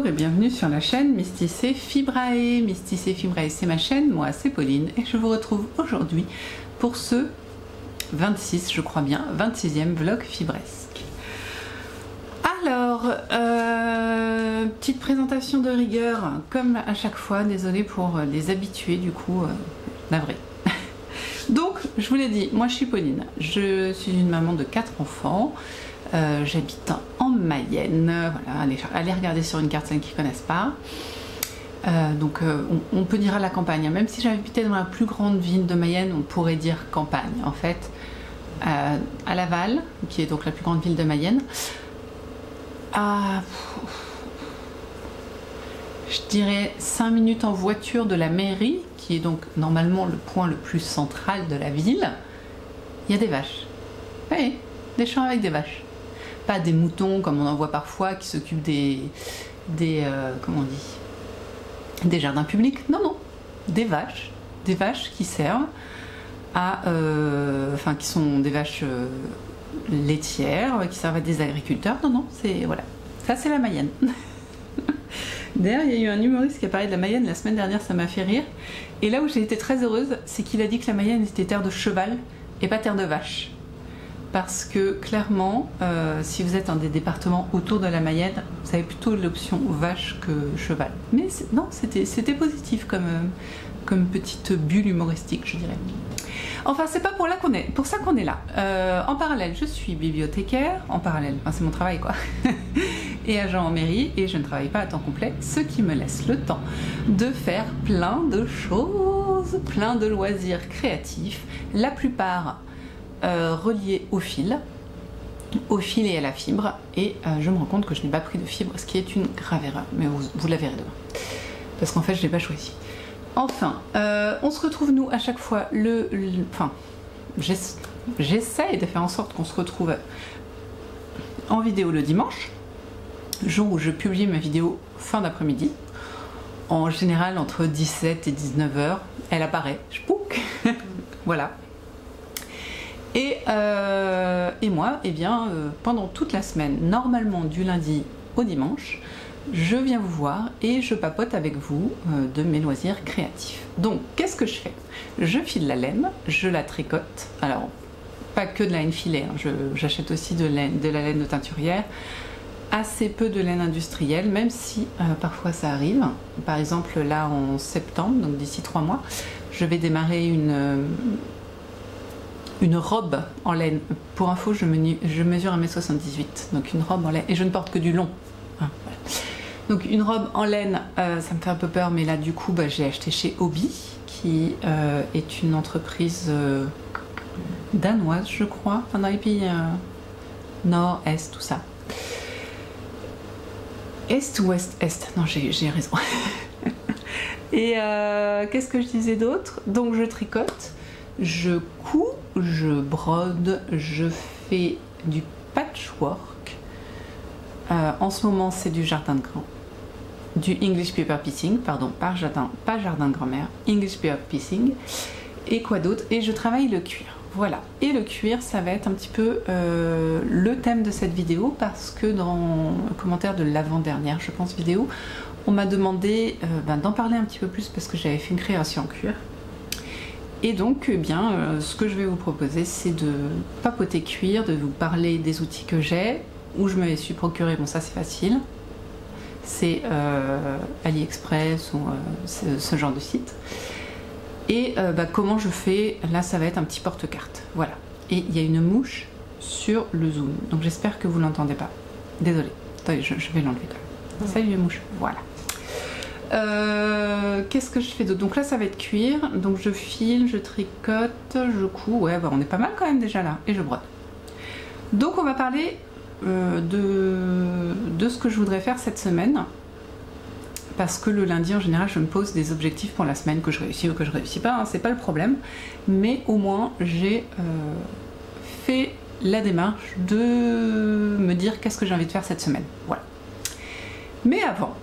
et bienvenue sur la chaîne Mysticé Fibrae. Mysticé Fibrae, c'est ma chaîne, moi c'est Pauline et je vous retrouve aujourd'hui pour ce 26, je crois bien, 26e vlog fibresque. Alors, petite présentation de rigueur, comme à chaque fois, désolée pour les habitués du coup, navré. Donc, je vous l'ai dit, moi je suis Pauline, je suis une maman de 4 enfants. J'habite en Mayenne, voilà, allez regarder sur une carte ceux qui ne connaissent pas. On peut dire à la campagne, même si j'habitais dans la plus grande ville de Mayenne, on pourrait dire campagne. En fait, à Laval, qui est donc la plus grande ville de Mayenne, je dirais 5 minutes en voiture de la mairie, qui est donc normalement le point le plus central de la ville, il y a des vaches. Oui, des champs avec des vaches. Pas des moutons comme on en voit parfois qui s'occupent comment on dit, des jardins publics. Non, non, des vaches qui servent à, qui sont des vaches laitières, qui servent à des agriculteurs. Non, non, c'est voilà, ça c'est la Mayenne. D'ailleurs, il y a eu un humoriste qui a parlé de la Mayenne la semaine dernière, ça m'a fait rire. Et là où j'ai été très heureuse, c'est qu'il a dit que la Mayenne était terre de cheval et pas terre de vache. Parce que clairement, si vous êtes dans des départements autour de la Mayenne, vous avez plutôt l'option vache que cheval. Mais non, c'était positif comme petite bulle humoristique, je dirais. Enfin, c'est pas pour ça qu'on est là. En parallèle, je suis bibliothécaire, en parallèle, c'est mon travail quoi, et agent en mairie, et je ne travaille pas à temps complet, ce qui me laisse le temps de faire plein de choses, plein de loisirs créatifs, la plupart relié au fil et à la fibre, et je me rends compte que je n'ai pas pris de fibre, ce qui est une grave erreur, mais vous la verrez demain, parce qu'en fait je ne l'ai pas choisi. Enfin, on se retrouve nous à chaque fois j'essaie de faire en sorte qu'on se retrouve en vidéo le dimanche, jour où je publie ma vidéo fin d'après-midi, en général entre 17 et 19h, elle apparaît, je pouc, voilà. Et moi, eh bien, pendant toute la semaine, normalement du lundi au dimanche, je viens vous voir et je papote avec vous de mes loisirs créatifs. Donc, qu'est-ce que je fais? Je file la laine, je la tricote. Alors, pas que de la laine filée, hein, j'achète aussi de la laine de teinturière. Assez peu de laine industrielle, même si parfois ça arrive. Par exemple, là en septembre, donc d'ici 3 mois, je vais démarrer une robe en laine. Pour info, je mesure 1m78, donc une robe en laine, et je ne porte que du long. Hein, voilà. Donc une robe en laine, ça me fait un peu peur, mais là du coup, j'ai acheté chez Hobby, qui est une entreprise danoise, je crois, enfin, dans les pays nord, est, tout ça. Est, ouest, est, non j'ai raison. Et qu'est-ce que je disais d'autre? Donc je tricote, je couds, je brode, je fais du patchwork. En ce moment, c'est du du English paper piecing, pardon, pas jardin de grand-mère, English paper piecing. Et quoi d'autre? Et je travaille le cuir. Voilà. Et le cuir, ça va être un petit peu le thème de cette vidéo, parce que dans le commentaire de l'avant-dernière, je pense, vidéo, on m'a demandé d'en parler un petit peu plus parce que j'avais fait une création en cuir. Et donc, eh bien, ce que je vais vous proposer, c'est de papoter cuir, de vous parler des outils que j'ai, où je me suis procuré, bon ça c'est facile, c'est AliExpress ou ce genre de site. Et comment je fais, là ça va être un petit porte-carte, voilà. Et il y a une mouche sur le zoom, donc j'espère que vous l'entendez pas. Désolée, attendez, je vais l'enlever quand même. Salut les mouches, voilà. Qu'est-ce que je fais d'autre? Donc là ça va être cuir, donc je file, je tricote, je couds, ouais on est pas mal quand même déjà là, et je brode. Donc on va parler de ce que je voudrais faire cette semaine, parce que le lundi en général je me pose des objectifs pour la semaine, que je réussis ou que je réussis pas, hein, c'est pas le problème, mais au moins j'ai fait la démarche de me dire qu'est-ce que j'ai envie de faire cette semaine, voilà. Mais avant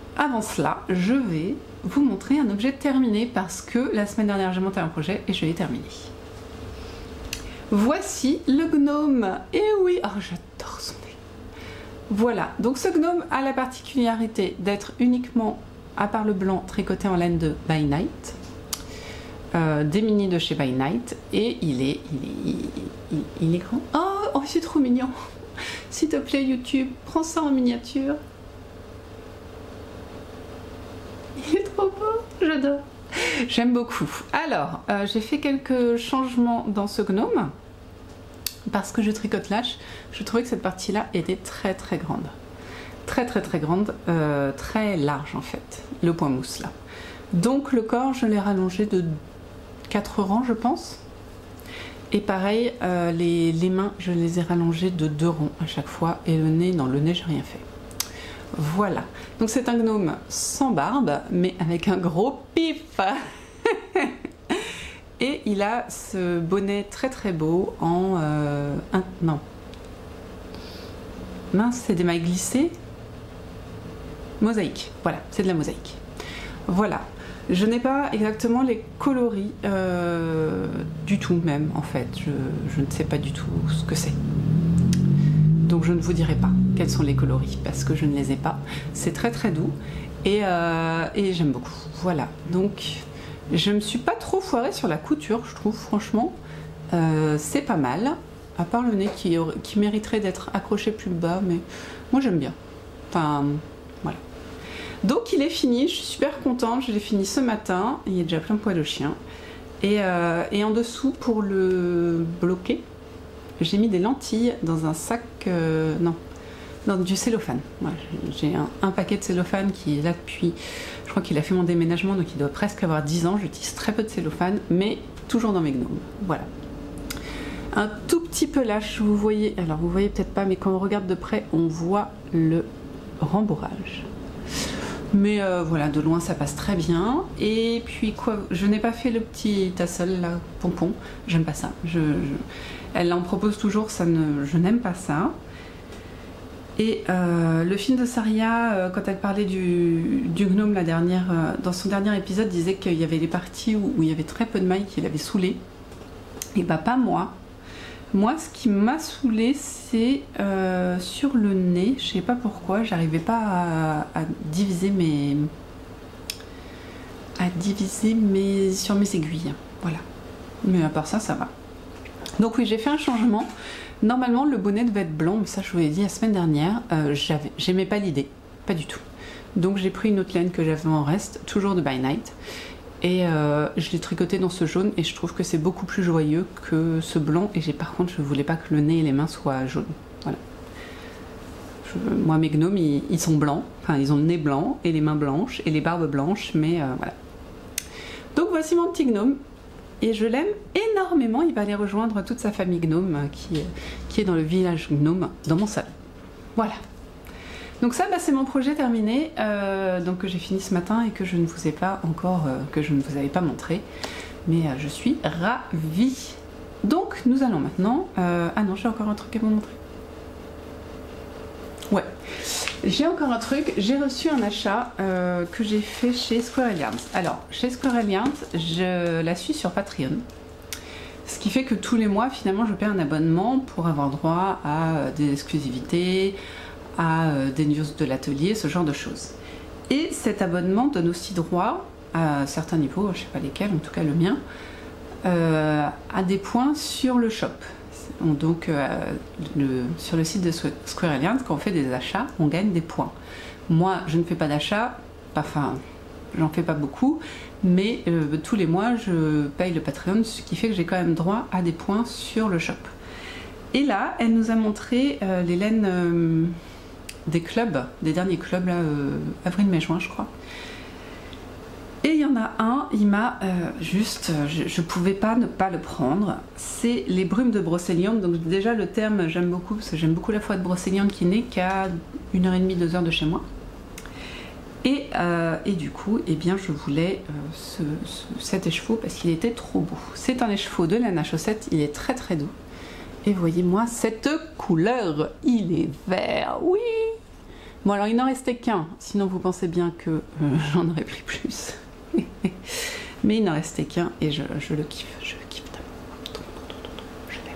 cela, je vais vous montrer un objet terminé, parce que la semaine dernière j'ai monté un projet et je l'ai terminé. Voici le gnome. Et oui, oh j'adore son nez. Voilà, donc ce gnome a la particularité d'être uniquement, à part le blanc, tricoté en laine de By Night, des mini de chez By Night, et il est grand. Oh, c'est trop mignon. S'il te plaît YouTube, prends ça en miniature. Il est trop beau, j'adore. J'aime beaucoup. Alors, j'ai fait quelques changements dans ce gnome. Parce que je tricote lâche, je trouvais que cette partie-là était très très grande. Très grande, très large en fait, le point mousse là. Donc le corps, je l'ai rallongé de 4 rangs je pense. Et pareil, les mains, je les ai rallongées de 2 rangs à chaque fois. Et le nez, non, le nez, j'ai rien fait. Voilà. Donc c'est un gnome sans barbe, mais avec un gros pif. Et il a ce bonnet très beau en... non. Mince, c'est des mailles glissées. Mosaïque. Voilà, c'est de la mosaïque. Voilà. Je n'ai pas exactement les coloris du tout même, en fait. Je ne sais pas du tout ce que c'est. Donc je ne vous dirai pas quels sont les coloris, parce que je ne les ai pas. C'est très doux. Et j'aime beaucoup. Voilà. Donc... je me suis pas trop foirée sur la couture, je trouve, franchement, c'est pas mal, à part le nez qui mériterait d'être accroché plus bas, mais moi j'aime bien. Enfin, voilà. Donc il est fini, je suis super contente, je l'ai fini ce matin, il y a déjà plein de poils de chien. Et en dessous, pour le bloquer, j'ai mis des lentilles dans un sac, dans du cellophane. Voilà, j'ai un paquet de cellophane qui est là depuis, je crois qu'il a fait mon déménagement, donc il doit presque avoir 10 ans. J'utilise très peu de cellophane, mais toujours dans mes gnomes. Voilà. Un tout petit peu lâche, vous voyez, alors vous voyez peut-être pas, mais quand on regarde de près, on voit le rembourrage. Mais voilà, de loin ça passe très bien. Et puis quoi, je n'ai pas fait le petit tassel là, pompon, j'aime pas ça. Elle en propose toujours, je n'aime pas ça. Et le film de Saria, quand elle parlait du gnome dans son dernier épisode, disait qu'il y avait des parties où il y avait très peu de mailles qui l'avaient saoulé. Et bah pas moi. Moi, ce qui m'a saoulé, c'est sur le nez. Je sais pas pourquoi, j'arrivais pas à diviser sur mes aiguilles. Voilà. Mais à part ça, ça va. Donc oui, j'ai fait un changement. Normalement, le bonnet devait être blanc, mais ça, je vous l'ai dit la semaine dernière. J'aimais pas l'idée, pas du tout. Donc j'ai pris une autre laine que j'avais en reste, toujours de By Night. Et je l'ai tricoté dans ce jaune et je trouve que c'est beaucoup plus joyeux que ce blanc. Et par contre, je voulais pas que le nez et les mains soient jaunes. Voilà. Moi, mes gnomes, ils sont blancs. Enfin, ils ont le nez blanc et les mains blanches et les barbes blanches, mais voilà. Donc voici mon petit gnome. Et je l'aime énormément. Il va aller rejoindre toute sa famille gnome qui est dans le village gnome, dans mon salon. Voilà. Donc ça, c'est mon projet terminé, donc que j'ai fini ce matin et que je ne vous ai pas encore, que je ne vous avais pas montré. Mais je suis ravie. Donc nous allons maintenant... ah non, j'ai encore un truc à vous montrer. Ouais, j'ai encore un truc. J'ai reçu un achat que j'ai fait chez Squirrel Yarns. Alors, chez Squirrel Yarns, je la suis sur Patreon. Ce qui fait que tous les mois, finalement, je paie un abonnement pour avoir droit à des exclusivités, à des news de l'atelier, ce genre de choses. Et cet abonnement donne aussi droit à certains niveaux, je ne sais pas lesquels, en tout cas le mien, à des points sur le shop. Donc sur le site de Squirrel Yarns, quand on fait des achats, on gagne des points. Moi, je ne fais pas d'achat, enfin, j'en fais pas beaucoup, mais tous les mois, je paye le Patreon, ce qui fait que j'ai quand même droit à des points sur le shop. Et là, elle nous a montré les laines des clubs, des derniers clubs, là, avril, mai, juin, je crois. Et il y en a un, il m'a juste, je pouvais pas ne pas le prendre, c'est les brumes de Brocéliande. Donc déjà le terme j'aime beaucoup, parce que j'aime beaucoup la foi de Brocéliande qui n'est qu'à 1h30, 2h de chez moi. Et du coup, eh bien, je voulais cet écheveau parce qu'il était trop beau. C'est un écheveau de laine à chaussette, il est très très doux. Et voyez-moi cette couleur, il est vert, oui. Bon alors il n'en restait qu'un, sinon vous pensez bien que j'en aurais pris plus. Mais il n'en restait qu'un et je le kiffe, je le kiffe tellement. Je l'aime.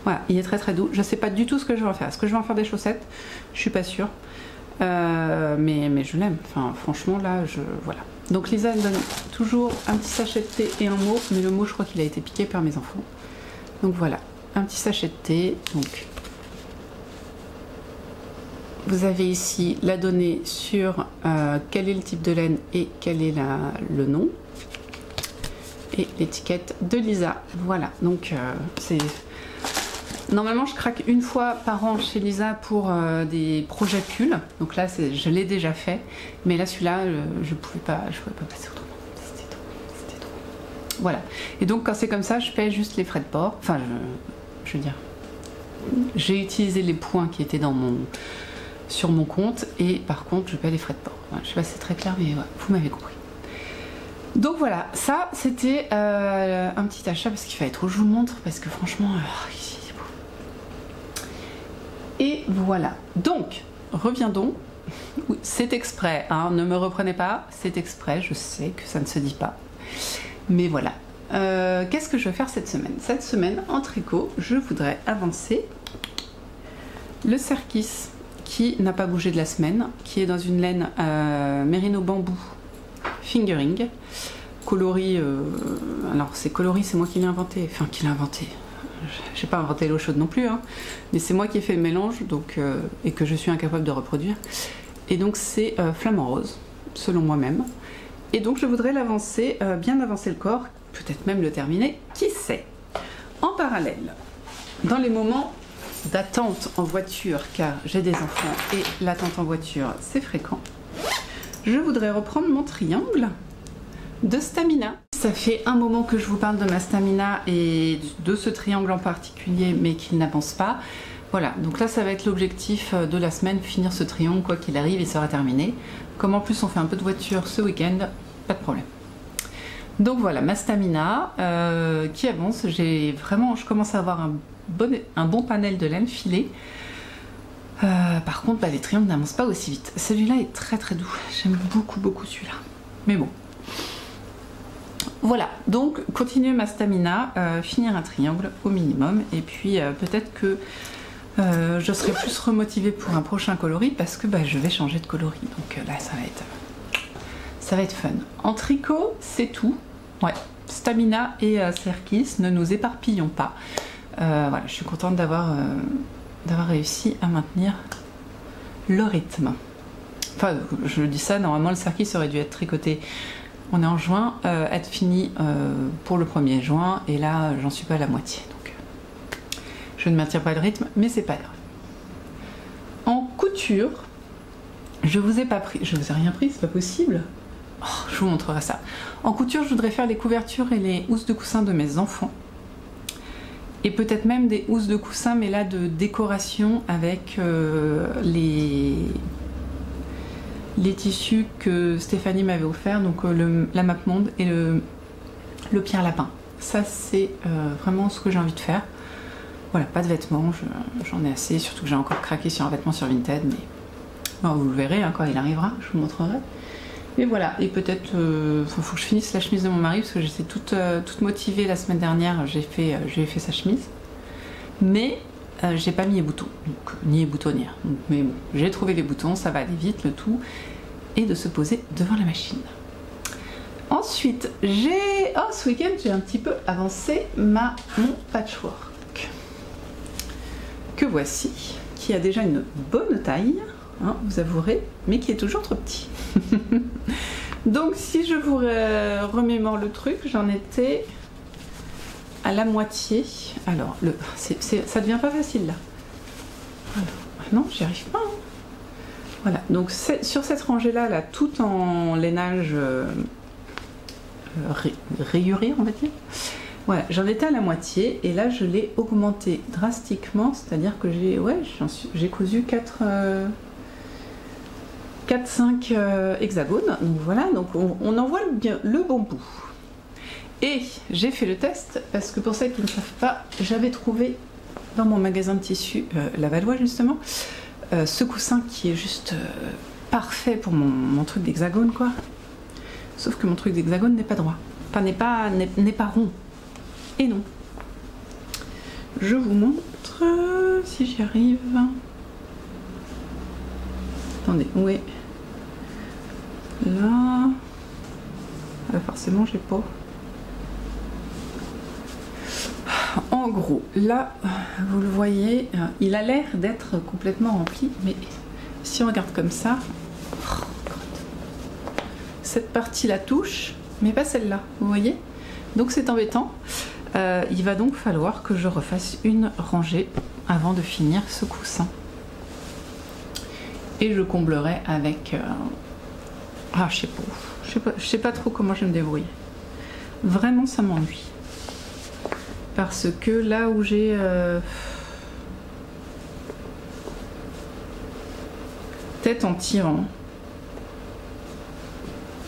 Voilà, il est très très doux. Je sais pas du tout ce que je vais en faire. Est-ce que je vais en faire des chaussettes? Je suis pas sûre. Mais je l'aime. Enfin, franchement, là, voilà. Donc Lisa, elle donne toujours un petit sachet de thé et un mot. Mais le mot, je crois qu'il a été piqué par mes enfants. Donc voilà, un petit sachet de thé. Donc, vous avez ici la donnée sur quel est le type de laine et quel est le nom. Et l'étiquette de Lisa. Voilà, donc c'est... Normalement, je craque une fois par an chez Lisa pour des projets pulls. Donc là, je l'ai déjà fait. Mais là, celui-là, je pouvais pas passer autrement. C'était trop. Voilà. Et donc, quand c'est comme ça, je paye juste les frais de port. Enfin, je veux dire, j'ai utilisé les points qui étaient sur mon compte. Et par contre, je paye les frais de port. Voilà, je sais pas si c'est très clair, mais ouais, vous m'avez compris. Donc voilà, ça, c'était un petit achat parce qu'il fallait trop que je vous le montre. Parce que franchement... Et voilà, donc, reviendons, oui, c'est exprès, hein, ne me reprenez pas, c'est exprès, je sais que ça ne se dit pas, mais voilà. Qu'est-ce que je vais faire cette semaine? Cette semaine, en tricot, je voudrais avancer le Serkis, qui n'a pas bougé de la semaine, qui est dans une laine Merino Bambou Fingering, coloris, alors c'est coloris, c'est moi qui l'ai inventé, enfin qui l'ai inventé. J'ai pas inventé l'eau chaude non plus, hein, mais c'est moi qui ai fait le mélange donc, et que je suis incapable de reproduire. Et donc c'est flamant rose, selon moi-même. Et donc je voudrais l'avancer, bien avancer le corps, peut-être même le terminer, qui sait. En parallèle, dans les moments d'attente en voiture, car j'ai des enfants et l'attente en voiture c'est fréquent, je voudrais reprendre mon triangle de Stamina. Ça fait un moment que je vous parle de ma Stamina et de ce triangle en particulier, mais qu'il n'avance pas. Voilà, donc là ça va être l'objectif de la semaine, finir ce triangle, quoi qu'il arrive, il sera terminé. Comme en plus on fait un peu de voiture ce week-end, pas de problème. Donc voilà, ma Stamina qui avance. Je commence à avoir un bon panel de laine filée. Par contre, les triangles n'avancent pas aussi vite. Celui-là est très très doux, j'aime beaucoup celui-là. Mais bon. Voilà, donc continuer ma Stamina, finir un triangle au minimum, et puis peut-être que je serai plus remotivée pour un prochain coloris parce que je vais changer de coloris, donc là ça va être fun. En tricot, c'est tout. Ouais, Stamina et Serkis, ne nous éparpillons pas. Voilà, je suis contente d'avoir réussi à maintenir le rythme. Enfin, je dis ça, normalement le Serkis aurait dû être tricoté. On est en juin, être fini pour le 1er juin, et là j'en suis pas à la moitié, donc je ne maintiens pas le rythme, mais c'est pas grave. En couture, je vous ai rien pris, c'est pas possible. Oh, je vous montrerai ça. En couture, je voudrais faire les couvertures et les housses de coussin de mes enfants, et peut-être même des housses de coussin, mais là de décoration avec les tissus que Stéphanie m'avait offert, donc la Map Monde et le Pierre Lapin. Ça c'est vraiment ce que j'ai envie de faire. Voilà, pas de vêtements, j'en ai assez, surtout que j'ai encore craqué sur un vêtement sur Vinted, mais bon, vous le verrez hein, quand il arrivera, je vous montrerai. Et voilà, et peut-être, faut que je finisse la chemise de mon mari, parce que j'étais toute motivée la semaine dernière, je lui ai fait sa chemise. Mais j'ai pas mis les boutons, donc ni les boutonnières. Donc, mais bon, j'ai trouvé les boutons, ça va aller vite, le tout est de se poser devant la machine. Ensuite, ce week-end, j'ai un petit peu avancé mon patchwork. Que voici, qui a déjà une bonne taille, hein, vous avouerez, mais qui est toujours trop petit. Donc si je vous remémore le truc, j'en étais à la moitié. Alors, ça devient pas facile là. Alors, non, j'y arrive pas. Hein. Voilà, donc sur cette rangée là, tout en lainage rayuré, on va dire. Voilà, j'en étais à la moitié et là je l'ai augmenté drastiquement, c'est-à-dire que j'ai cousu 4-5 hexagones. Donc voilà, donc on en voit le bon bout. Et j'ai fait le test parce que pour celles qui ne savent pas, j'avais trouvé dans mon magasin de tissus Lavallois justement ce coussin qui est juste parfait pour mon truc d'hexagone quoi. Sauf que mon truc d'hexagone n'est pas droit, enfin n'est pas rond. Et non. je vous montre si j'y arrive. Attendez, où est là? Forcément, j'ai pas. En gros, là, vous le voyez, il a l'air d'être complètement rempli, mais si on regarde comme ça, cette partie la touche, mais pas celle-là, vous voyez? Donc c'est embêtant. Il va donc falloir que je refasse une rangée avant de finir ce coussin. Et je comblerai avec... Ah, je sais pas trop comment je vais me débrouiller. Vraiment, ça m'ennuie. Parce que là où j'ai... Peut-être en tirant.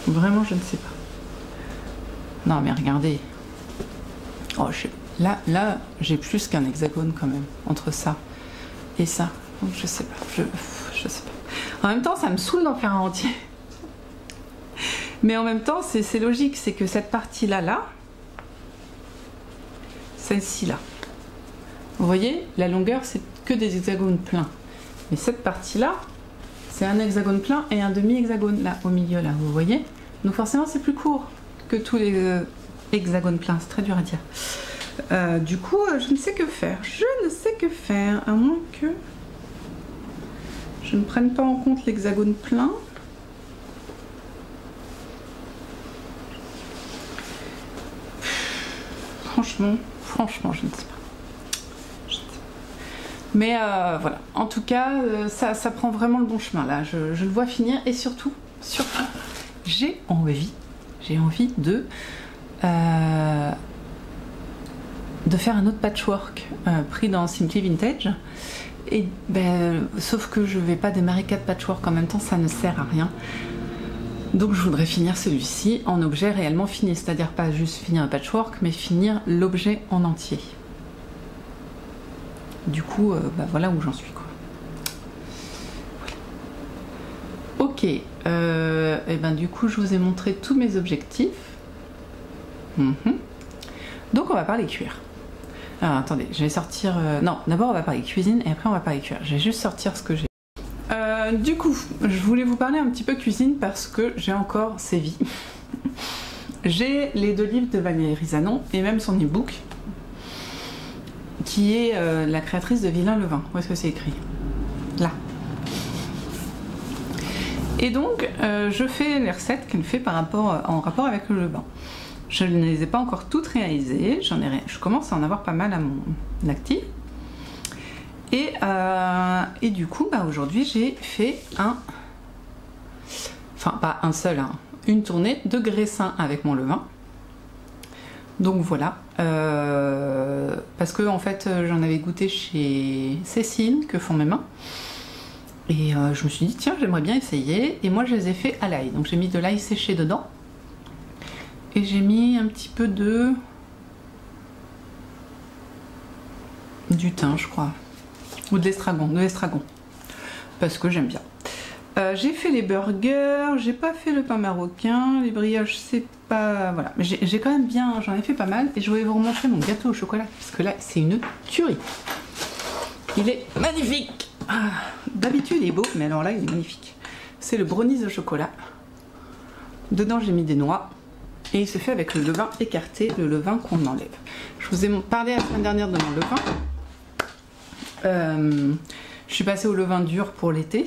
Vraiment, je ne sais pas. Non, mais regardez. Oh, là j'ai plus qu'un hexagone quand même, entre ça et ça. Donc je sais pas, je sais pas. En même temps, ça me saoule d'en faire un entier. Mais en même temps, c'est logique, c'est que cette partie-là, celle-ci là. Vous voyez, la longueur, c'est que des hexagones pleins. Mais cette partie-là, c'est un hexagone plein et un demi-hexagone là, au milieu là, vous voyez? Donc forcément, c'est plus court que tous les hexagones pleins, c'est très dur à dire. Du coup, je ne sais que faire. Je ne sais que faire, à moins que je ne prenne pas en compte l'hexagone plein. Franchement, je ne sais pas. Mais voilà, en tout cas, ça prend vraiment le bon chemin là. Je le vois finir et surtout, j'ai envie de faire un autre patchwork pris dans Simply Vintage. Et ben, sauf que je vais pas démarrer 4 patchwork en même temps, ça ne sert à rien. Donc je voudrais finir celui-ci en objet réellement fini, c'est-à-dire pas juste finir un patchwork, mais finir l'objet en entier. Du coup, bah voilà où j'en suis quoi. Voilà. Ok, et ben du coup je vous ai montré tous mes objectifs. Donc on va parler cuir. Alors attendez, je vais sortir... Non, d'abord on va parler cuisine et après on va parler cuir. Je vais juste sortir ce que j'ai. Du coup, je voulais vous parler un petit peu cuisine parce que j'ai encore sévi. J'ai les 2 livres de Valérie Rizanon et même son e-book qui est la créatrice de Vilain le vin. Où est-ce que c'est écrit? Là. Et donc, je fais les recettes qu'elle fait en rapport avec le vin. Je ne les ai pas encore toutes réalisées, je commence à en avoir pas mal à mon actif. Et du coup, bah, aujourd'hui, j'ai fait enfin pas un seul, une tournée de graissins avec mon levain. Donc voilà, parce que en fait, j'en avais goûté chez Cécile, que font mes mains. Et je me suis dit, tiens, j'aimerais bien essayer. Et moi, je les ai fait à l'ail. Donc j'ai mis de l'ail séché dedans. Et j'ai mis un petit peu du thym, je crois. Ou de l'estragon. Parce que j'aime bien. J'ai fait les burgers, j'ai pas fait le pain marocain, les brioches, c'est pas... Voilà. Mais j'ai quand même bien... J'en ai fait pas mal. Et je voulais vous remontrer mon gâteau au chocolat. Parce que là, c'est une tuerie. Il est magnifique. D'habitude, il est beau, mais alors là, il est magnifique. C'est le brownies au chocolat. Dedans, j'ai mis des noix. Et il se fait avec le levain écarté, le levain qu'on enlève. Je vous ai parlé la semaine dernière de mon levain. Je suis passée au levain dur pour l'été.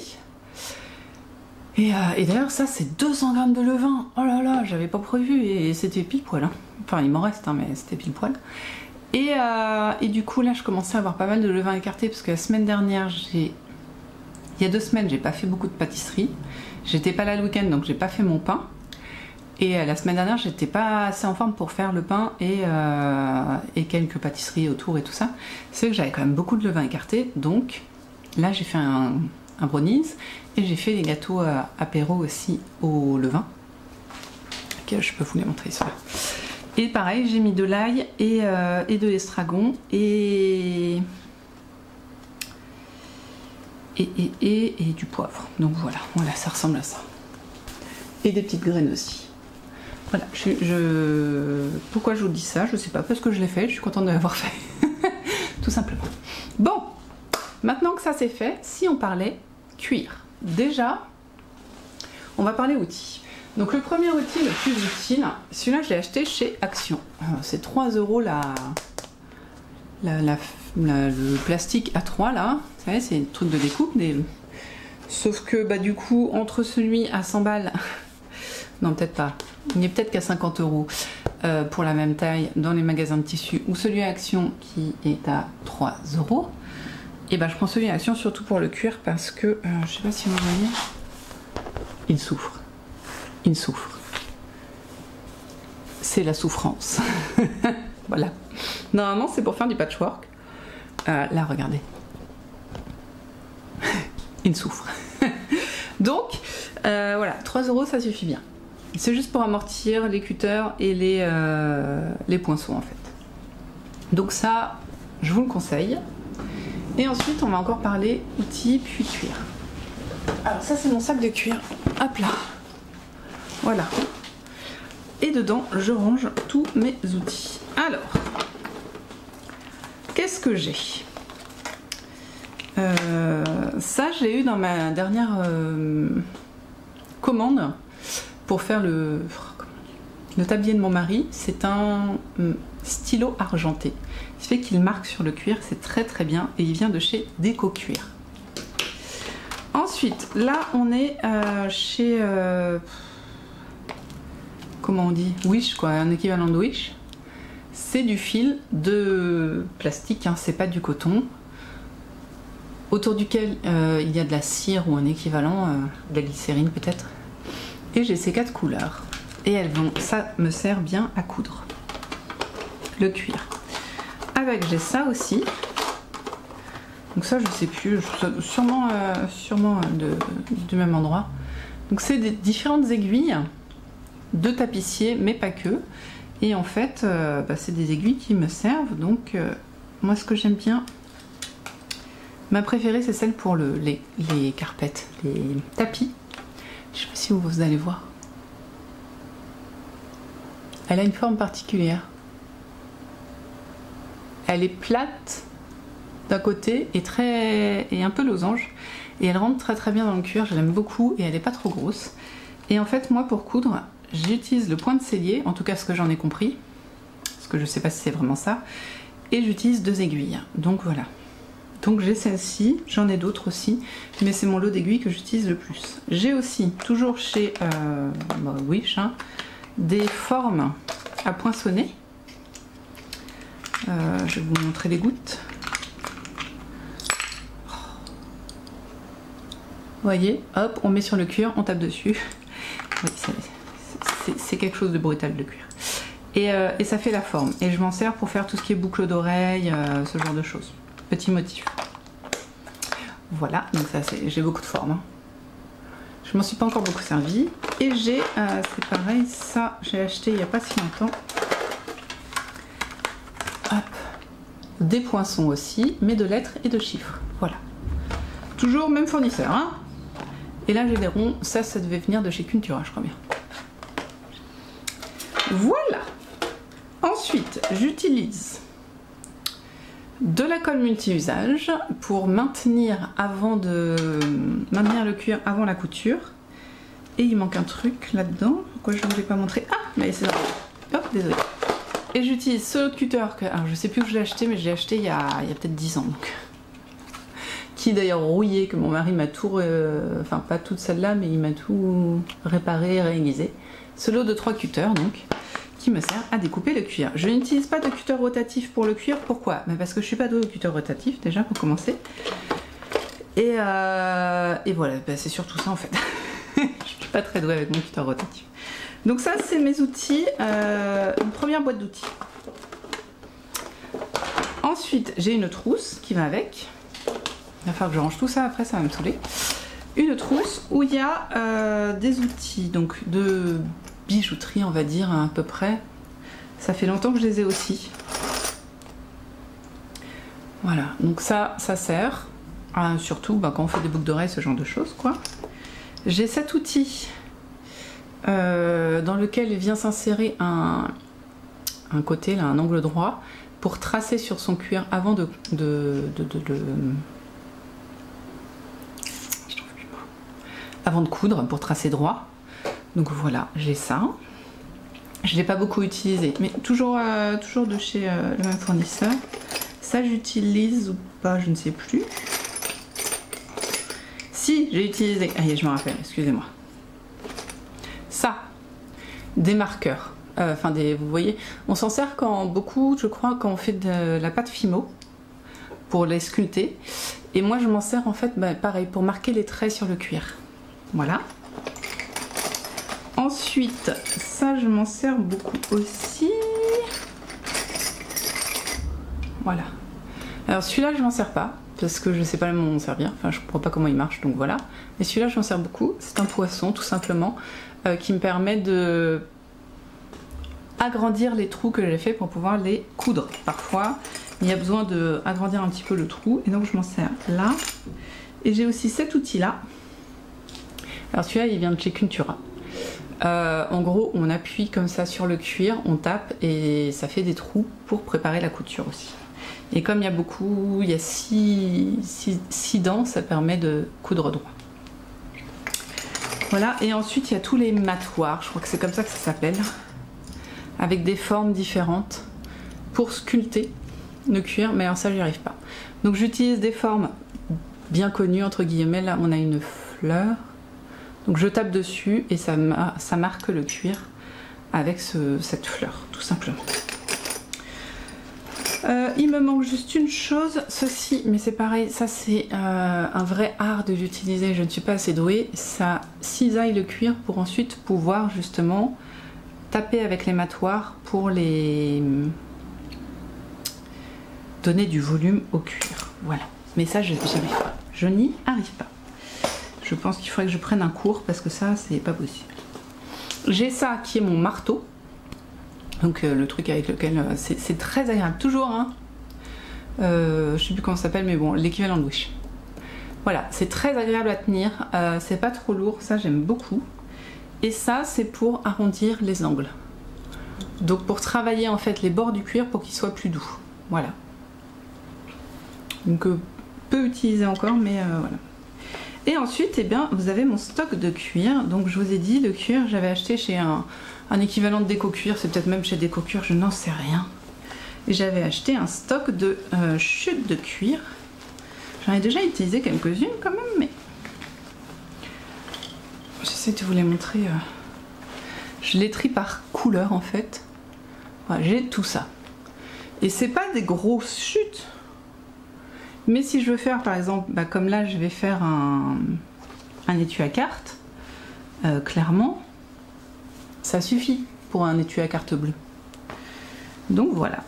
Et d'ailleurs, ça, c'est 200 grammes de levain. Oh là là, j'avais pas prévu. Et c'était pile poil. Enfin, il m'en reste, mais c'était pile poil. Et du coup, là, je commençais à avoir pas mal de levain écarté. Parce que la semaine dernière, il y a 2 semaines, j'ai pas fait beaucoup de pâtisserie. J'étais pas là le week-end, donc j'ai pas fait mon pain. Et la semaine dernière, j'étais pas assez en forme pour faire le pain et quelques pâtisseries autour et tout ça. C'est que j'avais quand même beaucoup de levain écarté. Donc là, j'ai fait un brownies et j'ai fait les gâteaux apéro aussi au levain. Ok, je peux vous les montrer ceux-là. Et pareil, j'ai mis de l'ail et de l'estragon et du poivre. Donc voilà, ça ressemble à ça. Et des petites graines aussi. Voilà, pourquoi je vous dis ça, je sais pas, parce que je l'ai fait, je suis contente de l'avoir fait. tout simplement. Bon, maintenant que ça c'est fait, si on parlait cuir, déjà, on va parler outils. Donc le premier outil le plus utile, celui-là je l'ai acheté chez Action. C'est 3 € le plastique A3 là, vous savez, c'est un truc de découpe. Sauf que bah, du coup, entre celui à 100 balles, non peut-être pas, il n'est peut-être qu'à 50 € pour la même taille dans les magasins de tissus, ou celui à Action qui est à 3 €, et bah je prends celui à Action surtout pour le cuir parce que, je sais pas si vous voyez, il souffre. Il souffre. C'est la souffrance. Voilà. Normalement, c'est pour faire du patchwork. Là, regardez. Il souffre. Donc, voilà, 3 € ça suffit bien. C'est juste pour amortir les cutters et les poinçons en fait. Donc ça, je vous le conseille. Et ensuite, on va encore parler outils puis cuir. Alors ça, c'est mon sac de cuir. Hop là. Voilà. Et dedans, je range tous mes outils. Alors, qu'est-ce que j'ai? Ça, je l'ai eu dans ma dernière commande pour faire le tablier de mon mari. C'est un stylo argenté. Ce qui fait qu'il marque sur le cuir, c'est très très bien. Et il vient de chez Déco Cuir. Ensuite, là, on est chez... comment on dit? Wish, quoi, un équivalent de Wish. C'est du fil de plastique, hein, c'est pas du coton, autour duquel il y a de la cire ou un équivalent, de la glycérine peut-être. Et j'ai ces 4 couleurs. Et elles vont, ça me sert bien à coudre le cuir. Avec, j'ai ça aussi. Donc ça, je sais plus, sûrement du même endroit. Donc c'est des différentes aiguilles de tapissier, mais pas que. Et en fait, bah, c'est des aiguilles qui me servent. Donc, moi, ce que j'aime bien, ma préférée, c'est celle pour les carpettes, les tapis. Je sais pas si vous allez voir. Elle a une forme particulière. Elle est plate d'un côté et un peu losange. Et elle rentre très très bien dans le cuir. Je l'aime beaucoup et elle n'est pas trop grosse. Et en fait, moi, pour coudre, j'utilise le point de sellier, en tout cas ce que j'en ai compris, parce que je sais pas si c'est vraiment ça, et j'utilise 2 aiguilles. Donc voilà. Donc j'ai celle-ci, j'en ai d'autres aussi, mais c'est mon lot d'aiguilles que j'utilise le plus. J'ai aussi, toujours chez Wish, hein, des formes à poinçonner. Je vais vous montrer les gouttes. Vous voyez, hop, on met sur le cuir, on tape dessus. Oui, c'est quelque chose de brutal le cuir. Et ça fait la forme. Et je m'en sers pour faire tout ce qui est boucle d'oreille, ce genre de choses. Petit motif. Voilà, donc ça j'ai beaucoup de formes. Hein. Je m'en suis pas encore beaucoup servi. Et j'ai, c'est pareil, ça j'ai acheté il n'y a pas si longtemps. Hop. Des poinçons aussi, mais de lettres et de chiffres. Voilà. Toujours même fournisseur. Hein. Et là j'ai des ronds, ça devait venir de chez Cultura, je crois bien. Voilà. Ensuite, j'utilise de la colle multi-usage pour maintenir le cuir avant la couture. Et il manque un truc là-dedans. Pourquoi je ne vous l'ai pas montré? Ah, mais c'est ça. Hop, désolé. Et j'utilise ce cutter que, alors je sais plus où je l'ai acheté, mais je l'ai acheté il y a peut-être 10 ans. Donc. Qui est d'ailleurs rouillé, que mon mari m'a tout, enfin pas toute celle-là, mais il m'a tout réparé, réaiguisé. Ce lot de 3 cutters donc, qui me sert à découper le cuir. Je n'utilise pas de cutter rotatif pour le cuir, pourquoi? Parce que je suis pas douée au cutter rotatif déjà pour commencer. Et voilà, c'est surtout ça en fait. Je suis pas très douée avec mon cutter rotatif. Donc ça c'est mes outils, une première boîte d'outils. Ensuite j'ai une trousse qui va avec. Il va falloir que je range tout ça après, ça va me saouler. Une trousse où il y a des outils, donc de bijouterie, on va dire, à peu près. Ça fait longtemps que je les ai aussi. Voilà, donc ça sert, surtout quand on fait des boucles d'oreilles, ce genre de choses, quoi. J'ai cet outil dans lequel vient s'insérer un un côté, là, un angle droit, pour tracer sur son cuir avant avant de coudre, pour tracer droit. Donc voilà, j'ai ça. Je ne l'ai pas beaucoup utilisé, mais toujours de chez le même fournisseur. Ça, j'utilise ou pas, je ne sais plus. Si, j'ai utilisé. Allez, je me rappelle, excusez-moi. Ça, des marqueurs. Enfin, vous voyez, on s'en sert beaucoup, je crois, quand on fait de la pâte Fimo pour les sculpter. Et moi, je m'en sers en fait, pareil, pour marquer les traits sur le cuir. Voilà. Ensuite, ça, je m'en sers beaucoup aussi. Voilà. Alors celui-là, je m'en sers pas parce que je sais pas m'en servir. Enfin, je comprends pas comment il marche, donc voilà. Mais celui-là, je m'en sers beaucoup. C'est un poisson, tout simplement, qui me permet de agrandir les trous que j'ai fait pour pouvoir les coudre. Parfois, il y a besoin d'agrandir un petit peu le trou, et donc je m'en sers là. Et j'ai aussi cet outil-là. Alors celui-là, il vient de chez Cultura. En gros, on appuie comme ça sur le cuir, on tape et ça fait des trous pour préparer la couture aussi. Et comme il y a 6 dents, ça permet de coudre droit. Voilà, et ensuite il y a tous les matoirs, je crois que c'est comme ça que ça s'appelle, avec des formes différentes pour sculpter le cuir, mais alors ça, j'y arrive pas. Donc j'utilise des formes bien connues, entre guillemets. Là, on a une fleur. Donc je tape dessus et ça marque le cuir avec cette fleur, tout simplement. Il me manque juste une chose, ceci, mais c'est pareil, ça c'est un vrai art de l'utiliser, je ne suis pas assez douée. Ça cisaille le cuir pour ensuite pouvoir justement taper avec les matoirs pour les donner du volume au cuir. Voilà, mais ça je n'y arrive pas, je n'y arrive pas. Je pense qu'il faudrait que je prenne un cours parce que ça, c'est pas possible. J'ai ça qui est mon marteau. Donc le truc avec lequel c'est très agréable. Toujours, hein. Je sais plus comment ça s'appelle, mais bon, l'équivalent de Wish. Voilà, c'est très agréable à tenir. C'est pas trop lourd, ça j'aime beaucoup. Et ça, c'est pour arrondir les angles. Donc pour travailler en fait les bords du cuir pour qu'ils soient plus doux. Voilà. Donc peu utilisé encore, mais voilà. Et ensuite, eh bien, vous avez mon stock de cuir. Donc je vous ai dit, le cuir, j'avais acheté chez un équivalent de Déco Cuir, c'est peut-être même chez Déco Cuir, je n'en sais rien. Et j'avais acheté un stock de chutes de cuir. J'en ai déjà utilisé quelques-unes quand même, mais j'essaie de vous les montrer. Je les trie par couleur en fait. Voilà, j'ai tout ça. Et c'est pas des grosses chutes. Mais si je veux faire par exemple, comme là je vais faire un étui à cartes, clairement ça suffit pour un étui à cartes bleu. Donc voilà,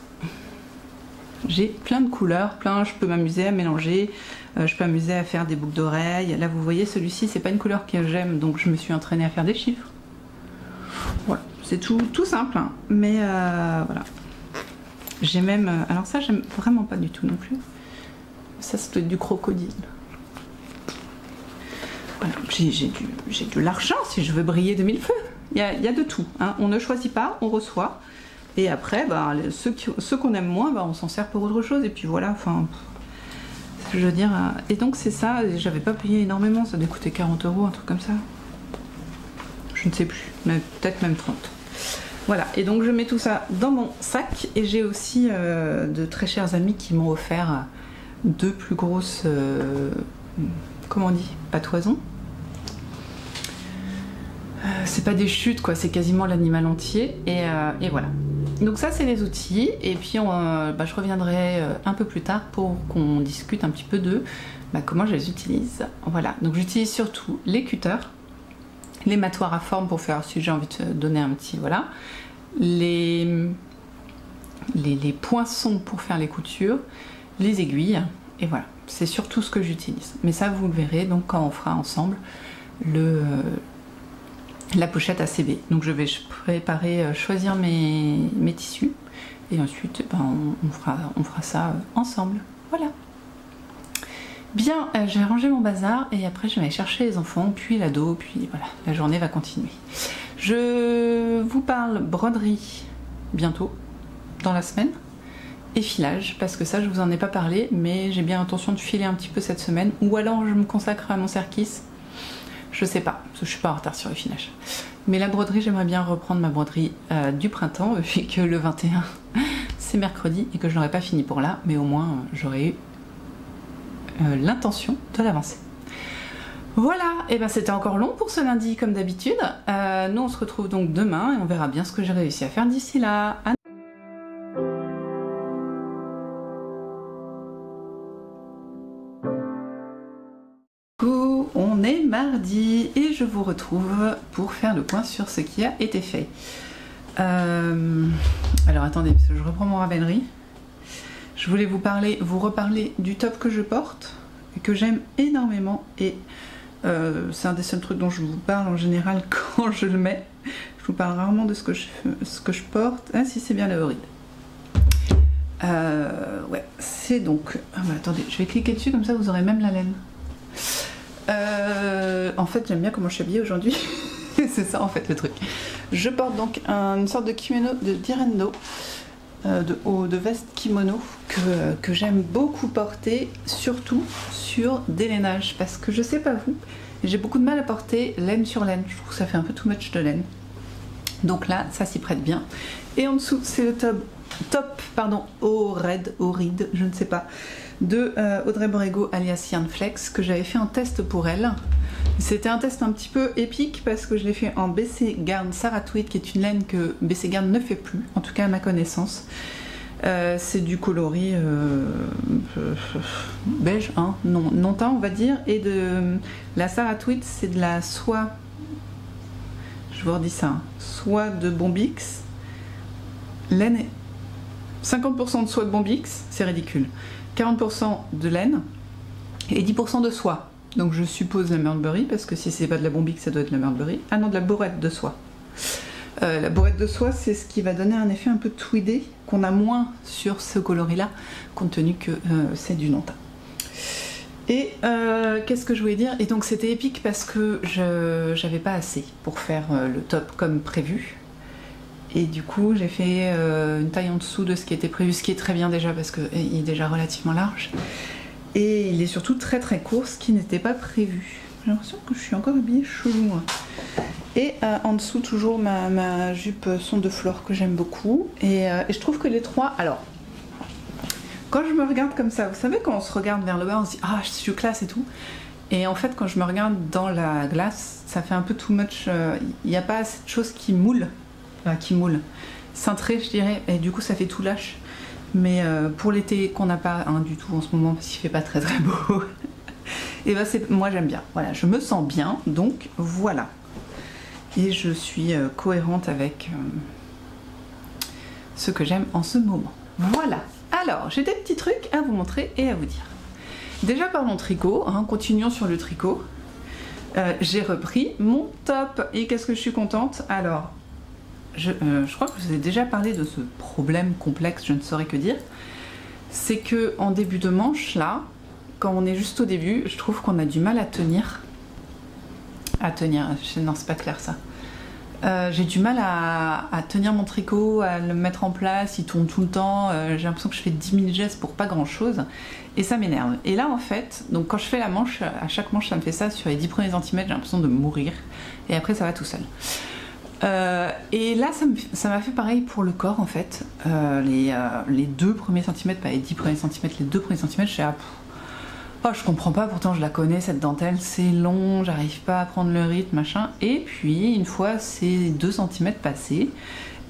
j'ai plein de couleurs, je peux m'amuser à mélanger, je peux m'amuser à faire des boucles d'oreilles. Là vous voyez, celui-ci c'est pas une couleur que j'aime, donc je me suis entraînée à faire des chiffres. Voilà, c'est tout simple, hein. Mais voilà. J'ai même, alors ça j'aime vraiment pas du tout non plus. Ça, c'est du crocodile. Voilà, j'ai de l'argent si je veux briller de mille feux. Il y a de tout, hein. On ne choisit pas, on reçoit. Et après, ceux qu'on aime moins, on s'en sert pour autre chose. Et puis voilà, enfin, je veux dire. Et donc c'est ça, j'avais pas payé énormément, ça devait coûter 40 €, un truc comme ça. Je ne sais plus, mais peut-être même 30. Voilà, et donc je mets tout ça dans mon sac. Et j'ai aussi de très chers amis qui m'ont offert 2 plus grosses, comment on dit, patoisons. C'est pas des chutes quoi, c'est quasiment l'animal entier. Et voilà. Donc ça c'est les outils. Et puis je reviendrai un peu plus tard pour qu'on discute un petit peu de comment je les utilise. Voilà, donc j'utilise surtout les cutters, les matoirs à forme pour faire, si j'ai envie de donner un petit, voilà, les poinçons pour faire les coutures, les aiguilles, et voilà, c'est surtout ce que j'utilise. Mais ça vous le verrez donc quand on fera ensemble la pochette ACB. Donc je vais préparer, choisir mes tissus et ensuite on fera ça ensemble. Voilà. Bien, je vais ranger mon bazar et après je vais aller chercher les enfants, puis l'ado, puis voilà, la journée va continuer. Je vous parle broderie bientôt. dans la semaine. Et filage, parce que ça je vous en ai pas parlé, mais j'ai bien l'intention de filer un petit peu cette semaine, ou alors je me consacre à mon cerquis. Je sais pas, parce que je suis pas en retard sur le filage. Mais la broderie, j'aimerais bien reprendre ma broderie du printemps, vu que le 21 c'est mercredi et que je n'aurais pas fini pour là, mais au moins j'aurais eu l'intention de l'avancer. Voilà, et ben c'était encore long pour ce lundi comme d'habitude. Nous on se retrouve donc demain et on verra bien ce que j'ai réussi à faire d'ici là. On est mardi et je vous retrouve pour faire le point sur ce qui a été fait. Alors attendez, parce que je reprends mon Ravelry. Je voulais vous reparler du top que je porte, que j'aime énormément, et c'est un des seuls trucs dont je vous parle en général quand je le mets. Je vous parle rarement de ce que je porte. Ah si, c'est bien la Oride. Ouais, c'est donc... Ah bah attendez, je vais cliquer dessus, comme ça vous aurez même la laine. En fait j'aime bien comment je suis habillée aujourd'hui. C'est ça en fait le truc. Je porte donc une sorte de kimono de Direndo, de veste kimono que j'aime beaucoup porter, surtout sur des lainages, parce que je sais pas vous, j'ai beaucoup de mal à porter laine sur laine. Je trouve que ça fait un peu too much de laine. Donc là ça s'y prête bien. Et en dessous c'est le top Oride, je ne sais pas, de Audrey Borrego alias Yarn Flex, que j'avais fait un test pour elle. C'était un test un petit peu épique parce que je l'ai fait en BC Garn Sarah Tweed, qui est une laine que BC Garn ne fait plus, en tout cas à ma connaissance. C'est du coloris beige, hein, non teint on va dire, et de la Sarah Tweed c'est de la soie, je vous redis ça, hein, soie de Bombix, laine, 50% de soie de Bombix, c'est ridicule, 40% de laine et 10% de soie. Donc je suppose la Murderberry, parce que si c'est pas de la Bombix, ça doit être la Murderberry. Ah non, de la borette de soie. La borette de soie, c'est ce qui va donner un effet un peu tweedé, qu'on a moins sur ce coloris-là, compte tenu que c'est du non-teint. Et qu'est-ce que je voulais dire? Et donc c'était épique parce que j'avais pas assez pour faire le top comme prévu. Et du coup j'ai fait une taille en dessous de ce qui était prévu, ce qui est très bien déjà parce qu'il est déjà relativement large. Et il est surtout très très court, ce qui n'était pas prévu. J'ai l'impression que je suis encore habillée chelou. Et en dessous toujours ma jupe son de flore que j'aime beaucoup. Et je trouve que les trois... Alors, quand je me regarde comme ça, vous savez quand on se regarde vers le bas, on se dit « Ah, je suis classe et tout ». Et en fait quand je me regarde dans la glace, ça fait un peu too much. Il n'y a pas cette chose qui moule. Cintré je dirais, et du coup ça fait tout lâche. Mais pour l'été qu'on n'a pas du tout en ce moment parce qu'il fait pas très très beau, et ben moi j'aime bien, voilà, je me sens bien, donc voilà. Et je suis cohérente avec ce que j'aime en ce moment. Voilà, alors j'ai des petits trucs à vous montrer et à vous dire. Déjà parlons tricot, hein, continuons sur le tricot. J'ai repris mon top et qu'est-ce que je suis contente. Alors je crois que je vous ai déjà parlé de ce problème complexe, je ne saurais que dire. C'est que en début de manche, là, quand on est juste au début, je trouve qu'on a du mal à tenir. Non, c'est pas clair ça. J'ai du mal à tenir mon tricot, à le mettre en place, il tourne tout le temps. J'ai l'impression que je fais 10 000 gestes pour pas grand chose. Et ça m'énerve. Et là, en fait, donc quand je fais la manche, à chaque manche, ça me fait ça. Sur les 10 premiers centimètres, j'ai l'impression de mourir. Et après, ça va tout seul. Et là ça m'a fait pareil pour le corps en fait. Les 2 premiers centimètres, pas les 10 premiers centimètres, les 2 premiers centimètres, je suis là, oh, je comprends pas, pourtant je la connais cette dentelle, c'est long, j'arrive pas à prendre le rythme, machin. Et puis une fois ces 2 centimètres passés,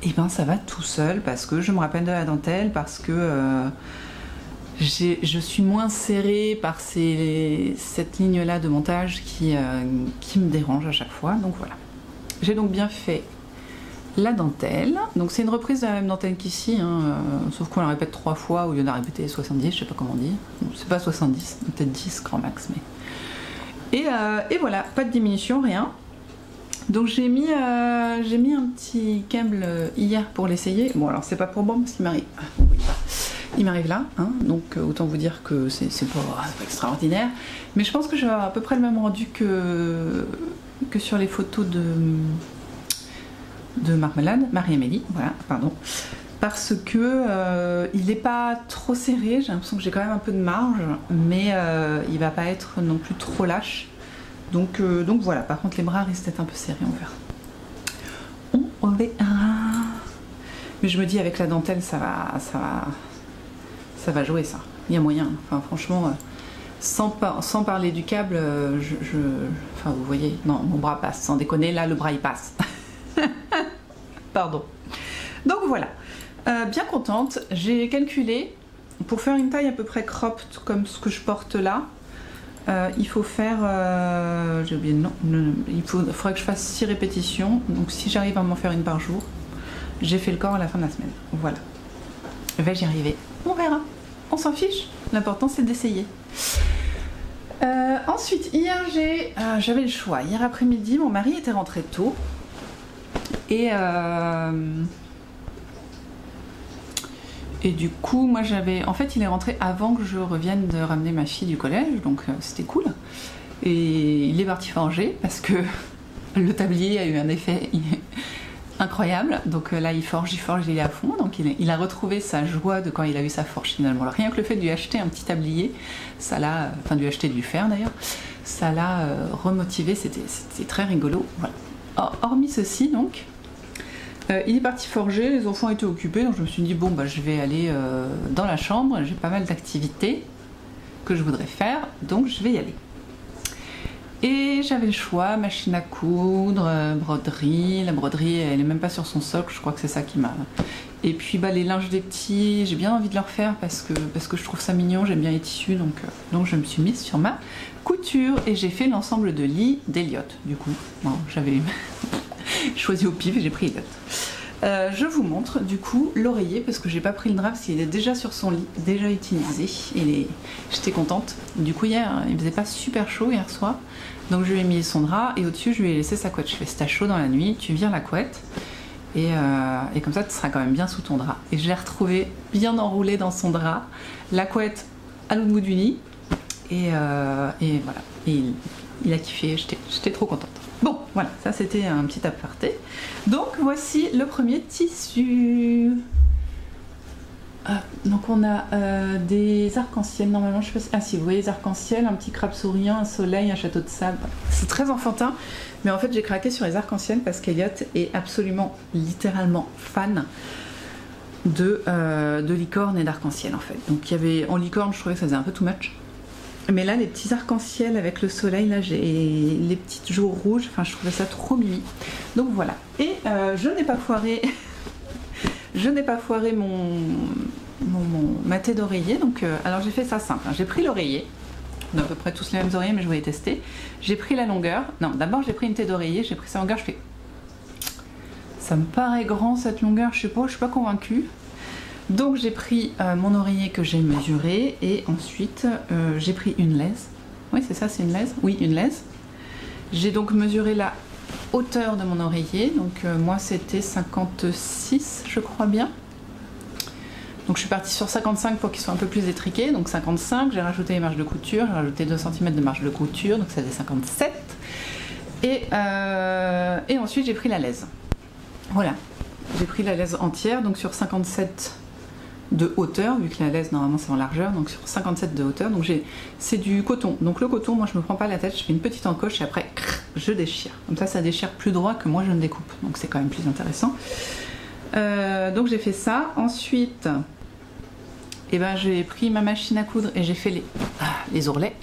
et ben ça va tout seul parce que je me rappelle de la dentelle, parce que je suis moins serrée par cette ligne là de montage qui me dérange à chaque fois, donc voilà. J'ai donc bien fait la dentelle, donc c'est une reprise de la même dentelle qu'ici, hein, sauf qu'on la répète 3 fois au lieu de la répéter 70, je sais pas comment dire, c'est pas 70, peut-être 10 grand max, mais... Et voilà, pas de diminution, rien. Donc j'ai mis un petit câble hier pour l'essayer, bon alors c'est pas pour bon parce qu'il m'arrive, il m'arrive là, hein, donc autant vous dire que c'est pas extraordinaire, mais je pense que je vais avoir à peu près le même rendu que sur les photos de Marmelade, Marie-Amélie, voilà, pardon. parce que il n'est pas trop serré, j'ai l'impression que j'ai quand même un peu de marge, mais il va pas être non plus trop lâche. Donc voilà, par contre les bras risquent d'être un peu serrés, on verra. On verra. Mais je me dis avec la dentelle ça va jouer ça. Il y a moyen. Enfin franchement, sans parler du câble, enfin vous voyez, non mon bras passe, sans déconner, là le bras il passe. Pardon. Donc voilà. Bien contente, j'ai calculé pour faire une taille à peu près cropped comme ce que je porte là. Il faut faire, j'ai oublié le nom, il faudrait que je fasse 6 répétitions, donc si j'arrive à m'en faire une par jour, j'ai fait le corps à la fin de la semaine. Voilà. Vais-je y arriver? On verra. On s'en fiche. L'important c'est d'essayer. Ensuite, hier j'avais le choix. Hier après-midi, mon mari était rentré tôt et du coup, moi j'avais... En fait, il est rentré avant que je revienne de ramener ma fille du collège, donc c'était cool. Et il est parti forger parce que le tablier a eu un effet incroyable. Donc là, il forge, il est à fond. Donc il a retrouvé sa joie de quand il a eu sa forge finalement. Alors, rien que le fait de lui acheter un petit tablier, ça l'a... Enfin, de lui acheter du fer d'ailleurs, ça l'a remotivé. C'était très rigolo. Voilà. Hormis ceci, donc... il est parti forger, les enfants étaient occupés, donc je me suis dit bon bah je vais aller dans la chambre, j'ai pas mal d'activités que je voudrais faire, donc je vais y aller. Et j'avais le choix, machine à coudre, broderie, la broderie elle est même pas sur son socle, je crois que c'est ça qui m'a... Et puis bah, les linges des petits, j'ai bien envie de leur faire parce que je trouve ça mignon, j'aime bien les tissus, donc je me suis mise sur ma couture et j'ai fait l'ensemble de lit d'Eliott du coup. Bon, j'avais choisi au pif et j'ai pris Eliott. Je vous montre du coup l'oreiller parce que j'ai pas pris le drap parce qu'il est déjà sur son lit, déjà utilisé. J'étais contente. Du coup hier il faisait pas super chaud hier soir, donc je lui ai mis son drap et au-dessus je lui ai laissé sa couette. Je fais si t'as chaud dans la nuit, tu vires la couette et comme ça tu seras quand même bien sous ton drap. Et je l'ai retrouvé bien enroulé dans son drap, la couette à l'autre bout du lit et voilà. Et il a kiffé, j'étais trop contente. Bon, voilà, ça c'était un petit aparté. Donc voici le premier tissu. Donc on a des arcs-en-ciel, normalement, je sais pas si... Ah si, vous voyez les arcs-en-ciel, un petit crabe souriant, un soleil, un château de sable. C'est très enfantin, mais en fait j'ai craqué sur les arcs-en-ciel parce qu'Eliott est absolument, littéralement fan de licorne et d'arc-en-ciel en fait. Donc il y avait, en licorne je trouvais que ça faisait un peu too much. Mais là, les petits arcs-en-ciel avec le soleil, là, j'ai les petites jours rouges, enfin, je trouvais ça trop mimi. Donc voilà. Et je n'ai pas foiré, ma tête d'oreiller. Donc, alors j'ai fait ça simple. Hein. J'ai pris l'oreiller, on a à peu près tous les mêmes oreillers, mais je voulais tester. J'ai pris la longueur. Non, d'abord j'ai pris une tête d'oreiller, j'ai pris sa longueur. Je fais, ça me paraît grand cette longueur. Je suis pas convaincue. Donc j'ai pris mon oreiller que j'ai mesuré et ensuite j'ai pris une laise. Oui c'est ça, c'est une laise. Oui, une laise. J'ai donc mesuré la hauteur de mon oreiller. Donc moi c'était 56 je crois bien. Donc je suis partie sur 55 pour qu'il soit un peu plus étriqué. Donc 55, j'ai rajouté les marges de couture, j'ai rajouté 2 cm de marge de couture, donc ça faisait 57. Et ensuite j'ai pris la laise. Voilà. J'ai pris la laise entière, donc sur 57 de hauteur, vu que la laise normalement c'est en largeur, donc sur 57 de hauteur, donc c'est du coton. Donc le coton, moi je me prends pas la tête, je fais une petite encoche et après je déchire. Comme ça déchire plus droit que moi je ne découpe, donc c'est quand même plus intéressant. Donc j'ai fait ça. Ensuite, eh ben, j'ai pris ma machine à coudre et j'ai fait les ourlets,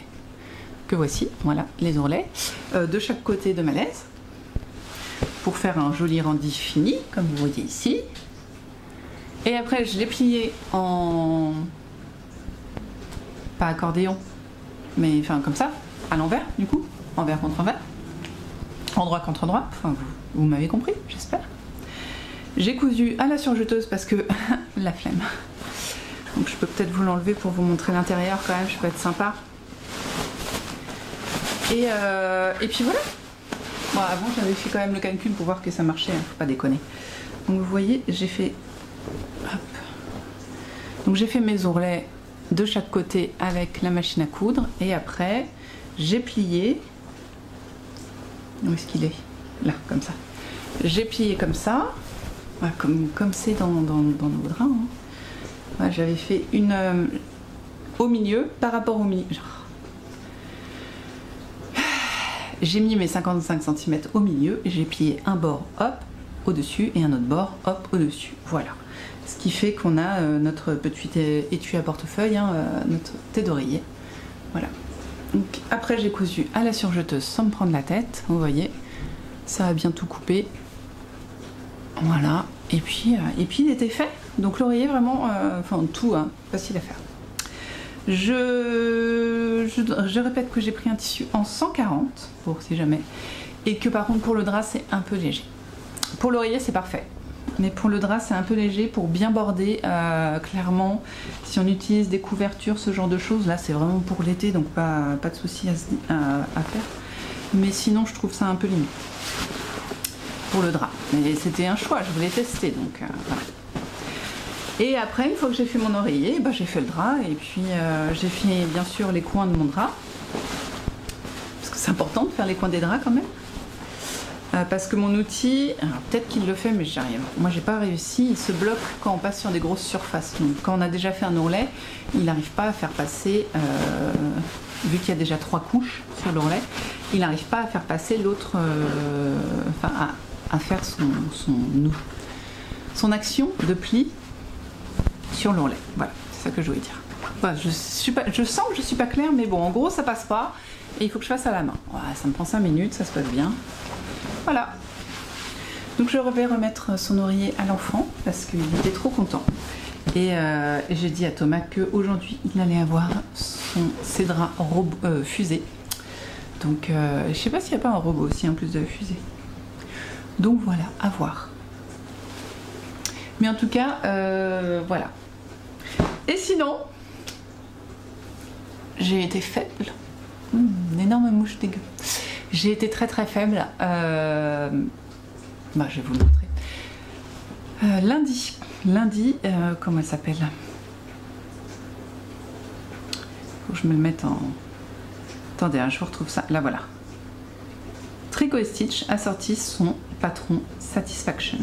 que voici, voilà, les ourlets, de chaque côté de ma laise, pour faire un joli rendu fini, comme vous voyez ici. Et après, je l'ai plié en... pas accordéon, mais enfin comme ça, à l'envers, du coup, envers contre envers, endroit contre endroit, enfin vous m'avez compris, j'espère. J'ai cousu à la surjeteuse parce que la flemme. Donc je peux peut-être vous l'enlever pour vous montrer l'intérieur quand même, je peux être sympa. Et puis voilà. Bon, avant j'avais fait quand même le calcul pour voir que ça marchait, hein, faut pas déconner. Donc vous voyez, j'ai fait... Hop. Donc j'ai fait mes ourlets de chaque côté avec la machine à coudre et après j'ai plié. Où est-ce qu'il est? Là, comme ça. J'ai plié comme ça. Voilà, comme c'est dans nos draps. Hein. Voilà, j'avais fait une au milieu par rapport au milieu. J'ai mis mes 55 cm au milieu et j'ai plié un bord hop au-dessus et un autre bord hop au-dessus. Voilà. Ce qui fait qu'on a notre petit étui à portefeuille, hein, notre tête d'oreiller. Voilà. Donc, après j'ai cousu à la surjeteuse sans me prendre la tête. Vous voyez, ça a bien tout coupé. Voilà. Et puis il était fait. Donc l'oreiller vraiment, enfin tout, hein, facile à faire. Je répète que j'ai pris un tissu en 140 pour si jamais, et que par contre pour le drap c'est un peu léger. Pour l'oreiller c'est parfait, mais pour le drap c'est un peu léger pour bien border. Clairement, si on utilise des couvertures, ce genre de choses, là c'est vraiment pour l'été, donc pas de souci à faire. Mais sinon je trouve ça un peu limite pour le drap. Mais c'était un choix, je voulais tester, donc voilà. Et après, une fois que j'ai fait mon oreiller, bah, j'ai fait le drap et puis j'ai fait bien sûr les coins de mon drap. Parce que c'est important de faire les coins des draps quand même. Parce que mon outil, peut-être qu'il le fait mais j'y arrive. Moi j'ai pas réussi, il se bloque quand on passe sur des grosses surfaces. Donc quand on a déjà fait un ourlet, il n'arrive pas à faire passer, vu qu'il y a déjà 3 couches sur l'ourlet, il n'arrive pas à faire passer l'autre, enfin à faire son action de pli sur l'ourlet. Voilà, c'est ça que je voulais dire. Voilà, je sens que je suis pas claire, mais bon, en gros ça passe pas et il faut que je fasse à la main. Voilà, ça me prend 5 minutes, ça se passe bien. Voilà. Donc je vais remettre son oreiller à l'enfant parce qu'il était trop content. Et j'ai dit à Thomas qu'aujourd'hui il allait avoir ses draps fusée. Donc je sais pas s'il n'y a pas un robot aussi en plus de la fusée. Donc voilà, à voir. Mais en tout cas, voilà. Et sinon, j'ai été faible. Une énorme mouche dégueu. J'ai été très très faible. Bah, je vais vous le montrer. Lundi, comment elle s'appelle? Faut que je me le mette en... Attendez, je vous retrouve ça. Là, voilà. Tricot & Stitch a sorti son patron Satisfaction.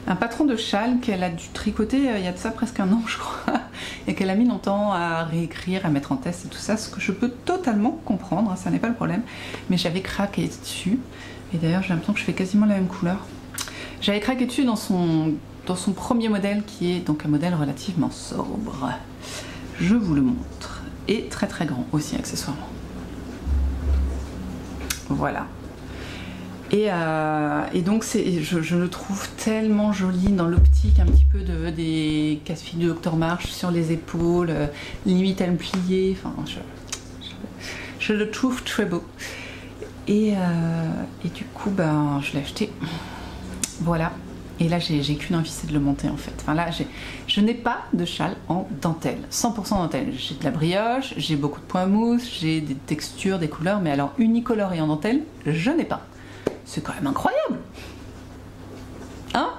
Un patron de châle qu'elle a dû tricoter il y a de ça presque un an je crois, et qu'elle a mis longtemps à réécrire, à mettre en test et tout ça, ce que je peux totalement comprendre, hein, ça n'est pas le problème, mais j'avais craqué dessus, et d'ailleurs j'ai l'impression que je fais quasiment la même couleur. J'avais craqué dessus dans son premier modèle qui est donc un modèle relativement sobre. Je vous le montre, et très très grand aussi accessoirement. Voilà. Et donc je le trouve tellement joli dans l'optique un petit peu des casse-filles de Dr March sur les épaules, limite à le plier, enfin je le trouve très beau. Et du coup ben, je l'ai acheté, voilà. Et là j'ai qu'une envie, c'est de le monter en fait. Enfin là je n'ai pas de châle en dentelle, 100% dentelle. J'ai de la brioche, j'ai beaucoup de points mousse, j'ai des textures, des couleurs, mais alors unicolore et en dentelle, je n'ai pas. C'est quand même incroyable, hein?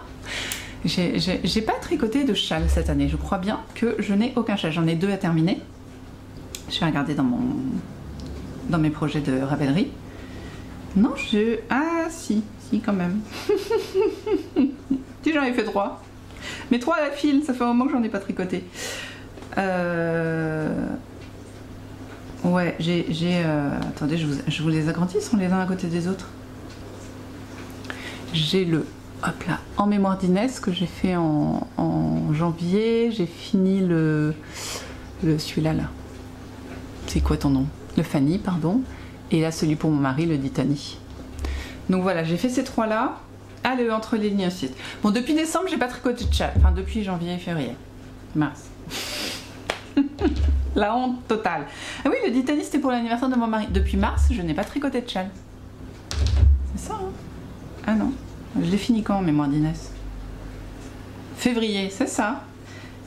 J'ai pas tricoté de châle cette année, je crois bien que je n'ai aucun châle, j'en ai 2 à terminer. Je vais regarder dans mes projets de rabellerie. Non, ah si quand même. Si, j'en ai fait 3. Mais 3 à la file, ça fait un moment que j'en ai pas tricoté. Ouais, attendez, je vous les agrandis, ils sont les uns à côté des autres. J'ai le, hop là, en mémoire d'Inès que j'ai fait en janvier. J'ai fini celui-là là. C'est quoi ton nom? Le Fanny, pardon. Et là, celui pour mon mari, le Ditani. Donc voilà, j'ai fait ces 3 là. Ah, le entre les lignes aussi. Bon, depuis décembre, j'ai pas tricoté de châle. Enfin, depuis janvier et février. Mars. La honte totale. Ah oui, le Ditani, c'était pour l'anniversaire de mon mari. Depuis mars, je n'ai pas tricoté de châle. C'est ça, hein? Ah non, je l'ai fini quand en mémoire d'Inès? Février, c'est ça.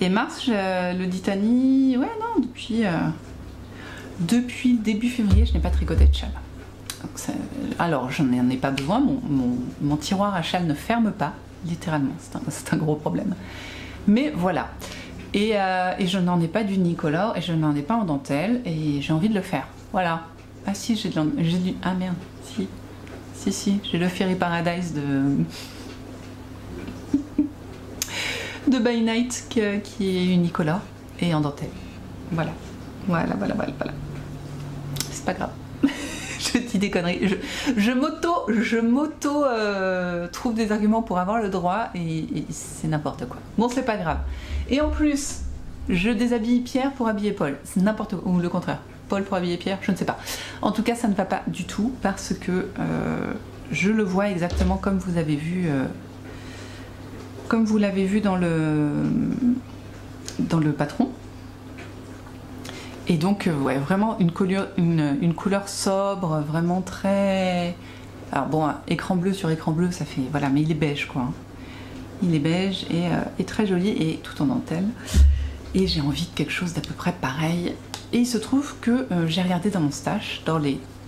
Et mars, le Ditani, ouais non, depuis début février, je n'ai pas tricoté de châle. Alors, je n'en ai pas besoin, mon tiroir à châle ne ferme pas, littéralement, c'est un gros problème. Mais voilà. Et je n'en ai pas d'unicolore, et je n'en ai pas en dentelle, et j'ai envie de le faire. Voilà. Ah si, j'ai du... Ah merde, si, j'ai le Fairy Paradise de By Night qui est unicolore et en dentelle. Voilà. Voilà. C'est pas grave. Je dis des conneries. Je m'auto trouve des arguments pour avoir le droit et c'est n'importe quoi. Bon, c'est pas grave. Et en plus, je déshabille Pierre pour habiller Paul. C'est n'importe quoi. Ou le contraire. Paul pour habiller Pierre, je ne sais pas. En tout cas, ça ne va pas du tout parce que je le vois exactement comme vous avez vu, comme vous l'avez vu dans le patron. Et donc, ouais, vraiment une couleur sobre, vraiment très... Alors bon, écran bleu sur écran bleu, ça fait... Voilà, mais il est beige, quoi. Il est beige et très joli et tout en dentelle. Et j'ai envie de quelque chose d'à peu près pareil. Et il se trouve que j'ai regardé dans mon stash,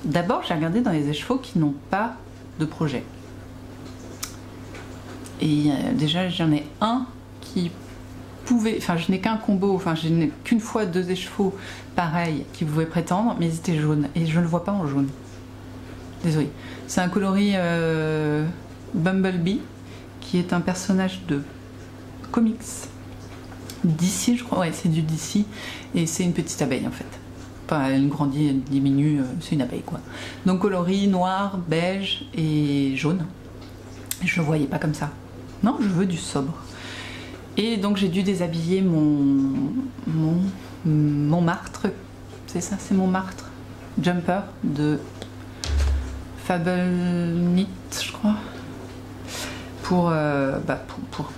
d'abord j'ai regardé dans les écheveaux qui n'ont pas de projet. Et déjà j'en ai un qui pouvait, enfin je n'ai qu'un combo, enfin je n'ai qu'une fois 2 écheveaux pareils qui pouvaient prétendre, mais ils étaient jaunes et je ne le vois pas en jaune. Désolée. C'est un coloris Bumblebee qui est un personnage de comics. DC, je crois, ouais, c'est du DC et c'est une petite abeille en fait. Enfin, elle grandit, elle diminue, c'est une abeille quoi. Donc coloris noir, beige et jaune. Je le voyais pas comme ça. Non, je veux du sobre. Et donc j'ai dû déshabiller mon martre, c'est ça, c'est mon martre jumper de Fable Knit, je crois. Pour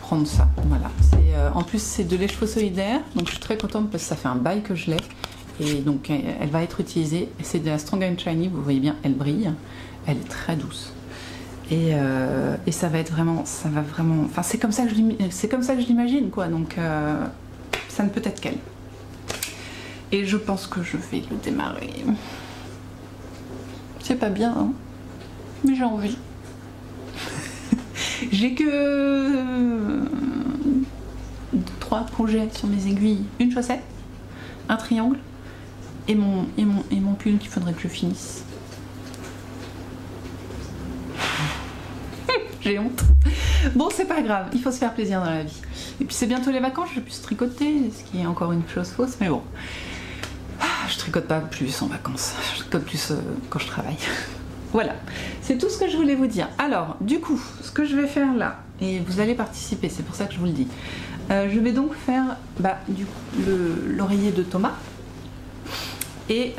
prendre ça, voilà. En plus c'est de l'écheveau solidaire, donc je suis très contente parce que ça fait un bail que je l'ai et donc elle va être utilisée. C'est de la Strong and Shiny, vous voyez bien, elle brille, elle est très douce et ça va être vraiment, enfin c'est comme ça que je l'imagine quoi, donc ça ne peut être qu'elle. Et je pense que je vais le démarrer. C'est pas bien, hein, mais j'ai envie. J'ai que 3 projets sur mes aiguilles, une chaussette, un triangle et mon pull qu'il faudrait que je finisse. J'ai honte. Bon, c'est pas grave, il faut se faire plaisir dans la vie. Et puis c'est bientôt les vacances, je vais plus tricoter, ce qui est encore une chose fausse, mais bon. Je tricote pas plus en vacances, je tricote plus quand je travaille. Voilà, c'est tout ce que je voulais vous dire. Alors, du coup, ce que je vais faire là, et vous allez participer, c'est pour ça que je vous le dis. Je vais donc faire l'oreiller de Thomas. Et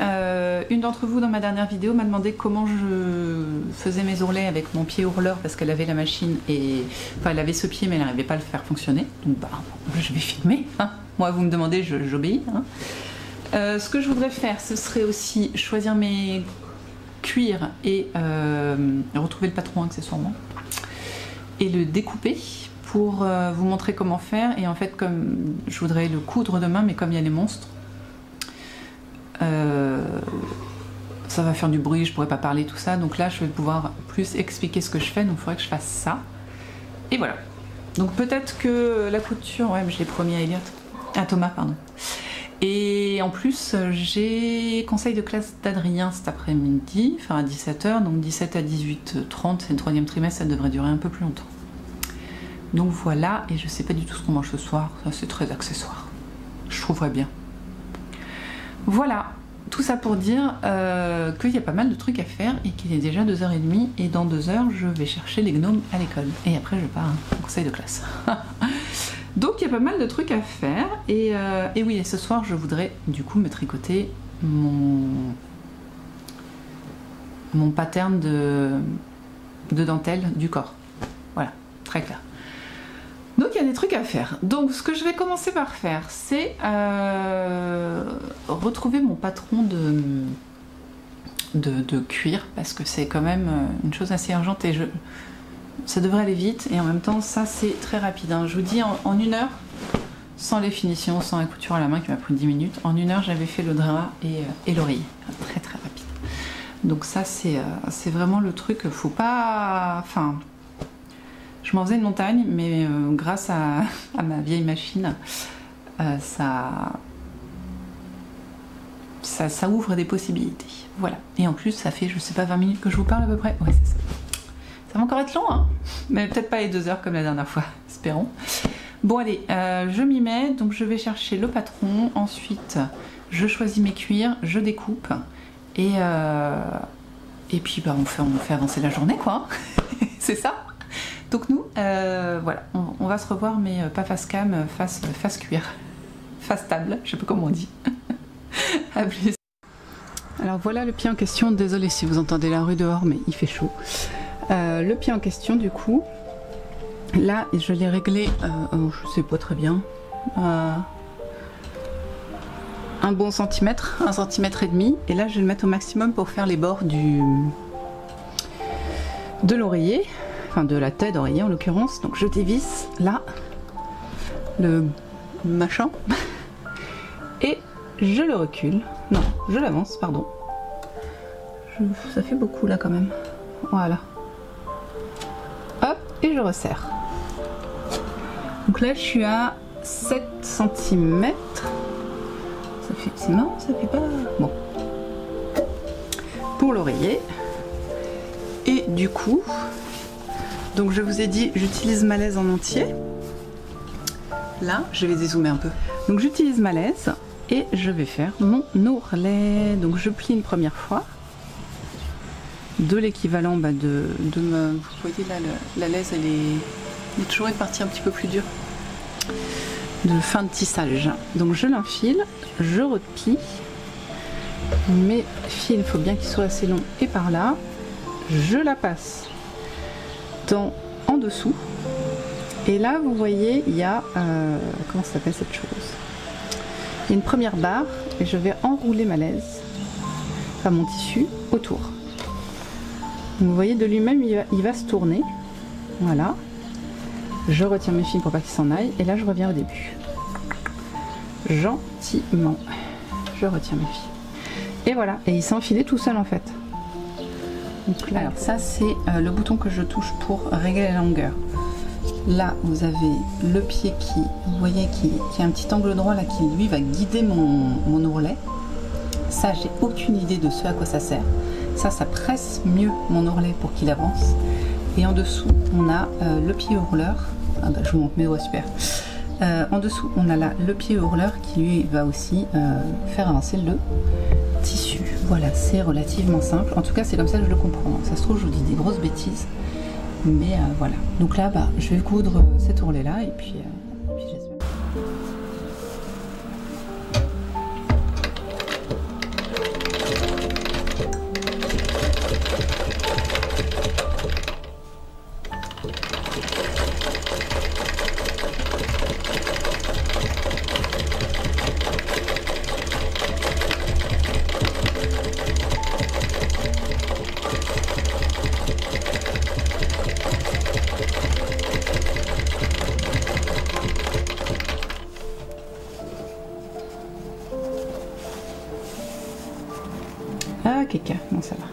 une d'entre vous dans ma dernière vidéo m'a demandé comment je faisais mes ourlets avec mon pied ourleur parce qu'elle avait la machine et... Enfin, elle avait ce pied mais elle n'arrivait pas à le faire fonctionner. Donc je vais filmer. Hein. Moi, vous me demandez, j'obéis. Hein. Ce que je voudrais faire, ce serait aussi choisir mes cuirs et retrouver le patron accessoirement et le découper pour vous montrer comment faire. Et en fait, comme je voudrais le coudre demain, mais comme il y a les monstres, ça va faire du bruit, je pourrais pas parler tout ça, donc là je vais pouvoir plus expliquer ce que je fais, donc il faudrait que je fasse ça. Et voilà. Donc peut-être que la couture, ouais, mais je l'ai promis à Elliot, à Thomas, pardon. Et en plus, j'ai conseil de classe d'Adrien cet après-midi, enfin à 17 h, donc 17 à 18h30, c'est le 3e trimestre, ça devrait durer un peu plus longtemps. Donc voilà, et je sais pas du tout ce qu'on mange ce soir, ça c'est très accessoire. Je trouverais bien. Voilà, tout ça pour dire qu'il y a pas mal de trucs à faire et qu'il est déjà 2h30 et dans 2 heures je vais chercher les gnomes à l'école. Et après je pars au conseil de classe. Donc il y a pas mal de trucs à faire et oui, et ce soir je voudrais du coup me tricoter mon pattern de dentelle du corps. Voilà, très clair. Donc il y a des trucs à faire. Donc ce que je vais commencer par faire, c'est retrouver mon patron de cuir parce que c'est quand même une chose assez urgente et ça devrait aller vite et en même temps ça c'est très rapide. Hein. Je vous dis en 1 heure, sans les finitions, sans la couture à la main qui m'a pris 10 minutes, en 1 heure j'avais fait le drap et l'oreille. Très très rapide. Donc ça c'est vraiment le truc, faut pas... Enfin... Je m'en faisais une montagne, mais grâce à ma vieille machine, ça ouvre des possibilités. Voilà. Et en plus, ça fait, je sais pas, 20 minutes que je vous parle à peu près. Ouais, c'est ça. Ça va encore être long, hein, mais peut-être pas les 2 heures comme la dernière fois, espérons. Bon allez, je m'y mets, donc je vais chercher le patron, ensuite je choisis mes cuirs, je découpe et puis bah, on fait avancer la journée quoi, c'est ça. Donc nous, voilà, on va se revoir mais pas face cam, face cuir, face table, je sais pas comment on dit. À plus. Alors voilà le pied en question, désolé si vous entendez la rue dehors mais il fait chaud. Le pied en question du coup, là je l'ai réglé, je sais pas très bien, un bon centimètre, 1,5 centimètre, et là je vais le mettre au maximum pour faire les bords de l'oreiller, enfin de la tête d'oreiller en l'occurrence. Donc je dévisse là le machin et je le recule, non je l'avance pardon, ça fait beaucoup là quand même, voilà, hop et je resserre. Donc là je suis à 7 cm. C'est marrant, ça fait pas... Bon. Pour l'oreiller. Et du coup, donc je vous ai dit, j'utilise Malaise en entier. Là, je vais dézoomer un peu. Donc j'utilise Malaise et je vais faire mon ourlet. Donc je plie une première fois. De l'équivalent de ma... Vous voyez là, la laise, il y a toujours une partie un petit peu plus dure. De fin de tissage. Donc je l'infile, je replie. Mes fils, il faut bien qu'ils soient assez longs et par là, je la passe en dessous. Et là, vous voyez, il y a comment ça s'appelle cette chose? Il y a une première barre et je vais enrouler ma laise, enfin mon tissu autour. Donc, vous voyez, de lui-même, il va se tourner. Voilà. Je retiens mes fils pour pas qu'ils s'en aillent et là je reviens au début. Gentiment, je retiens mes fils. Et voilà, et il s'est enfilé tout seul en fait. Donc là, alors ça c'est le bouton que je touche pour régler la longueur. Là vous avez le pied qui, vous voyez, qui a un petit angle droit là qui lui va guider mon ourlet. Ça j'ai aucune idée de ce à quoi ça sert. Ça presse mieux mon ourlet pour qu'il avance. Et en dessous, on a le pied hurleur. Ah bah, je vous montre, mais ouais, super. En dessous, on a là le pied hurleur qui lui va aussi faire avancer le tissu. Voilà, c'est relativement simple. En tout cas, c'est comme ça que je le comprends. Ça se trouve, je vous dis des grosses bêtises. Mais voilà. Donc là, bah, je vais coudre cet ourlet là et puis j'espère. Ah, caca, non, ça va.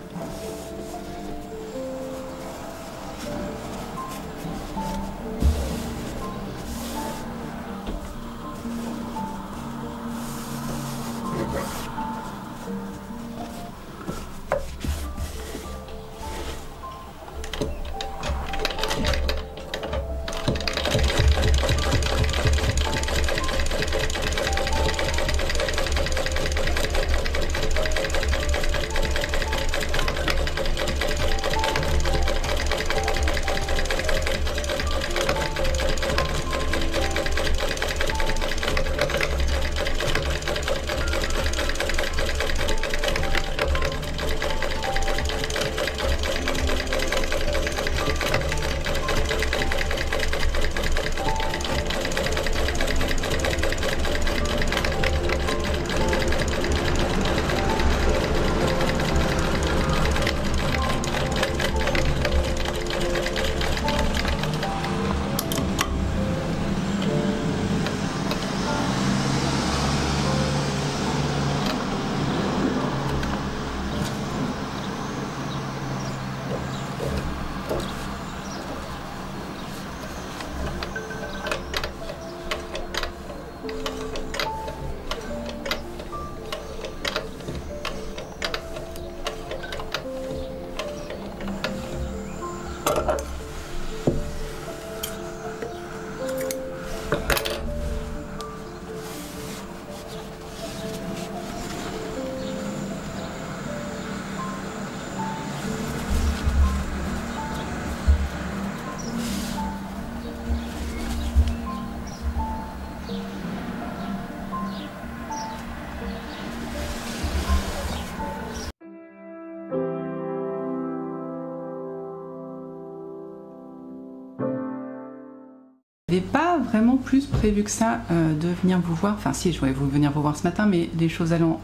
j'avais pas vraiment plus prévu que ça de venir vous voir. Enfin si, je voulais venir vous voir ce matin, mais les choses allant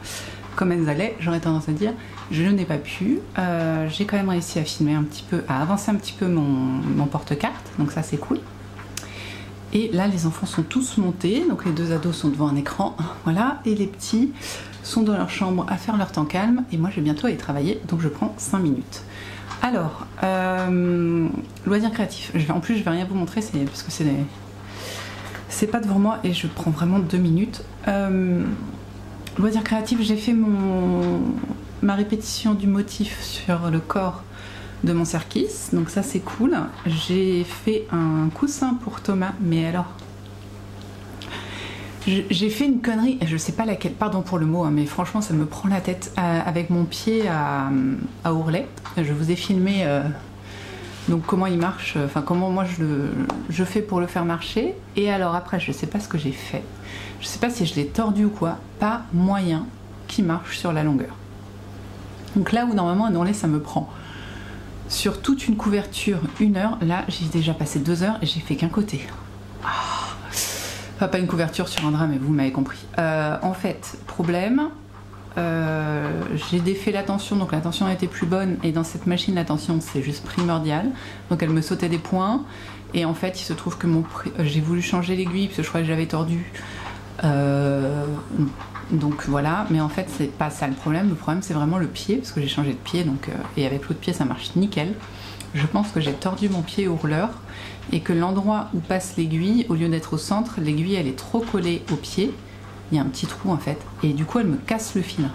comme elles allaient, j'aurais tendance à dire, je n'ai pas pu. J'ai quand même réussi à filmer un petit peu, à avancer un petit peu mon porte-carte, donc ça c'est cool. Et là les enfants sont tous montés, donc les 2 ados sont devant un écran, voilà, et les petits sont dans leur chambre à faire leur temps calme, et moi je vais bientôt aller travailler, donc je prends 5 minutes. Alors, loisirs créatifs. En plus, je vais rien vous montrer, parce que c'est pas devant moi et je prends vraiment 2 minutes. Loisirs créatifs, j'ai fait ma répétition du motif sur le corps de mon cerquis, donc ça c'est cool. J'ai fait un coussin pour Thomas, mais alors... J'ai fait une connerie, je sais pas laquelle, pardon pour le mot, hein, mais franchement ça me prend la tête, avec mon pied à ourlet. Je vous ai filmé donc comment il marche, enfin comment moi je fais pour le faire marcher. Et alors après je sais pas ce que j'ai fait, je sais pas si je l'ai tordu ou quoi, pas moyen qu'il marche sur la longueur. Donc là où normalement un ourlet ça me prend sur toute une couverture 1 heure, là j'ai déjà passé 2 heures et j'ai fait qu'un côté. Enfin, pas une couverture sur un drap, mais vous m'avez compris. En fait, problème, j'ai défait la tension, donc la tension était plus bonne, et dans cette machine la tension c'est juste primordial, donc elle me sautait des points, et en fait il se trouve que j'ai voulu changer l'aiguille parce que je croyais que j'avais tordu, donc voilà, mais en fait c'est pas ça le problème c'est vraiment le pied, parce que j'ai changé de pied, donc, et avec l'autre pied ça marche nickel. Je pense que j'ai tordu mon pied hurleur et que l'endroit où passe l'aiguille, au lieu d'être au centre, l'aiguille elle est trop collée au pied. Il y a un petit trou en fait, et du coup elle me casse le fil.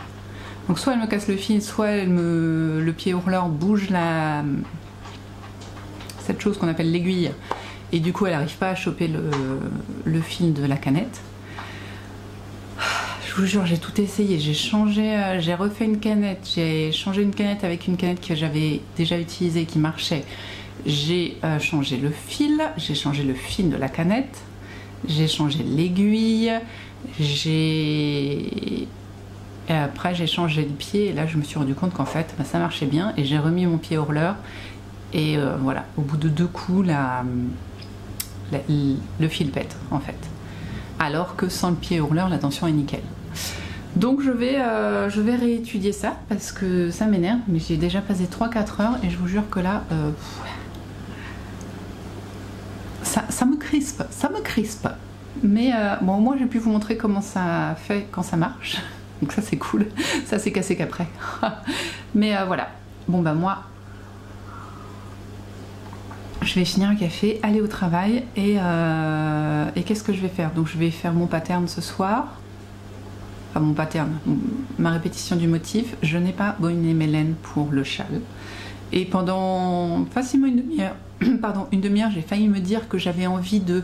Donc soit elle me casse le fil, soit le pied hurleur bouge cette chose qu'on appelle l'aiguille, et du coup elle n'arrive pas à choper le fil de la canette. Je vous jure, j'ai tout essayé, j'ai refait une canette, j'ai changé une canette avec une canette que j'avais déjà utilisée qui marchait. J'ai changé le fil, j'ai changé le fil de la canette, j'ai changé l'aiguille, et après j'ai changé le pied, et là je me suis rendu compte qu'en fait ça marchait bien, et j'ai remis mon pied hurleur, et voilà, au bout de 2 coups le fil pète en fait. Alors que sans le pied hurleur la tension est nickel. Donc je vais réétudier ça parce que ça m'énerve, mais j'ai déjà passé 3-4 heures et je vous jure que là ça me crispe, mais bon, au moins j'ai pu vous montrer comment ça fait quand ça marche, donc ça c'est cool, ça c'est cassé qu'après. Mais voilà, bon bah moi je vais finir un café, aller au travail, et qu'est-ce que je vais faire? Donc je vais faire mon pattern ce soir, enfin mon pattern, ma répétition du motif. Je n'ai pas bobiné mes laines pour le châle, et pendant facilement une demi-heure, pardon, une demi-heure, j'ai failli me dire que j'avais envie de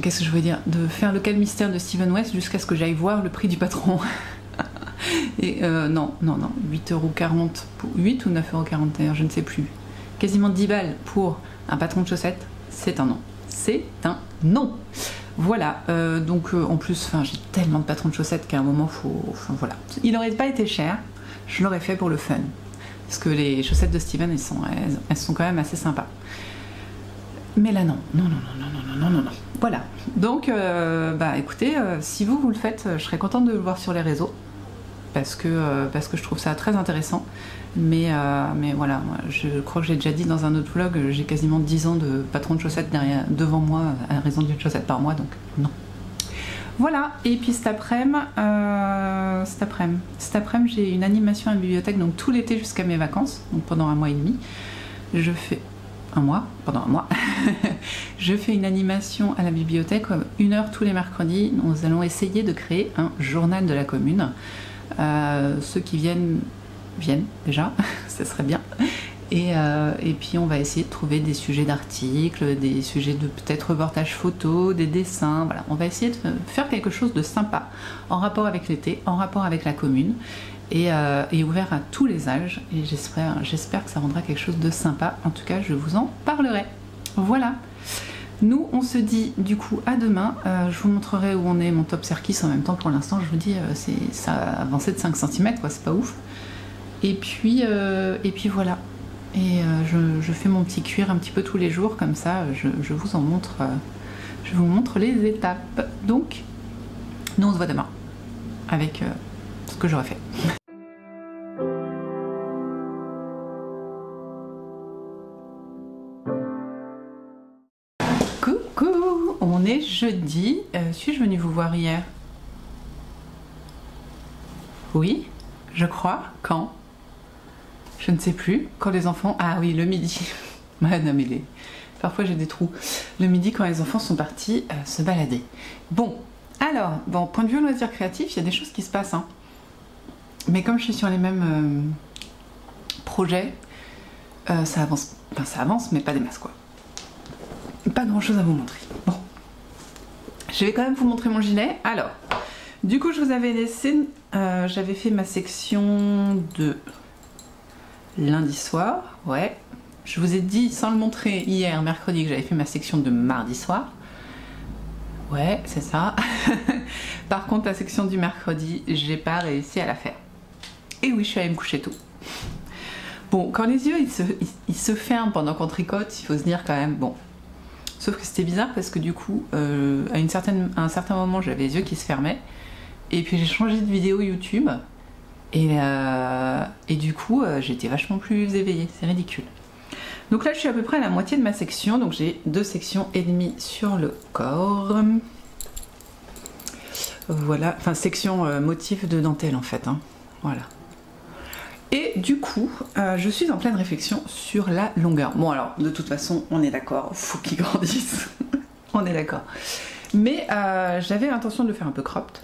qu'est-ce que je voulais dire, de faire le cas mystère de Steven West jusqu'à ce que j'aille voir le prix du patron. Et non, 8,40 €, pour 8 ou 9,41 €, je ne sais plus. Quasiment 10 balles pour un patron de chaussettes, c'est un non. C'est un non. Voilà, donc en plus, j'ai tellement de patrons de chaussettes qu'à un moment, enfin voilà. Il n'aurait pas été cher, je l'aurais fait pour le fun. Parce que les chaussettes de Steven, elles sont quand même assez sympas. Mais là, non. Voilà. Donc, bah écoutez, si vous le faites, je serais contente de le voir sur les réseaux. Parce que je trouve ça très intéressant, mais voilà, je crois que j'ai déjà dit dans un autre vlog, j'ai quasiment 10 ans de patron de chaussettes devant moi à raison d'une chaussette par mois, donc non. Voilà, et puis cet après-midi j'ai une animation à la bibliothèque, donc tout l'été jusqu'à mes vacances, donc pendant 1 mois et demi, pendant un mois, je fais une animation à la bibliothèque, 1 heure tous les mercredis. Nous allons essayer de créer un journal de la commune. Ceux qui viennent déjà, ça serait bien. Et puis on va essayer de trouver des sujets d'articles, des sujets de peut-être reportages photos, des dessins, voilà. On va essayer de faire quelque chose de sympa, en rapport avec l'été, en rapport avec la commune, et ouvert à tous les âges. Et j'espère que ça rendra quelque chose de sympa. En tout cas, je vous en parlerai. Voilà. Nous, on se dit du coup à demain. Je vous montrerai où on est, mon top cerquis en même temps. Pour l'instant, je vous dis, ça a avancé de 5 cm, quoi, c'est pas ouf. Et puis voilà. Et je fais mon petit cuir un petit peu tous les jours, comme ça je vous en montre, je vous montre les étapes. Donc, nous on se voit demain avec ce que j'aurai fait. Coucou, on est jeudi. Suis-je venue vous voir hier? Oui, je crois. Quand? Je ne sais plus. Quand les enfants... Ah oui, le midi. Ouais, non, mais parfois j'ai des trous. Le midi, quand les enfants sont partis se balader. Bon, alors, bon, point de vue loisir créatif, il y a des choses qui se passent. Hein. Mais comme je suis sur les mêmes projets, ça avance. Enfin, ça avance, mais pas des masses, quoi. Pas grand-chose à vous montrer. Bon. Je vais quand même vous montrer mon gilet. Alors, du coup, je vous avais laissé... j'avais fait ma section de... lundi soir, ouais. Je vous ai dit, sans le montrer hier, mercredi, que j'avais fait ma section de mardi soir. Ouais, c'est ça. Par contre, la section du mercredi, j'ai pas réussi à la faire. Et oui, je suis allée me coucher tôt. Bon, quand les yeux, ils se ferment pendant qu'on tricote, il faut se dire quand même, bon. Sauf que c'était bizarre parce que du coup, à un certain moment, j'avais les yeux qui se fermaient. Et puis j'ai changé de vidéo YouTube. Et du coup, j'étais vachement plus éveillée, c'est ridicule. Donc là, je suis à peu près à la moitié de ma section, donc j'ai 2 sections et demie sur le corps. Voilà, enfin section motif de dentelle en fait, hein. Voilà. Et du coup, je suis en pleine réflexion sur la longueur. Bon alors, de toute façon, on est d'accord, faut qu'il grandisse. On est d'accord. Mais j'avais l'intention de le faire un peu cropped.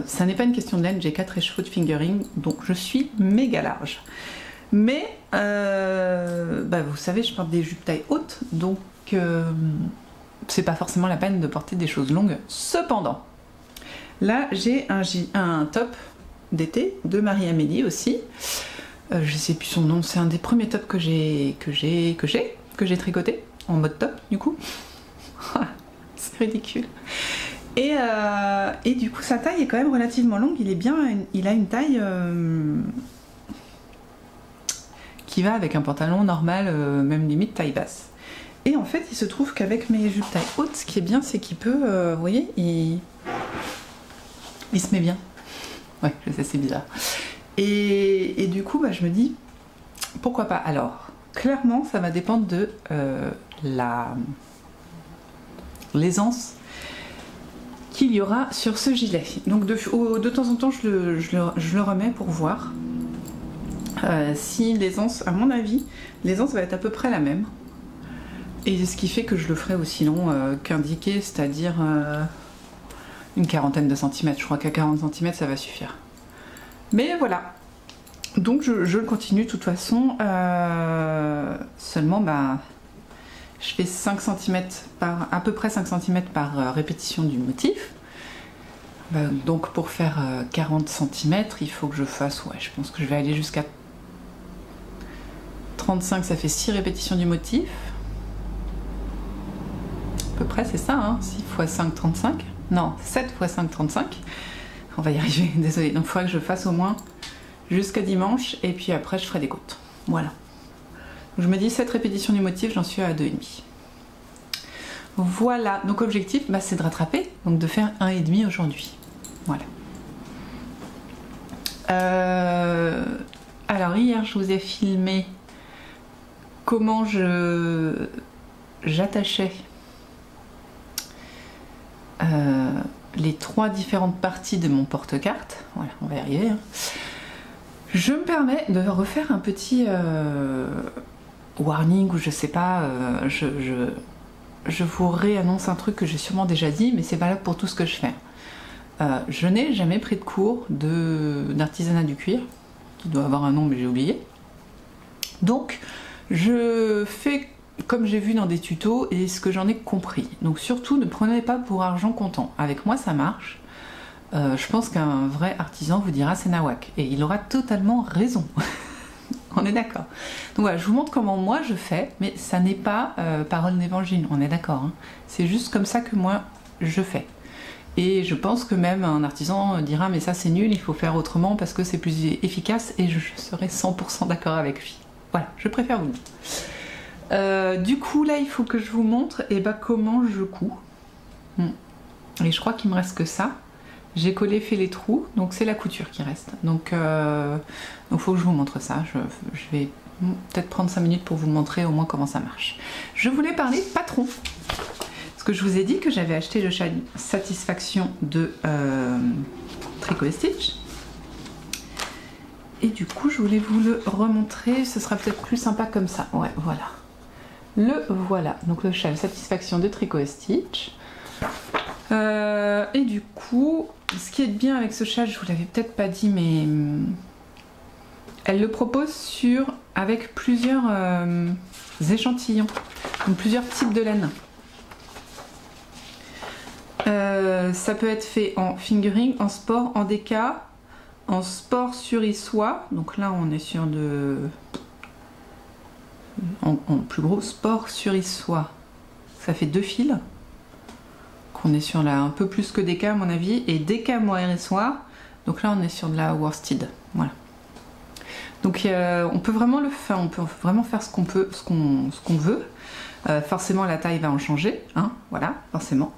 Ça n'est pas une question de laine, j'ai 4 écheveaux de fingering, donc je suis méga large. Mais, vous savez, je porte des jupes taille haute, donc c'est pas forcément la peine de porter des choses longues. Cependant, là j'ai un top d'été de Marie-Amélie aussi. Je sais plus son nom, c'est un des premiers tops que j'ai tricoté, en mode top du coup. C'est ridicule. Et du coup sa taille est quand même relativement longue, il a une taille qui va avec un pantalon normal, même limite taille basse. Et en fait il se trouve qu'avec mes jupes taille haute, ce qui est bien c'est qu'il peut, vous voyez, il se met bien. Ouais, je sais, c'est bizarre. Et du coup je me dis, pourquoi pas. Alors clairement ça va dépendre de l'aisance qu'il y aura sur ce gilet. Donc de temps en temps je le remets pour voir si l'aisance, à mon avis l'aisance va être à peu près la même, et ce qui fait que je le ferai aussi long qu'indiqué, c'est-à-dire une quarantaine de centimètres. Je crois qu'à 40 cm ça va suffire, mais voilà. Donc je le continue de toute façon, seulement je fais 5 cm à peu près 5 cm par répétition du motif. Donc pour faire 40 cm, il faut que je fasse, ouais, je pense que je vais aller jusqu'à 35, ça fait 6 répétitions du motif. À peu près, c'est ça, hein, 6 x 5, 35. Non, 7 x 5, 35. On va y arriver, désolée. Donc il faudra que je fasse au moins jusqu'à dimanche, et puis après je ferai des côtes. Voilà. Je me dis 7 répétitions du motif, j'en suis à 2,5. Voilà, donc objectif c'est de rattraper, donc de faire 1,5 aujourd'hui. Voilà. Alors hier je vous ai filmé comment j'attachais les 3 différentes parties de mon porte-carte. Voilà, on va y arriver. Hein. Je me permets de refaire un petit warning, ou je sais pas, je vous réannonce un truc que j'ai sûrement déjà dit, mais c'est valable pour tout ce que je fais. Je n'ai jamais pris de cours d'artisanat du cuir, qui doit avoir un nom mais j'ai oublié. Donc je fais comme j'ai vu dans des tutos et ce que j'en ai compris. Donc surtout ne prenez pas pour argent comptant. Avec moi ça marche. Je pense qu'un vrai artisan vous dira c'est nawak, et il aura totalement raison. On est d'accord. Donc voilà, je vous montre comment moi je fais, mais ça n'est pas parole d'évangile, on est d'accord. Hein. C'est juste comme ça que moi je fais. Et je pense que même un artisan dira mais ça c'est nul, il faut faire autrement parce que c'est plus efficace, et je serai 100% d'accord avec lui. Voilà, je préfère vous dire. Du coup, là, il faut que je vous montre comment je couds. Et je crois qu'il me reste que ça. J'ai collé, fait les trous, donc c'est la couture qui reste. Donc faut que je vous montre ça. Je vais peut-être prendre 5 minutes pour vous montrer au moins comment ça marche. Je voulais parler patron. Parce que je vous ai dit que j'avais acheté le châle Satisfaction de Tricot & Stitch. Et du coup, je voulais vous le remontrer. Ce sera peut-être plus sympa comme ça. Ouais, voilà. Le voilà. Donc le châle Satisfaction de Tricot & Stitch. Et du coup, ce qui est bien avec ce châle, je vous l'avais peut-être pas dit, mais elle le propose avec plusieurs échantillons, donc plusieurs types de laine. Ça peut être fait en fingering, en sport, en déca, en sport sur soie. Donc là, on est sur en plus gros sport sur soie. Ça fait 2 fils. On est sur un peu plus que déca à mon avis, et déca mohair et soie. Donc là on est sur de la worsted, voilà. Donc on peut vraiment on peut vraiment faire ce qu'on veut. Forcément la taille va en changer, hein, voilà, forcément.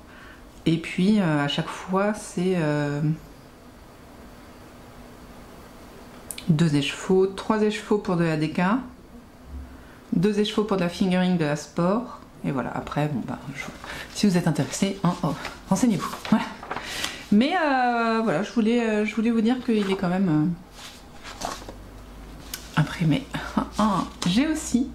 Et puis à chaque fois c'est 2 écheveaux, 3 écheveaux pour de la déca, 2 écheveaux pour de la fingering, de la sport. Et voilà, après, bon bah, si vous êtes intéressé, hein, renseignez-vous. Voilà. Mais voilà, je voulais vous dire qu'il est quand même imprimé. J'ai aussi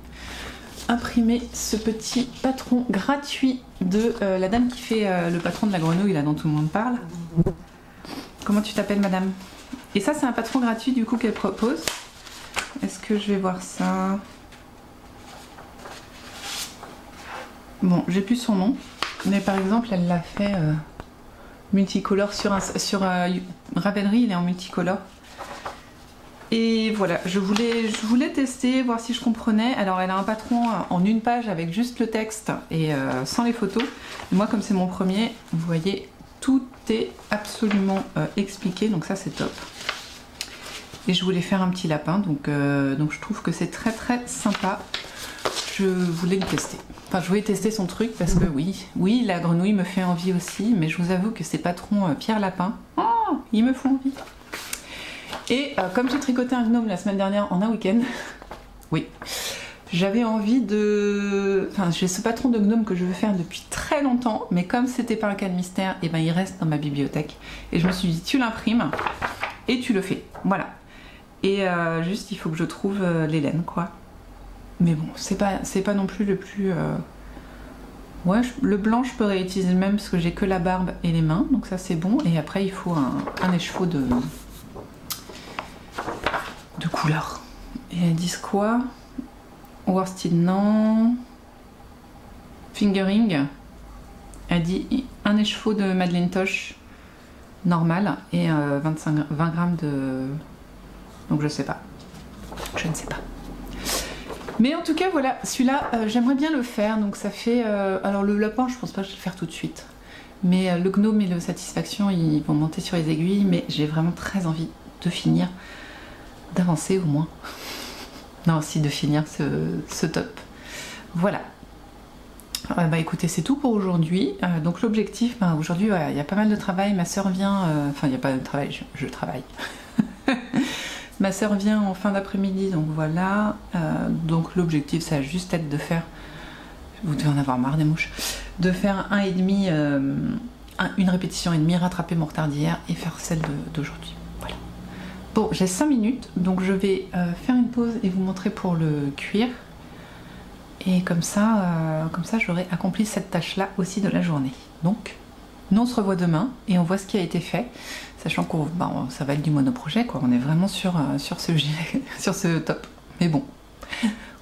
imprimé ce petit patron gratuit de la dame qui fait le patron de la grenouille, là dont tout le monde parle. Comment tu t'appelles, madame? Et ça, c'est un patron gratuit du coup qu'elle propose. Est-ce que je vais voir ça? Bon, j'ai plus son nom, mais par exemple, elle l'a fait multicolore sur Ravelry, il est en multicolore. Et voilà, je voulais tester, voir si je comprenais. Alors, elle a un patron en 1 page avec juste le texte et sans les photos. Et moi, comme c'est mon premier, vous voyez, tout est absolument expliqué, donc ça, c'est top. Et je voulais faire un petit lapin, donc je trouve que c'est très très sympa. Je voulais le tester. Enfin, je voulais tester son truc parce que oui, la grenouille me fait envie aussi, mais je vous avoue que ces patrons Pierre Lapin, ils me font envie. Et comme j'ai tricoté un gnome la semaine dernière en un week-end, oui, j'avais envie de... Enfin, j'ai ce patron de gnome que je veux faire depuis très longtemps, mais comme c'était pas un cas de mystère, et ben il reste dans ma bibliothèque. Et je me suis dit, tu l'imprimes et tu le fais. Voilà. Et juste, il faut que je trouve les laines, quoi. Mais bon, c'est pas non plus le plus... Ouais, le blanc, je peux réutiliser le même parce que j'ai que la barbe et les mains, donc ça c'est bon. Et après, il faut un écheveau de couleur. Et elles disent quoi? Worsted, non. Fingering. Elle dit un écheveau de Madeleine Toche normal et 20 grammes de... Donc je sais pas. Je ne sais pas. Mais en tout cas, voilà, celui-là, j'aimerais bien le faire. Donc ça fait... alors le lapin, je pense pas que je vais le faire tout de suite. Mais le gnome et le Satisfaction, ils vont monter sur les aiguilles. Mais j'ai vraiment très envie de finir, d'avancer au moins. Non, aussi de finir ce top. Voilà. Bah écoutez, c'est tout pour aujourd'hui. Donc l'objectif, bah, aujourd'hui, il y a pas mal de travail. Ma soeur vient... Enfin, il n'y a pas de travail, je travaille. Ma soeur vient en fin d'après-midi, donc voilà. Donc l'objectif, ça va juste être de faire... Vous devez en avoir marre des mouches. De faire une répétition et demie, rattraper mon retard d'hier et faire celle d'aujourd'hui. Voilà. Bon, j'ai 5 minutes, donc je vais faire une pause et vous montrer pour le cuir. Et comme ça j'aurai accompli cette tâche-là aussi de la journée. Donc, nous on se revoit demain et on voit ce qui a été fait, sachant que ça va être du monoprojet, quoi. On est vraiment sur ce top. Mais bon,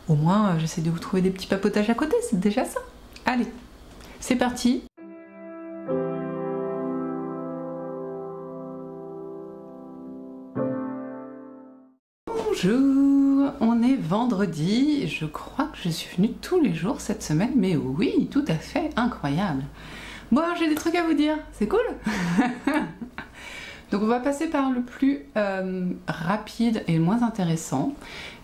au moins j'essaie de vous trouver des petits papotages à côté, c'est déjà ça. Allez, c'est parti. Bonjour, on est vendredi, je crois que je suis venue tous les jours cette semaine, mais oui, tout à fait, incroyable. Bon, alors j'ai des trucs à vous dire, c'est cool. Donc on va passer par le plus rapide et le moins intéressant.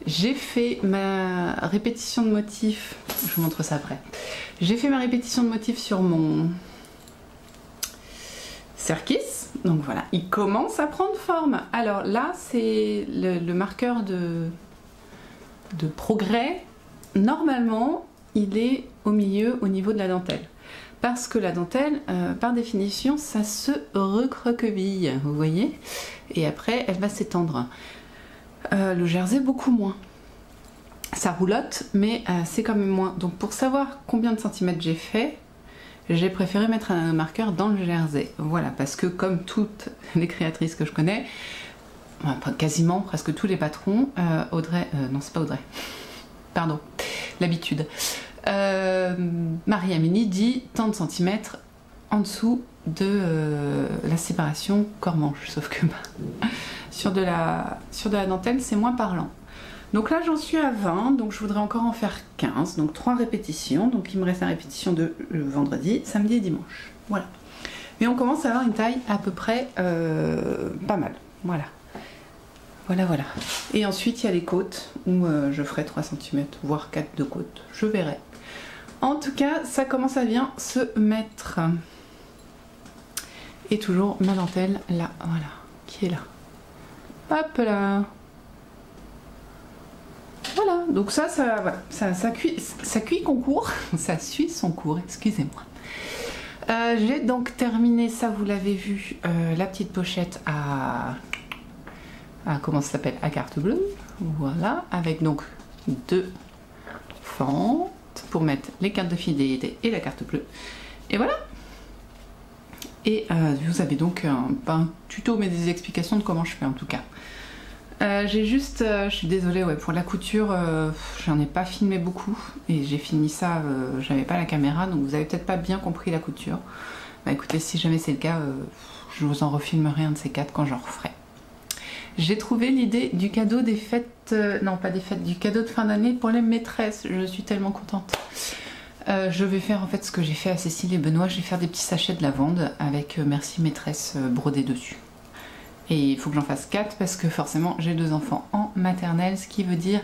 J'ai fait ma répétition de motifs, je vous montre ça après. J'ai fait ma répétition de motifs sur mon Serkis, donc voilà, il commence à prendre forme. Alors là, c'est le marqueur de progrès. Normalement, il est au milieu, au niveau de la dentelle. Parce que la dentelle, par définition, ça se recroqueville, vous voyez. Et après, elle va s'étendre. Le jersey, beaucoup moins. Ça roulotte, mais c'est quand même moins. Donc pour savoir combien de centimètres j'ai fait, j'ai préféré mettre un marqueur dans le jersey. Voilà, parce que comme toutes les créatrices que je connais, quasiment presque tous les patrons, Audrey, non c'est pas Audrey, pardon, l'habitude. Marie-Amélie dit tant de centimètres en dessous de la séparation corps-manche, sauf que sur de la dentelle c'est moins parlant. Donc là j'en suis à 20, donc je voudrais encore en faire 15, donc 3 répétitions, donc il me reste la répétition de vendredi, samedi et dimanche, voilà. Mais on commence à avoir une taille à peu près pas mal, voilà. Voilà. Et ensuite il y a les côtes, où je ferai 3 cm, voire 4 de côtes, je verrai. En tout cas, ça commence à bien se mettre. Et toujours ma dentelle là, voilà, qui est là. Hop là. Voilà, donc voilà, ça cuit concours, ça suit son cours, excusez-moi. J'ai donc terminé ça, vous l'avez vu, la petite pochette à comment ça s'appelle, à carte bleue, voilà, avec donc 2 fentes pour mettre les cartes de fidélité et la carte bleue, et voilà. Et vous avez donc pas un tuto mais des explications de comment je fais en tout cas. J'ai juste, je suis désolée, ouais, pour la couture, j'en ai pas filmé beaucoup et j'ai fini ça, j'avais pas la caméra donc vous avez peut-être pas bien compris la couture. Bah écoutez, si jamais c'est le cas, je vous en refilmerai un de ces 4 quand j'en referai. J'ai trouvé l'idée du cadeau des fêtes, non pas des fêtes, du cadeau de fin d'année pour les maîtresses, je suis tellement contente. Je vais faire en fait ce que j'ai fait à Cécile et Benoît, je vais faire des petits sachets de lavande avec merci maîtresse brodé dessus. Et il faut que j'en fasse 4 parce que forcément j'ai 2 enfants en maternelle, ce qui veut dire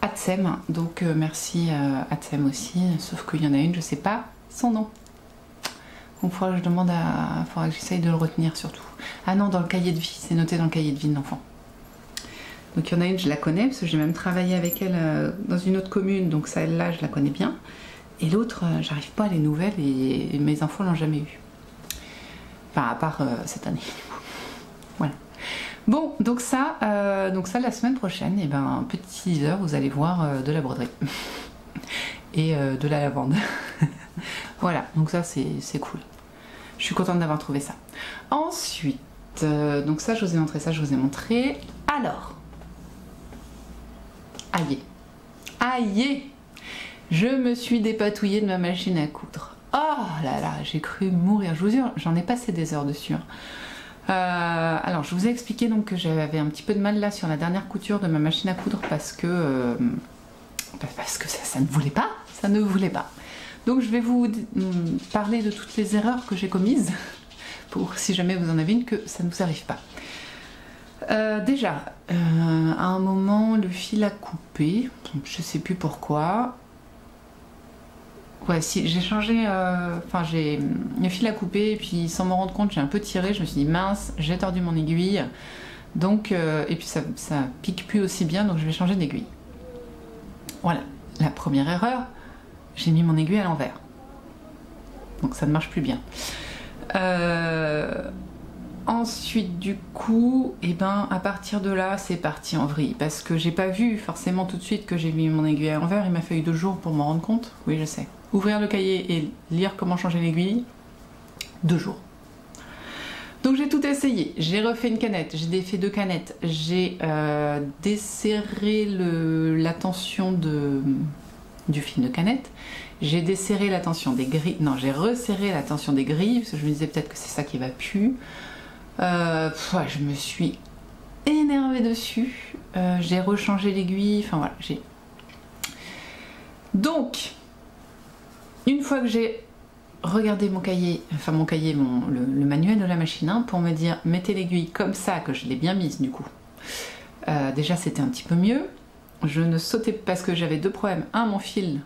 Atsem, donc merci Atsem aussi, sauf qu'il y en a une, je sais pas son nom. Donc il faudra que je demande à... faudra que j'essaye de le retenir surtout. Ah non, dans le cahier de vie, c'est noté dans le cahier de vie de l'enfant. Donc il y en a une, je la connais, parce que j'ai même travaillé avec elle dans une autre commune, donc celle-là, je la connais bien. Et l'autre, j'arrive pas à les nouvelles et mes enfants l'ont jamais eu. Enfin, à part cette année. Voilà. Bon, donc ça la semaine prochaine, et ben petit teaser, vous allez voir de la broderie et de la lavande. Voilà, donc ça c'est cool. Je suis contente d'avoir trouvé ça. Ensuite, donc ça je vous ai montré, ça je vous ai montré. Alors, aïe, je me suis dépatouillée de ma machine à coudre. Oh là là, j'ai cru mourir. Je vous jure, j'en ai passé des heures dessus. Alors je vous ai expliqué donc que j'avais un petit peu de mal là sur la dernière couture de ma machine à coudre parce que ça ne voulait pas, donc je vais vous parler de toutes les erreurs que j'ai commises pour si jamais vous en avez une que ça ne vous arrive pas. Déjà à un moment le fil a coupé, je sais plus pourquoi. Ouais, si j'ai changé, j'ai le fil à couper et puis sans m'en rendre compte j'ai un peu tiré, je me suis dit mince, j'ai tordu mon aiguille, donc et puis ça pique plus aussi bien, donc je vais changer d'aiguille. Voilà, la première erreur, j'ai mis mon aiguille à l'envers, donc ça ne marche plus bien. Ensuite du coup, et ben à partir de là c'est parti en vrille parce que j'ai pas vu forcément tout de suite que j'ai mis mon aiguille à l'envers, il m'a fallu 2 jours pour m'en rendre compte, oui je sais. Ouvrir le cahier et lire comment changer l'aiguille, 2 jours. Donc j'ai tout essayé, j'ai refait une canette, j'ai défait 2 canettes, j'ai desserré la tension du fil de canette, j'ai desserré la tension des grilles, non j'ai resserré la tension des grilles, parce que je me disais peut-être que c'est ça qui va plus. Je me suis énervée dessus, j'ai rechangé l'aiguille, enfin voilà, Donc, une fois que j'ai regardé mon cahier, enfin mon cahier, le manuel de la machine, hein, pour me dire mettez l'aiguille comme ça, que je l'ai bien mise du coup. Déjà c'était un petit peu mieux. Je ne sautais parce que j'avais deux problèmes. Un, mon fil,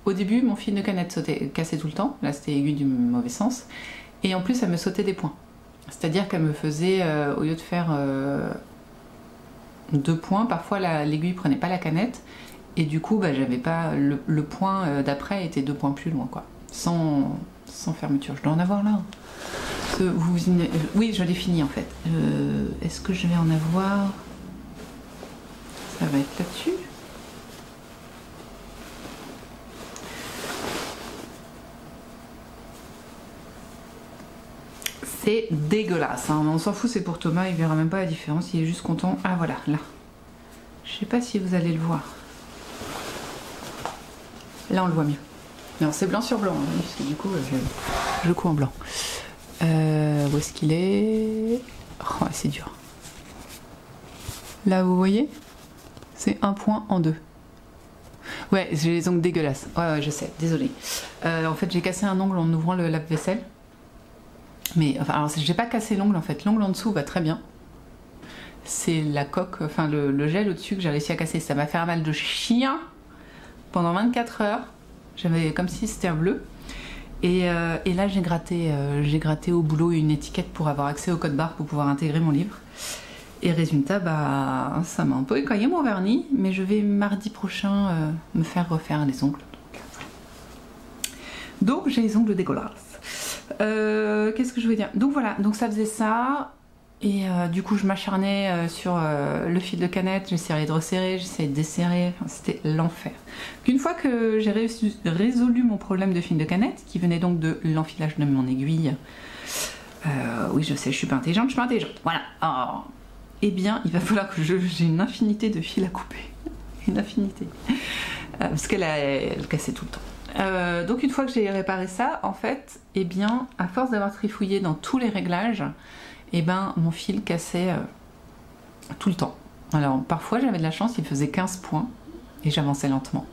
au début mon fil de canette sautait, cassait tout le temps, là c'était aiguille du mauvais sens, et en plus elle me sautait des points. C'est-à-dire qu'elle me faisait, au lieu de faire 2 points, parfois l'aiguille prenait pas la canette, et du coup bah, j'avais pas le point d'après était 2 points plus loin quoi, sans fermeture. Je dois en avoir là. Oui, je l'ai fini en fait. Est-ce que je vais en avoir? Ça va être là-dessus. C'est dégueulasse, hein. On s'en fout, c'est pour Thomas, il verra même pas la différence, il est juste content. Ah voilà, là. Je sais pas si vous allez le voir. Là on le voit mieux. Non, c'est blanc sur blanc, hein, parce que du coup je couds en blanc. Où est-ce qu'il est? Oh, c'est dur. Là vous voyez? C'est un point en deux. Ouais, j'ai les ongles dégueulasses. Ouais, je sais, désolée. En fait, j'ai cassé un ongle en ouvrant le lave-vaisselle. Mais, enfin, alors, j'ai pas cassé l'ongle en fait. L'ongle en dessous va très bien. C'est la coque, enfin, le gel au-dessus que j'ai réussi à casser. Ça m'a fait un mal de chien pendant 24 heures. J'avais comme si c'était un bleu. Et là, j'ai gratté au boulot une étiquette pour avoir accès au code barre pour pouvoir intégrer mon livre. Et résultat, bah, ça m'a un peu écaillé mon vernis, mais je vais mardi prochain me faire refaire les ongles. Donc j'ai les ongles dégueulasses. Qu'est-ce que je veux dire? Donc voilà, donc ça faisait ça. Et du coup, je m'acharnais sur le fil de canette, j'essayais de resserrer, j'essayais de desserrer, enfin, c'était l'enfer. Une fois que j'ai résolu mon problème de fil de canette, qui venait donc de l'enfilage de mon aiguille, oui, je sais, je suis pas intelligente, voilà. Oh. Eh bien, il va falloir que j'ai une infinité de fils à couper. Une infinité. Parce qu'elle cassait tout le temps. Donc une fois que j'ai réparé ça, en fait, eh bien, à force d'avoir trifouillé dans tous les réglages, eh ben, mon fil cassait tout le temps. Alors parfois j'avais de la chance, il faisait 15 points et j'avançais lentement.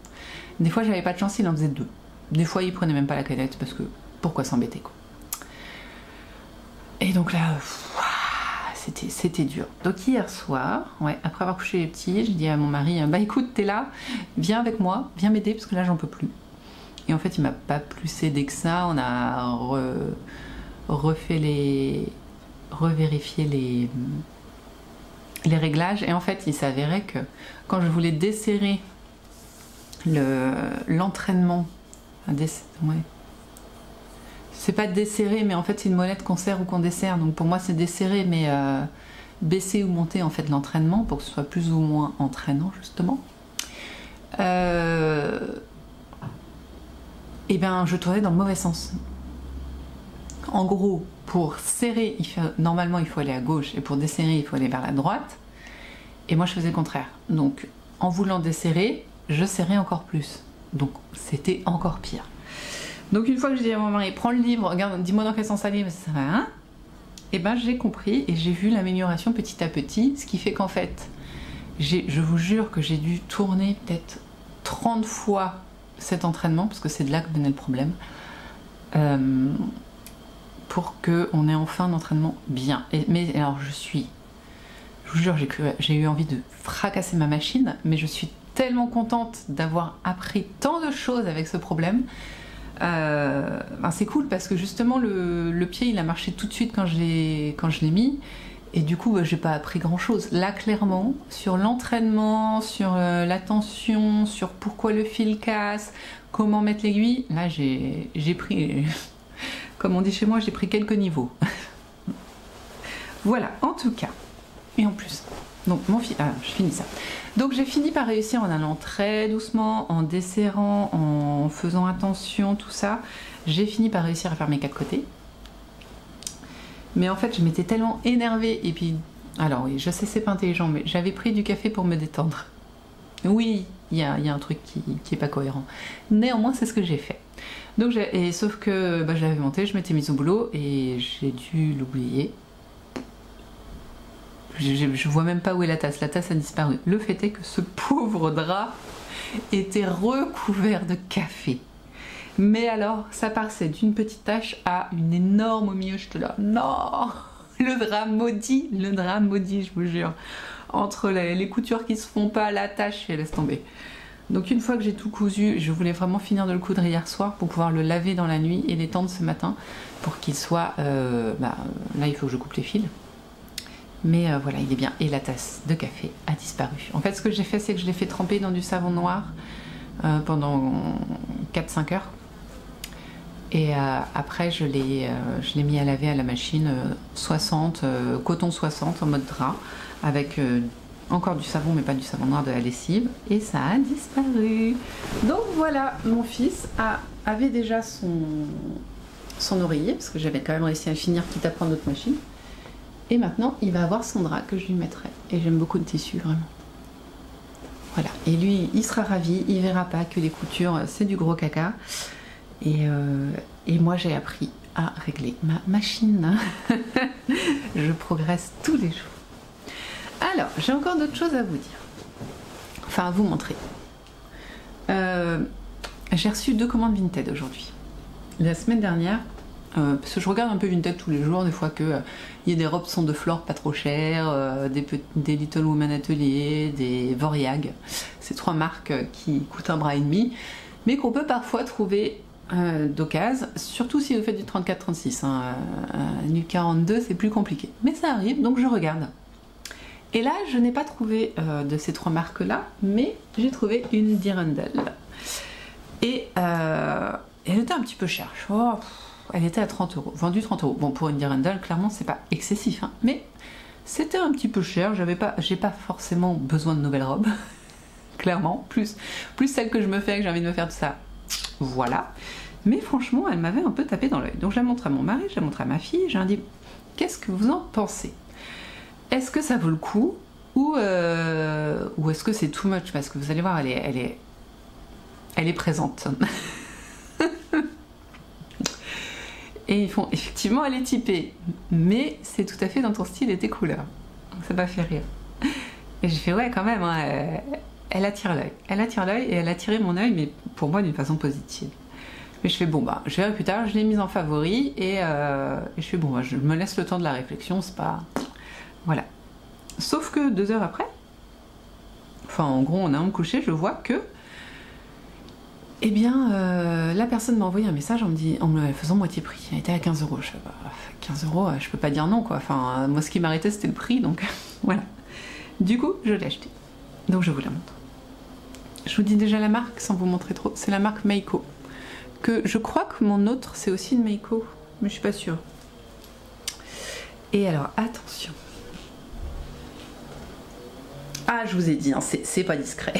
Des fois j'avais pas de chance, il en faisait 2. Des fois il prenait même pas la canette parce que pourquoi s'embêter quoi. Et donc là, c'était dur. Donc hier soir, ouais, après avoir couché les petits, j'ai dit à mon mari, bah écoute, t'es là, viens avec moi, viens m'aider parce que là j'en peux plus. Et en fait il m'a pas plus aidé que ça, on a revérifié les réglages et en fait il s'avérait que quand je voulais desserrer l'entraînement, ouais. C'est pas desserrer, mais en fait c'est une molette qu'on serre ou qu'on desserre, donc pour moi c'est desserrer, mais baisser ou monter en fait l'entraînement pour que ce soit plus ou moins entraînant justement. Et ben je tournais dans le mauvais sens. En gros, pour serrer, normalement il faut aller à gauche, et pour desserrer il faut aller vers la droite, et moi je faisais le contraire. Donc en voulant desserrer, je serrais encore plus, donc c'était encore pire. Donc une fois que j'ai dit à mon mari, prends le livre, regarde, dis-moi dans quel sens aller, ça va, hein? Et ben j'ai compris et j'ai vu l'amélioration petit à petit, ce qui fait qu'en fait, je vous jure que j'ai dû tourner peut-être 30 fois cet entraînement, parce que c'est de là que venait le problème, pour qu'on ait enfin un entraînement bien. Mais alors je vous jure, j'ai eu envie de fracasser ma machine, mais je suis tellement contente d'avoir appris tant de choses avec ce problème. Ben c'est cool parce que justement le pied il a marché tout de suite quand je l'ai mis, et du coup j'ai pas appris grand chose là clairement sur l'entraînement, sur la tension, sur pourquoi le fil casse, comment mettre l'aiguille. Là j'ai pris comme on dit chez moi, j'ai pris quelques niveaux. Voilà, en tout cas. Et en plus, donc je finis ça. Donc j'ai fini par réussir en allant très doucement, en desserrant, en faisant attention, tout ça. J'ai fini par réussir à faire mes 4 côtés. Mais en fait, je m'étais tellement énervée. Et puis, alors oui, je sais, c'est pas intelligent, mais j'avais pris du café pour me détendre. Oui, il y a un truc qui est pas cohérent. Néanmoins, c'est ce que j'ai fait. Donc, sauf que bah, je l'avais monté, je m'étais mise au boulot et j'ai dû l'oublier. Je vois même pas où est la tasse a disparu. Le fait est que ce pauvre drap était recouvert de café. Mais alors, ça passait d'une petite tache à une énorme au milieu. J'étais là, non, le drame maudit, je vous jure. Entre les coutures qui se font pas, la tache, et laisse tomber. Donc une fois que j'ai tout cousu, je voulais vraiment finir de le coudre hier soir pour pouvoir le laver dans la nuit et l'étendre ce matin pour qu'il soit... là, il faut que je coupe les fils. Mais voilà, il est bien. Et la tasse de café a disparu. En fait, ce que j'ai fait, c'est que je l'ai fait tremper dans du savon noir pendant 4-5 heures. Et après, je l'ai mis à laver à la machine 60, coton 60 en mode drap, avec encore du savon, mais pas du savon noir de la lessive. Et ça a disparu. Donc voilà, mon fils avait déjà son oreiller, parce que j'avais quand même réussi à finir, quitte à prendre d'autres machines. Et maintenant, il va avoir son drap que je lui mettrai. Et j'aime beaucoup le tissu, vraiment. Voilà. Et lui, il sera ravi. Il verra pas que les coutures, c'est du gros caca. Et moi, j'ai appris à régler ma machine. Je progresse tous les jours. Alors, j'ai encore d'autres choses à vous dire. Enfin, à vous montrer. J'ai reçu 2 commandes Vinted aujourd'hui. La semaine dernière, parce que je regarde un peu Vinted tous les jours, des fois qu'il y a des robes son de Flore pas trop chères, des Little Woman Atelier, des Voriag. C'est 3 marques qui coûtent un bras et demi, mais qu'on peut parfois trouver d'occasion, surtout si vous faites du 34-36. Du 42, c'est plus compliqué. Mais ça arrive, donc je regarde. Et là, je n'ai pas trouvé de ces 3 marques-là, mais j'ai trouvé une Dirndl. Et elle était un petit peu chère. Elle était à 30 €, vendue 30 €. Bon, pour une Dirndl, clairement, c'est pas excessif, hein, mais c'était un petit peu cher. J'ai pas forcément besoin de nouvelles robes, clairement. Plus celle que je me fais, que j'ai envie de me faire tout ça. Voilà. Mais franchement, elle m'avait un peu tapé dans l'œil. Donc, je la montre à mon mari, je la montre à ma fille. J'ai dit, qu'est-ce que vous en pensez? Est-ce que ça vaut le coup ou est-ce que c'est too much? Parce que vous allez voir, elle est présente. Et ils font, effectivement, elle est typée, mais c'est tout à fait dans ton style et tes couleurs. Donc ça m'a fait rire. Et j'ai fait, ouais, quand même, hein, elle attire l'œil. Elle attire l'œil et elle a attiré mon œil, mais pour moi d'une façon positive. Mais je fais, bon, bah, je verrai plus tard, je l'ai mise en favori et je fais, bon, bah, je me laisse le temps de la réflexion, c'est pas. Voilà. Sauf que 2 heures après, enfin, en gros, on a un coucher, je vois que. Eh bien, la personne m'a envoyé un message en me faisant moitié prix. Elle était à 15 €. Je fais, bah, 15 €, je peux pas dire non, quoi. Enfin, moi, ce qui m'arrêtait, c'était le prix, donc voilà. Du coup, je l'ai acheté. Donc, je vous la montre. Je vous dis déjà la marque, sans vous montrer trop. C'est la marque Meiko. Que je crois que mon autre, c'est aussi une Meiko, mais je suis pas sûre. Et alors, attention. Ah, je vous ai dit, hein, c'est pas discret.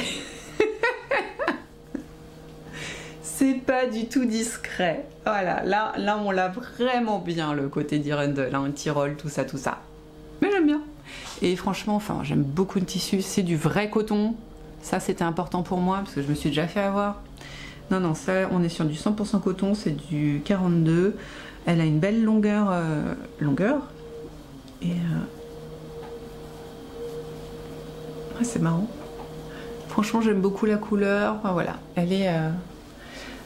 C'est pas du tout discret. Voilà, là on l'a vraiment bien, le côté Dirndl, hein, Tyrol, tout ça. Mais j'aime bien. Et franchement, enfin, j'aime beaucoup le tissu. C'est du vrai coton. Ça, c'était important pour moi, parce que je me suis déjà fait avoir. Non, ça, on est sur du 100% coton. C'est du 42. Elle a une belle longueur. Et... ouais, c'est marrant. Franchement, j'aime beaucoup la couleur. Enfin, voilà, elle est...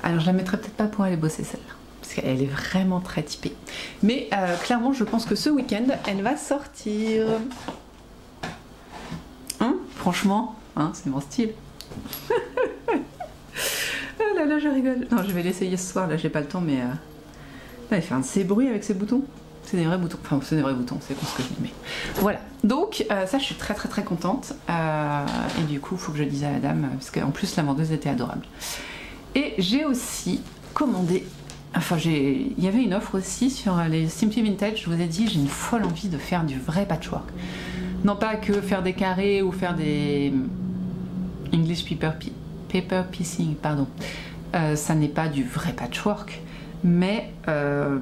Alors je la mettrai peut-être pas pour aller bosser celle-là, parce qu'elle est vraiment très typée. Mais clairement, je pense que ce week-end, elle va sortir. Hein, franchement, hein, c'est mon style. Ah là, je rigole. Non, je vais l'essayer ce soir, là j'ai pas le temps, mais... Là, elle fait un de ces bruits avec ses boutons. C'est des vrais boutons. Enfin, c'est des vrais boutons, c'est con ce que je dis, mais... Voilà. Donc, ça, je suis très contente. Et du coup, il faut que je dise à la dame, parce qu'en plus, la vendeuse était adorable. Et j'ai aussi commandé, enfin il y avait une offre aussi sur les Simply Vintage, je vous ai dit, j'ai une folle envie de faire du vrai patchwork. Non pas que faire des carrés ou faire des English paper piecing, pardon. Ça n'est pas du vrai patchwork, mais un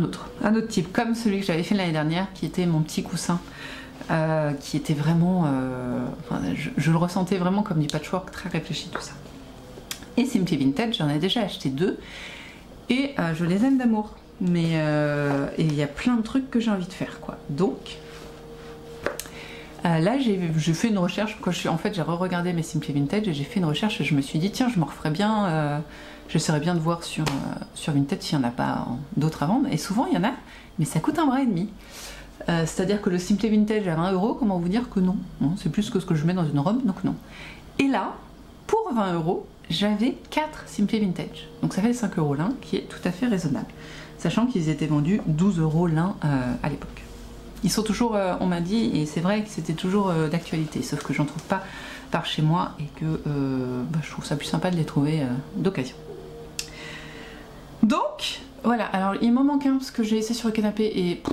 autre type, comme celui que j'avais fait l'année dernière, qui était mon petit coussin. Qui était vraiment... enfin, je le ressentais vraiment comme du patchwork très réfléchi, tout ça. Et Simply Vintage, j'en ai déjà acheté 2. Et je les aime d'amour. Mais il y a plein de trucs que j'ai envie de faire, quoi. Donc, Là, j'ai fait une recherche, en fait, j'ai re-regardé mes Simply Vintage et j'ai fait une recherche et je me suis dit, tiens, je me referais bien, j'essaierais bien de voir sur Vinted s'il n'y en a pas d'autres à vendre. Et souvent, il y en a, mais ça coûte un bras et demi. C'est-à-dire que le Simply Vintage à 20 €, comment vous dire que non, c'est plus que ce que je mets dans une robe, donc non. Et là, pour 20 €, j'avais 4 Simply Vintage. Donc ça fait 5 € l'un, qui est tout à fait raisonnable. Sachant qu'ils étaient vendus 12 € l'un à l'époque. Ils sont toujours, on m'a dit, et c'est vrai que c'était toujours d'actualité, sauf que j'en trouve pas par chez moi et que je trouve ça plus sympa de les trouver d'occasion. Donc, voilà, alors il m'en manque un parce que j'ai laissé sur le canapé et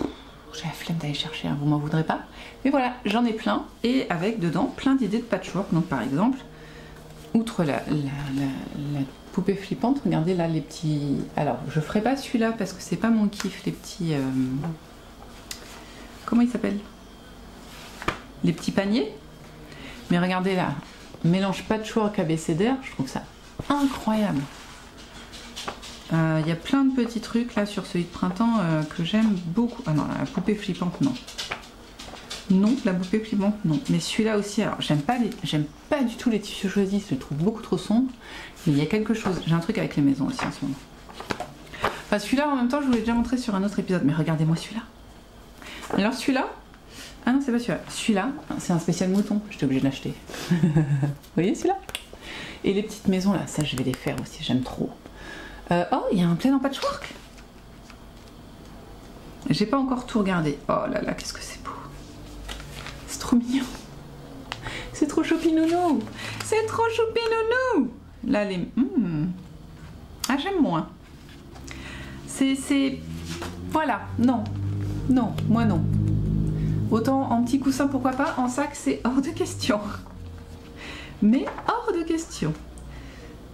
j'ai la flemme d'aller chercher, hein, vous m'en voudrez pas. Mais voilà, j'en ai plein et avec dedans plein d'idées de patchwork. Donc par exemple, outre la poupée flippante, regardez là les petits... Alors, je ferai pas celui-là parce que c'est pas mon kiff, les petits... Comment ils s'appellent? Les petits paniers. Mais regardez là, mélange patchwork abécédaire, je trouve ça incroyable. Il y a plein de petits trucs là sur celui de printemps que j'aime beaucoup. Ah non, la poupée flippante, non. Non, la poupée flippante, non. Mais celui-là aussi, alors j'aime pas du tout les tissus choisis, je les trouve beaucoup trop sombres. Mais il y a quelque chose, j'ai un truc avec les maisons aussi en ce moment. Enfin celui-là en même temps, je vous l'ai déjà montré sur un autre épisode, mais regardez-moi celui-là. Alors celui-là, ah non c'est pas celui-là, celui-là c'est un spécial mouton, j'étais obligée de l'acheter. Vous voyez celui-là? Et les petites maisons là, ça je vais les faire aussi, j'aime trop. Oh, il y a un plaid en patchwork. J'ai pas encore tout regardé. Oh là là, qu'est-ce que c'est beau. C'est trop mignon. C'est trop choupinounou. C'est trop choupinounou. Là les... Ah j'aime moins. C'est... Voilà, non. Non, moi non. Autant en petit coussin, pourquoi pas. En sac, c'est hors de question. Mais hors de question.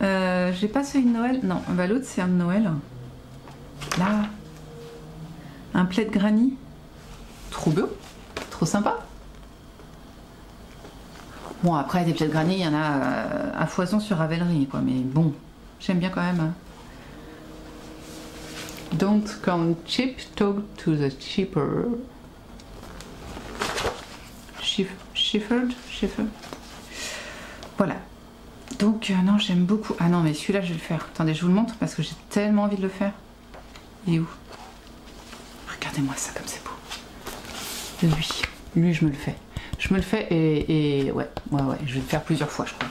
J'ai pas celui de Noël. Non, bah, l'autre, c'est un de Noël. Là. Un plaid granny. Trop beau. Trop sympa. Bon, après, des plaids granny, il y en a à foison sur Ravelry, quoi. Mais bon, j'aime bien quand même. Hein. Don't come cheap, talk to the cheaper. Shifted. Voilà. Donc, non, j'aime beaucoup. Ah non, mais celui-là, je vais le faire. Attendez, je vous le montre parce que j'ai tellement envie de le faire. Il est où? Regardez-moi ça comme c'est beau. Lui, je me le fais. Je me le fais et ouais, je vais le faire plusieurs fois, je crois.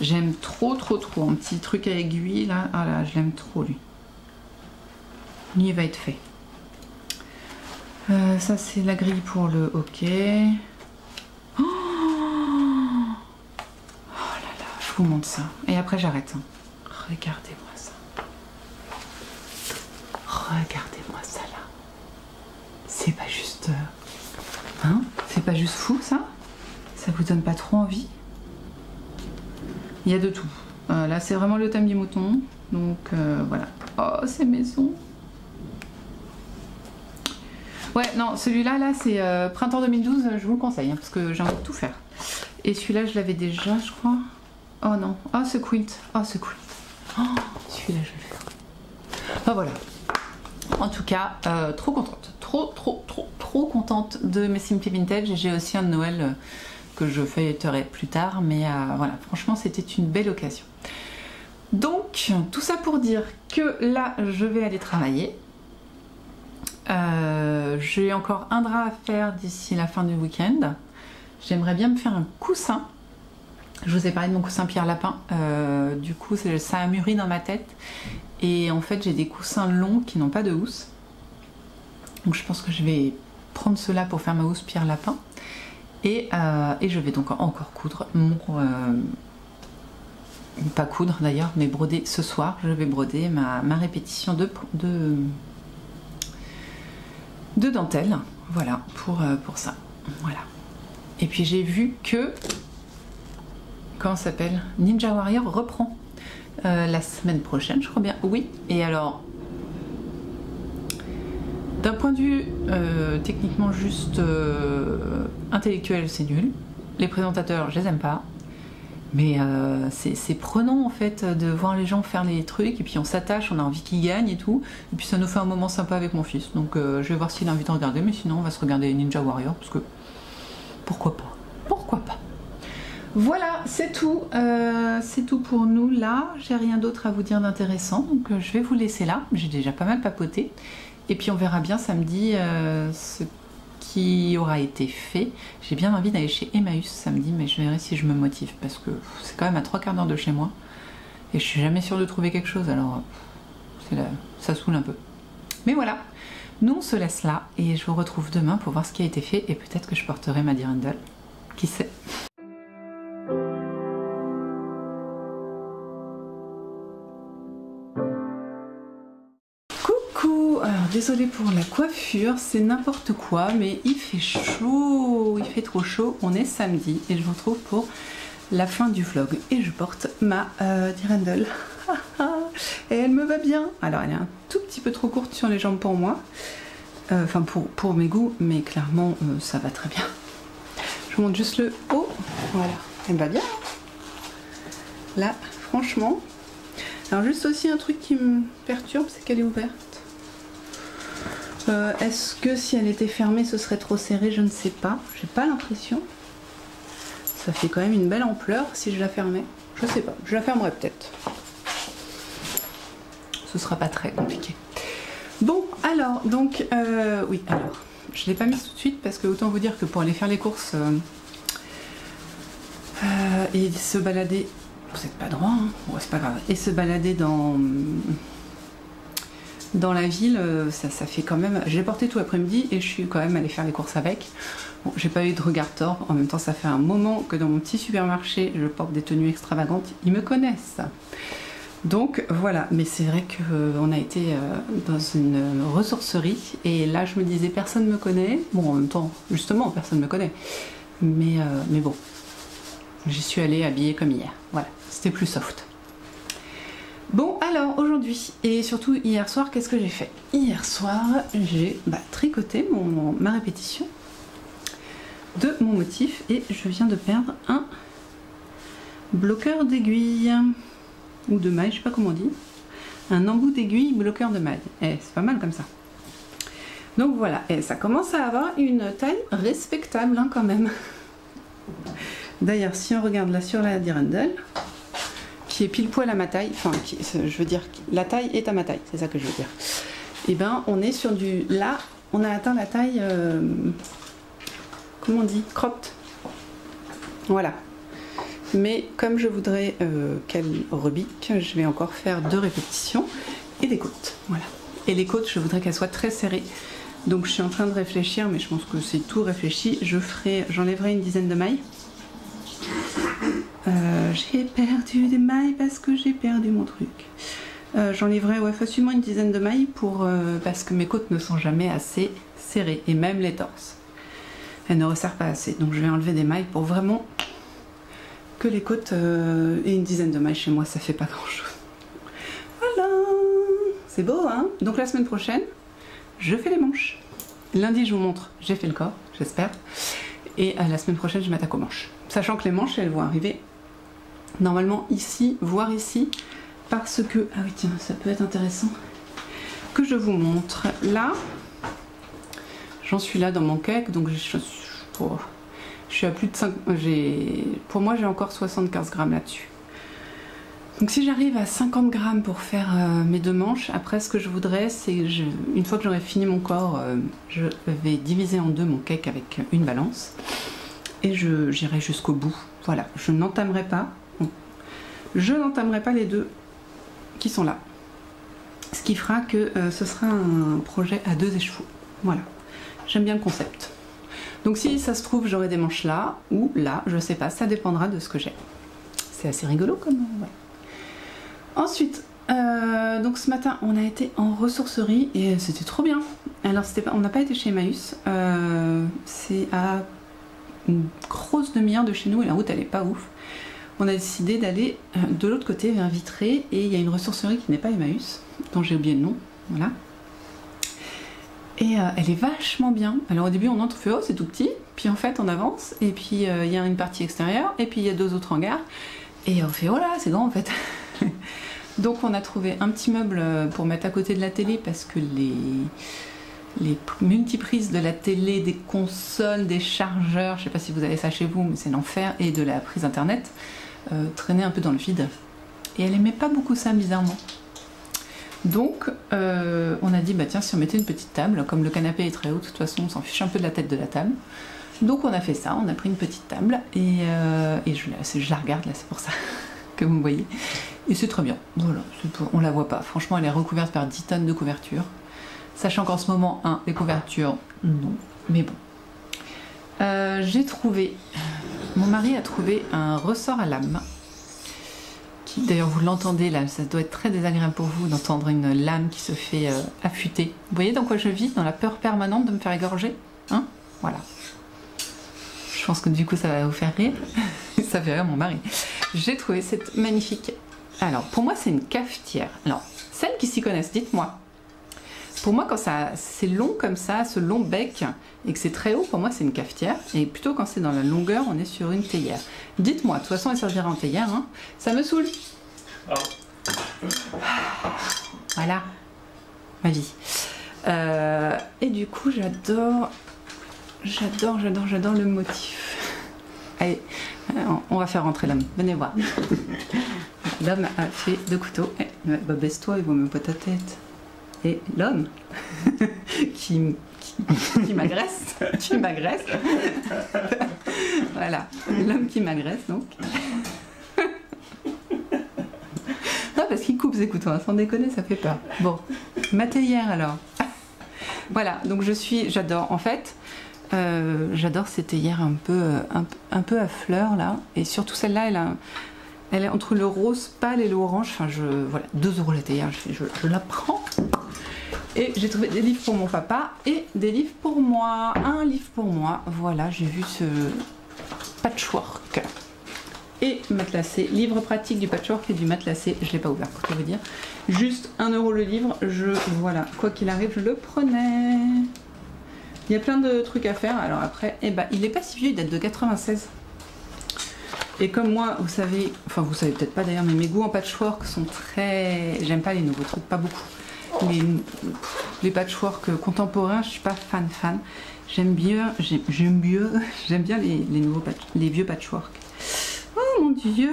J'aime trop. Un petit truc à aiguille, là. Ah là, je l'aime trop, lui. Lui, il va être fait. Ça, c'est la grille pour le hockey. Oh là là, je vous montre ça. Et après, j'arrête. Regardez-moi ça. Regardez-moi ça, là. C'est pas juste... Hein? C'est pas juste fou, ça? Ça vous donne pas trop envie? Il y a de tout. Là, c'est vraiment le thème du mouton. Donc, voilà. Oh, ces maisons. Ouais, non, celui-là, là, c'est printemps 2012, je vous le conseille, hein, parce que j'ai envie de tout faire. Et celui-là, je l'avais déjà, je crois. Oh non, oh ce quilt, oh ce quilt. Oh, celui-là, je vais le faire. Ah voilà. En tout cas, trop contente. Trop contente de mes Simply Vintage. J'ai aussi un de Noël que je fêterai plus tard, mais voilà, franchement, c'était une belle occasion. Donc, tout ça pour dire que là, je vais aller travailler. J'ai encore un drap à faire d'ici la fin du week-end. J'aimerais bien me faire un coussin. Je vous ai parlé de mon coussin Pierre Lapin. Du coup, ça a mûri dans ma tête. Et en fait, j'ai des coussins longs qui n'ont pas de housse. Donc je pense que je vais prendre cela pour faire ma housse Pierre Lapin. Et je vais donc encore coudre mon... pas coudre d'ailleurs, mais broder ce soir. Je vais broder ma répétition de dentelle, voilà, pour ça, voilà. Et puis j'ai vu que, comment ça s'appelle, Ninja Warrior reprend la semaine prochaine, je crois bien, oui. Et alors, d'un point de vue techniquement juste intellectuel, c'est nul. Les présentateurs, je les aime pas. Mais c'est prenant en fait de voir les gens faire les trucs et puis on s'attache, on a envie qu'ils gagnent et tout. Et puis ça nous fait un moment sympa avec mon fils. Donc je vais voir s'il a envie de regarder, mais sinon on va se regarder Ninja Warrior parce que pourquoi pas? Pourquoi pas? Voilà, c'est tout pour nous là. J'ai rien d'autre à vous dire d'intéressant, donc je vais vous laisser là. J'ai déjà pas mal papoté. Et puis on verra bien samedi ce qui aura été fait. J'ai bien envie d'aller chez Emmaüs samedi, mais je verrai si je me motive parce que c'est quand même à 3/4 d'heure de chez moi. Et je suis jamais sûre de trouver quelque chose, alors ça saoule un peu. Mais voilà, nous on se laisse là et je vous retrouve demain pour voir ce qui a été fait et peut-être que je porterai ma Dirndl. Qui sait? Désolée pour la coiffure, c'est n'importe quoi, mais il fait chaud, il fait trop chaud. On est samedi et je vous retrouve pour la fin du vlog. Et je porte ma Dirndl. Et elle me va bien. Alors elle est un tout petit peu trop courte sur les jambes pour moi. Enfin pour mes goûts, mais clairement ça va très bien. Je vous montre juste le haut. Voilà, elle va bien. Là, franchement. Alors juste aussi un truc qui me perturbe, c'est qu'elle est ouverte. Est-ce que si elle était fermée ce serait trop serré? Je ne sais pas, j'ai pas l'impression. Ça fait quand même une belle ampleur si je la fermais. Je sais pas, je la fermerai peut-être. Ce sera pas très compliqué. Bon alors, donc oui, alors je l'ai pas mise tout de suite parce que autant vous dire que pour aller faire les courses et se balader, vous n'êtes pas droit, hein, bon, c'est pas grave, et se balader dans la ville, ça fait quand même... Je l'ai porté tout l'après-midi et je suis quand même allée faire les courses avec. Bon, j'ai pas eu de regard tort. En même temps, ça fait un moment que dans mon petit supermarché, je porte des tenues extravagantes. Ils me connaissent. Donc voilà, mais c'est vrai qu'on a été dans une ressourcerie et là, je me disais, personne me connaît. Bon, en même temps, justement, personne me connaît. Mais bon, j'y suis allée habillée comme hier. Voilà, c'était plus soft. Bon alors aujourd'hui et surtout hier soir, qu'est-ce que j'ai fait? Hier soir j'ai tricoté ma répétition de mon motif et je viens de perdre un bloqueur d'aiguille ou de maille, je sais pas comment on dit, un embout d'aiguille bloqueur de maille. C'est pas mal comme ça. Donc voilà, et ça commence à avoir une taille respectable hein, quand même. D'ailleurs si on regarde là sur la Dirndl, qui est pile poil à ma taille, enfin je veux dire la taille est à ma taille, c'est ça que je veux dire. Et ben on est sur du, là on a atteint la taille, comment on dit, cropped. Voilà. Mais comme je voudrais qu'elle rebique, je vais encore faire 2 répétitions et des côtes. Voilà. Et les côtes, je voudrais qu'elles soient très serrées. Donc je suis en train de réfléchir, mais je pense que c'est tout réfléchi. J'enlèverai une dizaine de mailles. J'ai perdu des mailles parce que j'ai perdu mon truc. J'enlèverai facilement une dizaine de mailles parce que mes côtes ne sont jamais assez serrées et même les torses. Elles ne resserrent pas assez. Donc je vais enlever des mailles pour vraiment que les côtes et une dizaine de mailles chez moi ça fait pas grand chose. Voilà, c'est beau hein. Donc la semaine prochaine, je fais les manches. Lundi je vous montre, j'ai fait le corps, j'espère. Et la semaine prochaine je m'attaque aux manches. Sachant que les manches elles vont arriver normalement ici, voire ici, parce que, ah oui tiens, ça peut être intéressant que je vous montre. Là, j'en suis là dans mon cake, donc je suis à plus de 5, pour moi j'ai encore 75 grammes là-dessus. Donc si j'arrive à 50 grammes pour faire mes 2 manches, après ce que je voudrais, c'est une fois que j'aurai fini mon corps, je vais diviser en 2 mon cake avec une balance et j'irai jusqu'au bout. Voilà, je n'entamerai pas les 2 qui sont là. Ce qui fera que ce sera un projet à 2 échevaux. Voilà, j'aime bien le concept. Donc si ça se trouve, j'aurai des manches là ou là, je sais pas, ça dépendra de ce que j'ai. C'est assez rigolo comme... Ouais. Ensuite, donc ce matin, on a été en ressourcerie et c'était trop bien. Alors on n'a pas été chez Emmaüs, c'est à une grosse demi-heure de chez nous et la route elle est pas ouf. On a décidé d'aller de l'autre côté vers Vitré et il y a une ressourcerie qui n'est pas Emmaüs, dont j'ai oublié le nom, voilà. Et elle est vachement bien. Alors au début on entre, on fait oh c'est tout petit, puis en fait on avance et puis il y a une partie extérieure et puis il y a 2 autres hangars et on fait oh là c'est grand en fait. Donc on a trouvé un petit meuble pour mettre à côté de la télé parce que les multiprises de la télé, des consoles, des chargeurs, je sais pas si vous avez ça chez vous, mais c'est l'enfer, et de la prise internet, traînaient un peu dans le vide. Et elle aimait pas beaucoup ça, bizarrement. Donc, on a dit, bah tiens, si on mettait une petite table, comme le canapé est très haut, de toute façon, on s'en fiche un peu de la tête de la table. Donc, on a fait ça, on a pris une petite table, et je la regarde, là, c'est pour ça que vous me voyez. Et c'est très bien, voilà, on la voit pas. Franchement, elle est recouverte par 10 tonnes de couverture. Sachant qu'en ce moment, les couvertures, non, mais bon. J'ai trouvé, mon mari a trouvé un ressort à lame. D'ailleurs, vous l'entendez là, ça doit être très désagréable pour vous d'entendre une lame qui se fait affûter. Vous voyez dans quoi je vis? Dans la peur permanente de me faire égorger, hein? Voilà. Je pense que du coup, ça va vous faire rire. Ça fait rire mon mari. J'ai trouvé cette magnifique. Alors, pour moi, c'est une cafetière. Alors, celles qui s'y connaissent, dites-moi. Pour moi, quand c'est long comme ça, ce long bec, et que c'est très haut, pour moi, c'est une cafetière. Et plutôt quand c'est dans la longueur, on est sur une théière. Dites-moi, de toute façon, elle servira en théière. Hein. Ça me saoule. Oh. Voilà, ma vie. Et du coup, j'adore le motif. Allez, on va faire rentrer l'homme. Venez voir. L'homme a fait 2 couteaux. Bah, baisse-toi, il vaut même pas ta tête. Et l'homme qui m'agresse, voilà, l'homme qui m'agresse donc. Non, parce qu'il coupe ses couteaux, hein, sans déconner, ça fait peur. Bon, ma théière alors. Voilà, donc j'adore, en fait, j'adore ces théières un peu à fleurs là, et surtout celle-là, elle est entre le rose pâle et l'orange. Enfin, voilà, 2 € la théière, je la prends. Et j'ai trouvé des livres pour mon papa et des livres pour moi. Un livre pour moi, voilà, j'ai vu ce patchwork. Et matelassé, livre pratique du patchwork et du matelassé, je ne l'ai pas ouvert pour tout vous dire. Juste 1 € le livre, voilà, quoi qu'il arrive, je le prenais. Il y a plein de trucs à faire, alors après, eh ben, il n'est pas si vieux, il date de 96. Et comme moi, vous savez, enfin vous savez peut-être pas d'ailleurs, mais mes goûts en patchwork sont très... J'aime pas les nouveaux trucs, pas beaucoup. Les patchwork contemporains, je suis pas fan. J'aime bien les vieux patchwork. Oh mon dieu!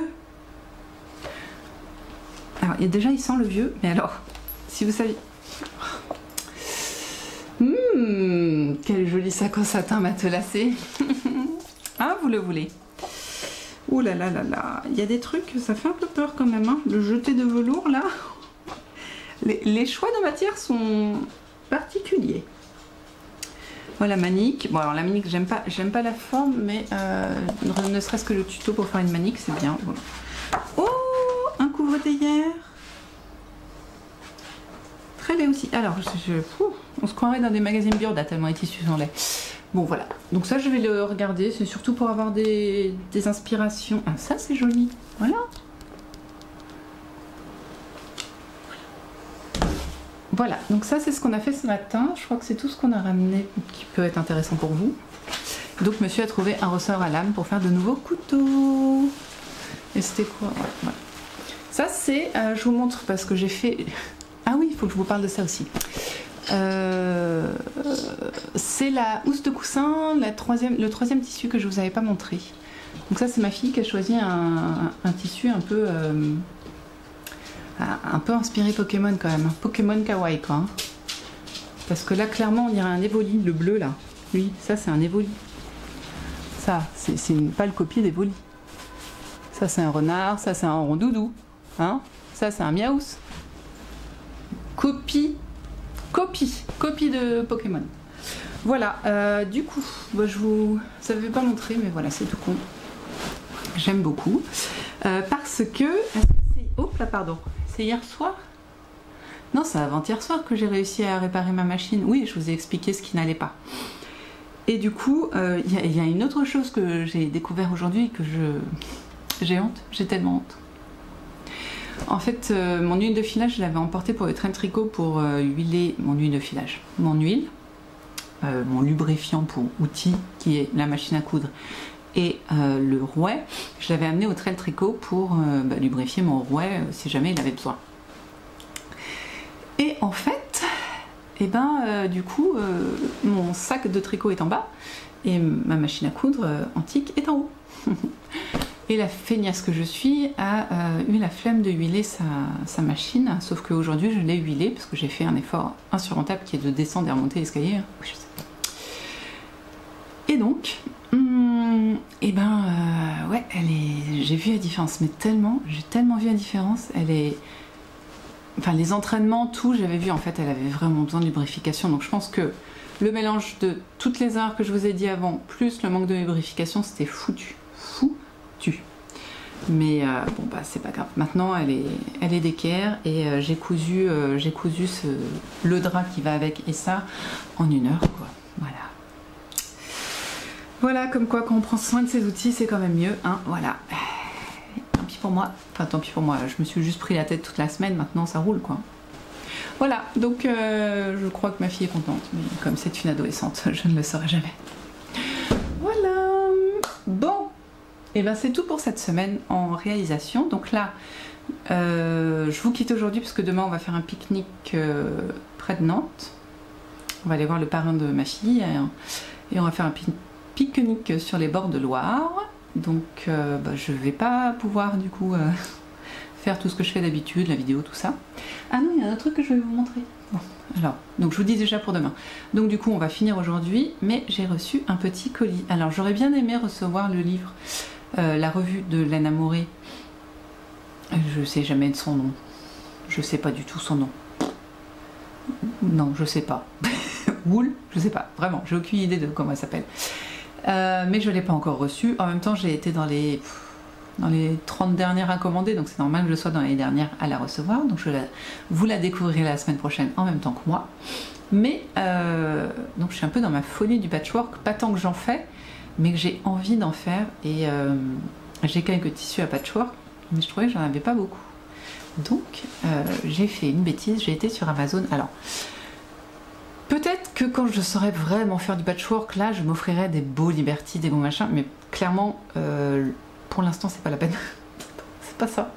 Alors déjà il sent le vieux, mais alors, si vous savez... Quel joli sac en satin matelassé. Ah, vous le voulez? Ouh là là là là, il y a des trucs, ça fait un peu peur quand même, hein. Le jeté de velours là. Les choix de matière sont particuliers. Voilà, manique. Bon, alors la manique, j'aime pas la forme, mais ne serait-ce que le tuto pour faire une manique, c'est bien. Voilà. Oh, un couvre-théière. Très laid aussi. Alors, on se croirait dans des magazines Burda tellement les tissus sont laids. Bon, voilà. Donc ça, je vais le regarder. C'est surtout pour avoir des inspirations. Ah, ça, c'est joli. Voilà. Voilà, donc ça c'est ce qu'on a fait ce matin. Je crois que c'est tout ce qu'on a ramené qui peut être intéressant pour vous. Donc monsieur a trouvé un ressort à lame pour faire de nouveaux couteaux. Et c'était quoi? Voilà. Ça c'est, je vous montre parce que j'ai fait... Ah oui, il faut que je vous parle de ça aussi. C'est la housse de coussin, le troisième tissu que je vous avais pas montré. Donc ça c'est ma fille qui a choisi un tissu un peu inspiré Pokémon quand même, Pokémon kawaii quoi. Hein. Parce que là clairement on dirait un Evoli, le bleu là. Oui, ça c'est un Evoli. Ça, c'est pas le copier d'Evoli. Ça c'est un renard, ça c'est un rondoudou. Hein, ça c'est un miaous. Copie de Pokémon. Voilà, du coup, bah, je vous savais pas montrer, mais voilà, c'est tout con. J'aime beaucoup. Parce que... Hop là, pardon. C'est hier soir? Non, c'est avant-hier soir que j'ai réussi à réparer ma machine. Oui, je vous ai expliqué ce qui n'allait pas. Et du coup, y a une autre chose que j'ai découvert aujourd'hui que j'ai honte. J'ai tellement honte. En fait, mon huile de filage, je l'avais emportée pour le train de tricot pour huiler mon huile de filage. Mon huile, mon lubrifiant pour outils, qui est la machine à coudre, et le rouet, je l'avais amené au trail tricot pour lubrifier mon rouet si jamais il avait besoin. Et en fait, et ben du coup mon sac de tricot est en bas et ma machine à coudre antique est en haut. Et la feignasse que je suis a eu la flemme de huiler sa machine, sauf qu'aujourd'hui je l'ai huilée parce que j'ai fait un effort insurmontable qui est de descendre et remonter l'escalier. Et donc, et ben ouais, j'ai vu la différence, mais j'ai tellement vu la différence. Enfin les entraînements, tout, j'avais vu en fait, elle avait vraiment besoin de lubrification. Donc je pense que le mélange de toutes les erreurs que je vous ai dit avant, plus le manque de lubrification, c'était foutu. Mais bon bah c'est pas grave. Maintenant elle est d'équerre et j'ai cousu le drap qui va avec et ça en 1 heure quoi. Voilà comme quoi quand on prend soin de ses outils c'est quand même mieux hein. Voilà. Tant pis pour moi. Enfin tant pis pour moi. Je me suis juste pris la tête toute la semaine. Maintenant ça roule quoi. Voilà donc je crois que ma fille est contente. Mais comme c'est une adolescente je ne le saurai jamais. Voilà. Bon. Et ben c'est tout pour cette semaine en réalisation. Donc là, je vous quitte aujourd'hui parce que demain on va faire un pique-nique près de Nantes. On va aller voir le parrain de ma fille et on va faire un pique-nique sur les bords de Loire. Donc bah, je vais pas pouvoir du coup faire tout ce que je fais d'habitude, la vidéo, tout ça. Ah non, il y a un autre truc que je vais vous montrer. Bon, alors, donc je vous dis déjà pour demain. Donc du coup on va finir aujourd'hui, mais j'ai reçu un petit colis. Alors j'aurais bien aimé recevoir le livre. La revue de Lana Moré, je sais jamais de son nom, je sais pas du tout son nom. Non, je sais pas. Wool, je sais pas, vraiment, j'ai aucune idée de comment elle s'appelle. Mais je l'ai pas encore reçue. En même temps, j'ai été dans les 30 dernières à commander, donc c'est normal que je sois dans les dernières à la recevoir. Donc vous la découvrirez la semaine prochaine en même temps que moi. Mais donc je suis un peu dans ma folie du patchwork, pas tant que j'en fais, mais que j'ai envie d'en faire et j'ai quelques tissus à patchwork mais je trouvais que j'en avais pas beaucoup donc j'ai fait une bêtise, j'ai été sur Amazon. Alors peut-être que quand je saurais vraiment faire du patchwork là je m'offrirais des beaux Liberty, des beaux machins, mais clairement pour l'instant c'est pas la peine.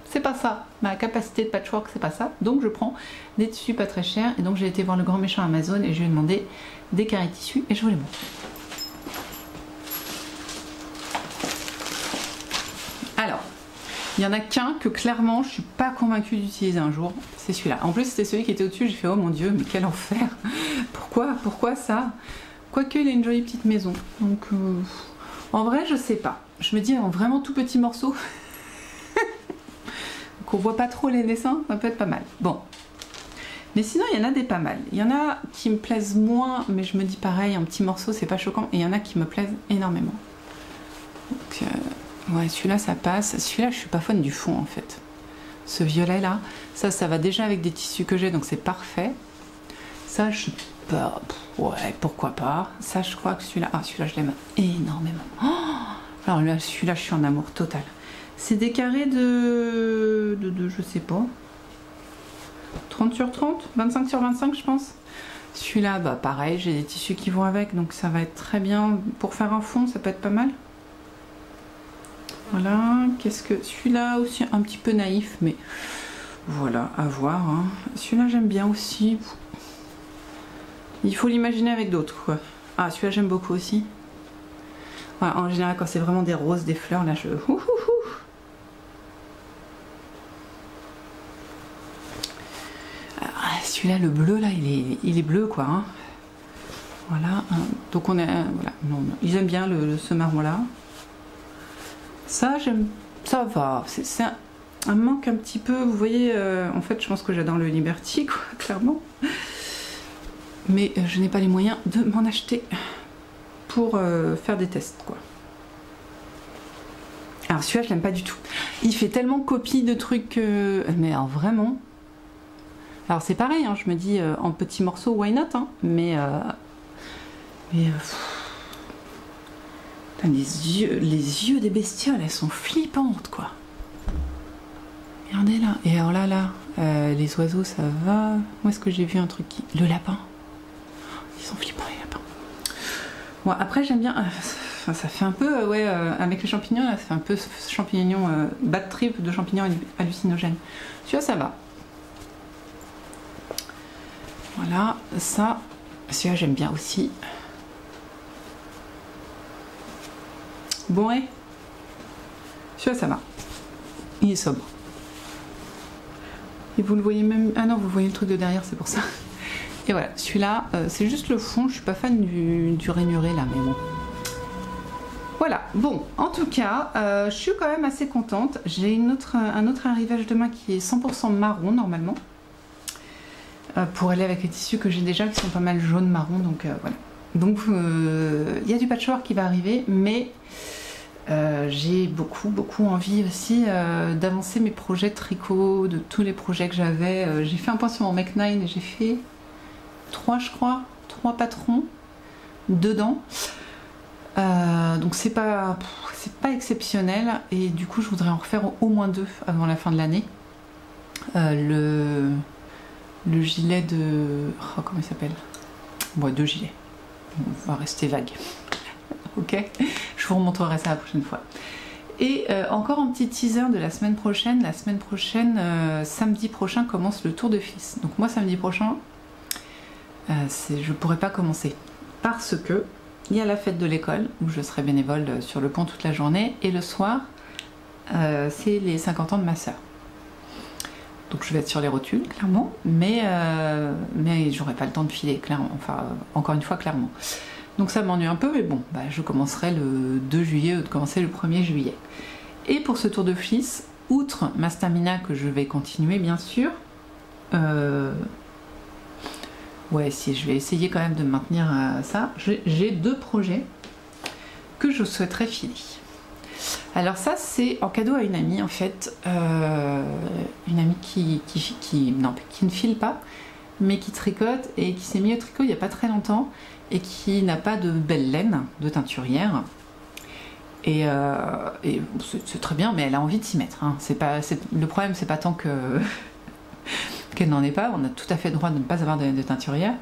c'est pas ça ma capacité de patchwork, c'est pas ça, donc je prends des tissus pas très chers et donc j'ai été voir le grand méchant Amazon et je lui ai demandé des carrés tissus et je vous les montre. Alors, il n'y en a qu'un que clairement je suis pas convaincue d'utiliser un jour, c'est celui-là. En plus c'était celui qui était au-dessus, j'ai fait oh mon dieu mais quel enfer. Pourquoi ça? Quoique il a une jolie petite maison, donc en vrai je sais pas. Je me dis en vraiment tout petit morceau qu'on voit pas trop les dessins, ça peut être pas mal. Bon, mais sinon il y en a des pas mal. Il y en a qui me plaisent moins, mais je me dis pareil, un petit morceau c'est pas choquant, et il y en a qui me plaisent énormément. Donc ouais, celui-là ça passe. Celui-là je suis pas fan du fond en fait. Ce violet là, ça va déjà avec des tissus que j'ai, donc c'est parfait. Ça je suis pas... ouais, pourquoi pas. Ça je crois que celui-là... ah celui-là je l'aime énormément. Oh, alors là celui-là je suis en amour total. C'est des carrés de je sais pas, 30 sur 30, 25 sur 25 je pense. Celui-là bah pareil, j'ai des tissus qui vont avec, donc ça va être très bien pour faire un fond, ça peut être pas mal. Voilà, qu'est-ce que... celui-là aussi un petit peu naïf, mais voilà, à voir. Hein. Celui-là j'aime bien aussi. Il faut l'imaginer avec d'autres, quoi. Ah, celui-là j'aime beaucoup aussi. Voilà, en général, quand c'est vraiment des roses, des fleurs, là je... Celui-là, le bleu, là, il est bleu, quoi. Hein. Voilà, hein. Donc on est... voilà. Non, ils aiment bien ce marron-là. Ça, j'aime... ça va. C'est un manque un petit peu, vous voyez, en fait, je pense que j'adore le Liberty, quoi, clairement. Mais je n'ai pas les moyens de m'en acheter pour faire des tests, quoi. Alors celui-là, je l'aime pas du tout. Il fait tellement copie de trucs... mais alors, vraiment... alors c'est pareil, hein, je me dis, en petits morceaux, why not, hein, mais... putain, les yeux des bestioles, elles sont flippantes, quoi. Regardez là. Et alors là, les oiseaux, ça va. Où est-ce que j'ai vu un truc qui... le lapin. Ils sont flippants, les lapins. Bon, après, j'aime bien... ça fait un peu, ouais, avec les champignons, là, ça fait un peu champignon, bad trip de champignons hallucinogènes. Tu vois, ça va. Voilà, ça, celui-là j'aime bien aussi. Bon, ouais. Celui-là ça va. Il est sobre. Et vous le voyez même... Ah non, vous voyez le truc de derrière, c'est pour ça. Et voilà, celui-là, c'est juste le fond. Je suis pas fan du rainuré là, mais bon. Voilà, bon, en tout cas, je suis quand même assez contente. J'ai un autre arrivage de main qui est 100% marron normalement. Pour aller avec les tissus que j'ai déjà qui sont pas mal jaune marron, donc voilà. Donc il y a du patchwork qui va arriver, mais j'ai beaucoup envie aussi d'avancer mes projets de tricot, de tous les projets que j'avais. J'ai fait un point sur mon Make 9 et j'ai fait 3 je crois, 3 patrons dedans. Donc c'est pas exceptionnel et du coup je voudrais en refaire au moins 2 avant la fin de l'année. Le gilet de... Oh, comment il s'appelle? Bon, 2 gilets. On va rester vague. Ok? Je vous remontrerai ça la prochaine fois. Et encore un petit teaser de la semaine prochaine. La semaine prochaine, samedi prochain, commence le Tour de Fliss. Donc moi, samedi prochain, je pourrais pas commencer. Parce que il y a la fête de l'école, où je serai bénévole sur le pont toute la journée. Et le soir, c'est les 50 ans de ma soeur. Donc je vais être sur les rotules, clairement, mais j'aurai pas le temps de filer, clairement. Enfin, encore une fois, clairement. Donc ça m'ennuie un peu, mais bon, bah, je commencerai le 2 juillet ou de commencer le 1er juillet. Et pour ce Tour de Fliss, outre ma stamina que je vais continuer, bien sûr, ouais, si je vais essayer quand même de maintenir ça, j'ai 2 projets que je souhaiterais filer. Alors ça c'est en cadeau à une amie en fait, une amie qui ne file pas mais qui tricote et qui s'est mis au tricot il n'y a pas très longtemps et qui n'a pas de belle laine de teinturière et c'est très bien mais elle a envie de s'y mettre, hein. Le problème c'est pas tant que qu'elle n'en ait pas, on a tout à fait le droit de ne pas avoir de teinturière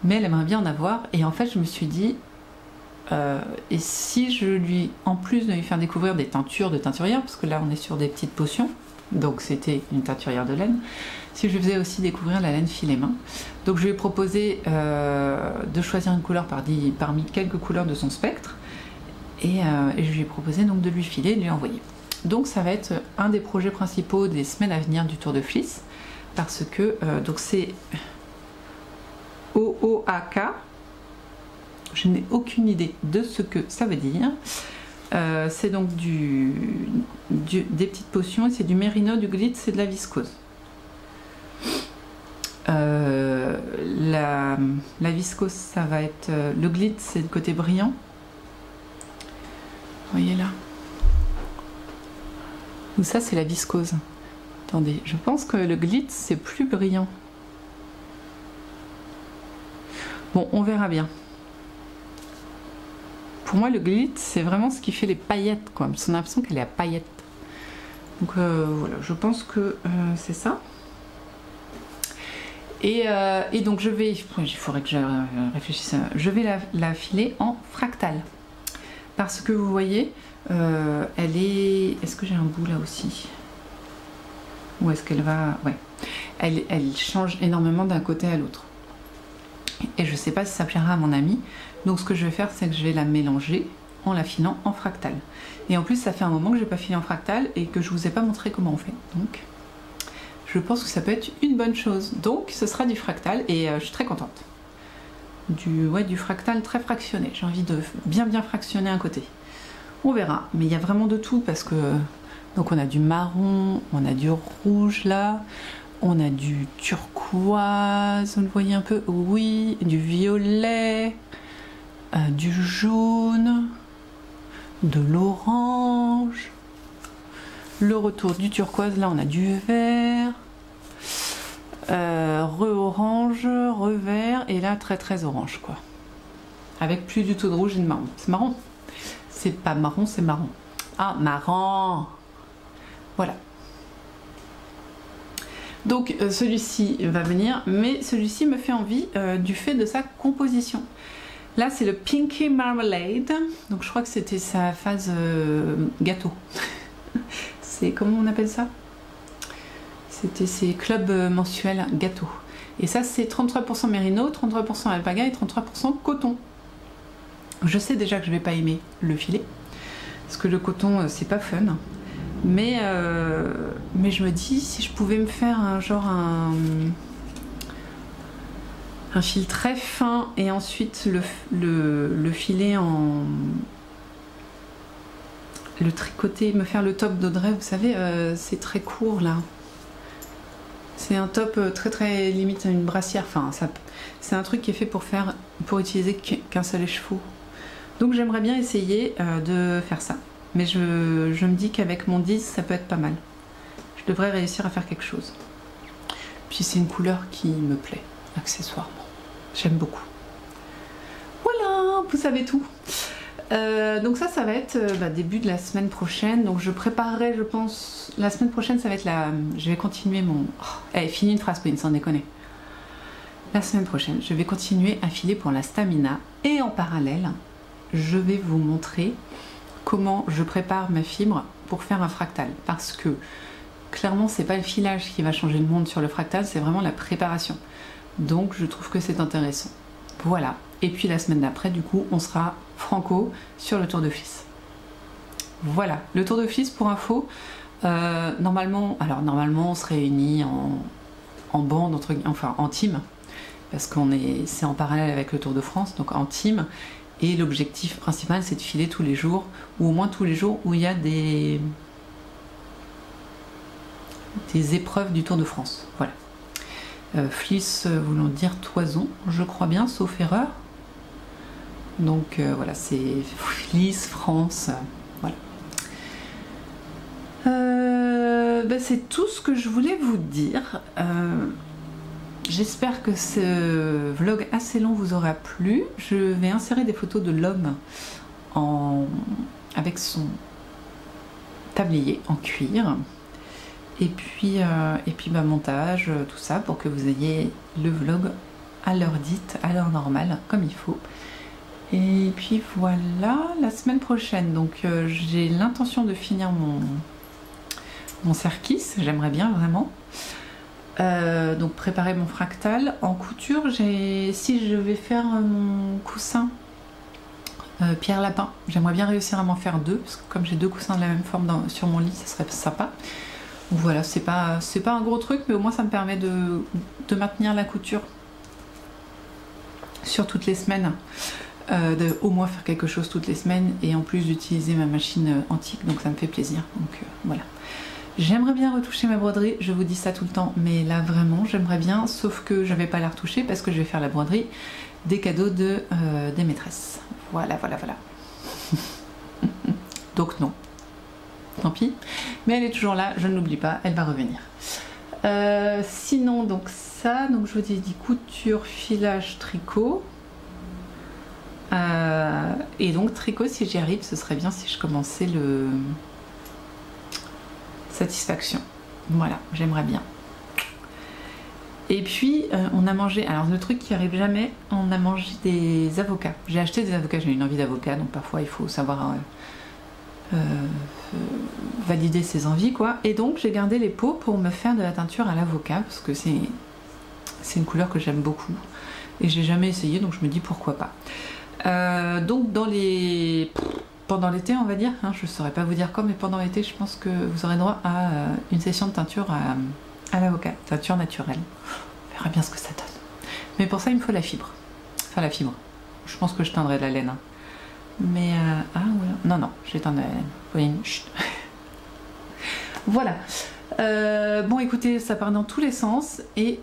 mais elle aimerait bien en avoir et en fait je me suis dit et si je lui, en plus de lui faire découvrir des teintures de teinturière, parce que là on est sur des petites potions, donc c'était une teinturière de laine, si je lui faisais aussi découvrir la laine filet main. Donc je lui ai proposé de choisir une couleur parmi quelques couleurs de son spectre, et je lui ai proposé donc de lui filer et de lui envoyer. Donc ça va être un des projets principaux des semaines à venir du Tour de Fliss, parce que donc c'est OOAK. Je n'ai aucune idée de ce que ça veut dire. C'est donc des petites potions, c'est du mérino, du glitz et de la viscose. La viscose, ça va être... le glitz, c'est le côté brillant. Vous voyez là? Ou ça, c'est la viscose. Attendez, je pense que le glitz, c'est plus brillant. Bon, on verra bien. Pour moi, le glitz, c'est vraiment ce qui fait les paillettes, quoi. On a l'impression qu'elle est à paillettes. Donc voilà, je pense que c'est ça. Et donc je vais, il faudrait que je réfléchisse. Je vais la filer en fractal. Parce que vous voyez, elle est... Est-ce que j'ai un bout là aussi? Ou est-ce qu'elle va... Ouais. Elle change énormément d'un côté à l'autre. Et je ne sais pas si ça plaira à mon ami. Donc ce que je vais faire, c'est que je vais la mélanger en la filant en fractal. Et en plus, ça fait un moment que je n'ai pas filé en fractal et que je ne vous ai pas montré comment on fait. Donc je pense que ça peut être une bonne chose. Donc ce sera du fractal et je suis très contente. Du fractal très fractionné. J'ai envie de bien fractionner un côté. On verra. Mais il y a vraiment de tout parce que... Donc on a du marron, on a du rouge là... On a du turquoise, vous le voyez un peu? Oui, du violet, du jaune, de l'orange, le retour du turquoise, là on a du vert, re-orange, re-vert, et là très orange quoi. Avec plus du tout de rouge et de marron. C'est marron. C'est pas marron, c'est marron. Ah, marron! Voilà. Donc celui-ci va venir, mais celui-ci me fait envie du fait de sa composition. Là c'est le Pinky Marmalade, donc je crois que c'était sa phase gâteau. C'est comment on appelle ça? C'était ses clubs mensuels gâteau. Et ça c'est 33% mérino, 33% alpaga et 33% coton. Je sais déjà que je vais pas aimer le filet, parce que le coton c'est pas fun. Mais je me dis, si je pouvais me faire un fil très fin et ensuite le filet en... le tricoter, me faire le top d'Audrey, vous savez, c'est très court là. C'est un top très limite à une brassière. Enfin, c'est un truc qui est fait pour utiliser qu'un seul écheveau. Donc j'aimerais bien essayer de faire ça. Mais je me dis qu'avec mon 10, ça peut être pas mal. Je devrais réussir à faire quelque chose. Puis c'est une couleur qui me plaît, accessoirement. J'aime beaucoup. Voilà, vous savez tout. Donc ça va être début de la semaine prochaine. Donc je préparerai, je pense, la semaine prochaine, ça va être je vais continuer mon... finis une phrase, Pauline, sans déconner. La semaine prochaine, je vais continuer à filer pour la stamina. Et en parallèle, je vais vous montrer comment je prépare ma fibre pour faire un fractal. Parce que, clairement, c'est pas le filage qui va changer le monde sur le fractal, c'est vraiment la préparation. Donc je trouve que c'est intéressant. Voilà. Et puis la semaine d'après, du coup, on sera franco sur le tour de fils. Voilà, le tour de fils pour info. Normalement, on se réunit en bande, enfin en team, parce c'est en parallèle avec le Tour de France, donc en team. Et l'objectif principal, c'est de filer tous les jours, ou au moins tous les jours où il y a des épreuves du Tour de France. Voilà. Fliss voulant dire toison, je crois bien, sauf erreur. Donc voilà, c'est Fliss, France, voilà. C'est tout ce que je voulais vous dire. J'espère que ce vlog assez long vous aura plu. Je vais insérer des photos de l'homme avec son tablier en cuir. Et puis montage, tout ça, pour que vous ayez le vlog à l'heure dite, à l'heure normale, comme il faut. Et puis voilà, la semaine prochaine, donc j'ai l'intention de finir mon serre-kiss, j'aimerais bien vraiment. Donc préparer mon fractal. En couture, si je vais faire mon coussin Pierre Lapin, j'aimerais bien réussir à m'en faire deux, parce que comme j'ai deux coussins de la même forme sur mon lit, ça serait sympa. Donc voilà, c'est pas un gros truc, mais au moins ça me permet de maintenir la couture sur toutes les semaines, au moins faire quelque chose toutes les semaines, et en plus d'utiliser ma machine antique, donc ça me fait plaisir. Donc voilà. J'aimerais bien retoucher ma broderie, je vous dis ça tout le temps, mais là vraiment j'aimerais bien, sauf que je vais pas la retoucher parce que je vais faire la broderie des cadeaux des maîtresses. Voilà. Donc non, tant pis, mais elle est toujours là, je ne l'oublie pas, elle va revenir. Sinon donc ça, donc je vous ai dit couture, filage, tricot. Et donc tricot, si j'y arrive, ce serait bien si je commençais le... Satisfaction. Voilà, j'aimerais bien. Et puis on a mangé, alors le truc qui arrive jamais, on a mangé des avocats. J'ai acheté des avocats, j'ai une envie d'avocat, donc parfois il faut savoir valider ses envies, quoi. Et donc j'ai gardé les pots pour me faire de la teinture à l'avocat, parce que c'est une couleur que j'aime beaucoup et j'ai jamais essayé, donc je me dis pourquoi pas. Donc pendant l'été, on va dire, hein, je ne saurais pas vous dire quand, mais pendant l'été, je pense que vous aurez droit à une session de teinture à l'avocat, teinture naturelle. On verra bien ce que ça donne. Mais pour ça, il me faut la fibre. Enfin, la fibre. Je pense que je teindrai de la laine. Hein. Mais, voilà. Non, je vais teindre de la laine. Oui, chut. Voilà. Bon, écoutez, ça part dans tous les sens. Et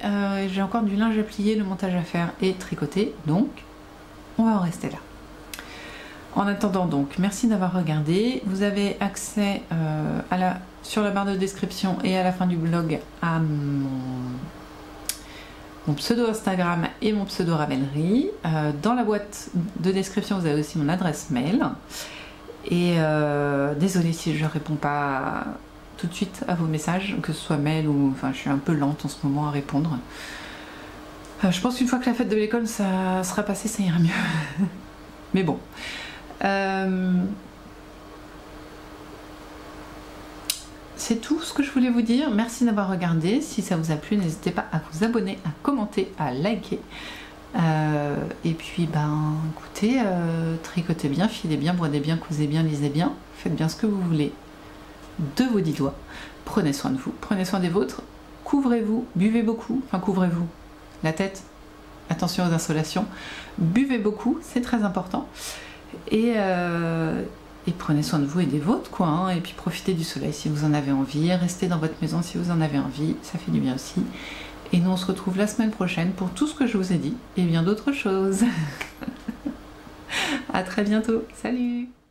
j'ai encore du linge à plier, le montage à faire et tricoter. Donc, on va en rester là. En attendant donc, merci d'avoir regardé. Vous avez accès sur la barre de description et à la fin du blog à mon pseudo Instagram et mon pseudo Ravellerie. Dans la boîte de description, vous avez aussi mon adresse mail. Et désolée si je ne réponds pas tout de suite à vos messages, que ce soit mail ou... Enfin, je suis un peu lente en ce moment à répondre. Je pense qu'une fois que la fête de l'école ça sera passé, ça ira mieux. Mais bon. c'est tout ce que je voulais vous dire. Merci d'avoir regardé. Si ça vous a plu, n'hésitez pas à vous abonner, à commenter, à liker. Et puis, ben, écoutez, tricotez bien, filez bien, brodez bien, cousez bien, lisez bien. Faites bien ce que vous voulez de vos 10 doigts. Prenez soin de vous, prenez soin des vôtres. Couvrez-vous, buvez beaucoup. Enfin, couvrez-vous la tête. Attention aux insolations. Buvez beaucoup, c'est très important. Et prenez soin de vous et des vôtres, quoi. Hein. Et puis profitez du soleil si vous en avez envie. Restez dans votre maison si vous en avez envie. Ça fait du bien aussi. Et nous, on se retrouve la semaine prochaine pour tout ce que je vous ai dit et bien d'autres choses. À très bientôt. Salut!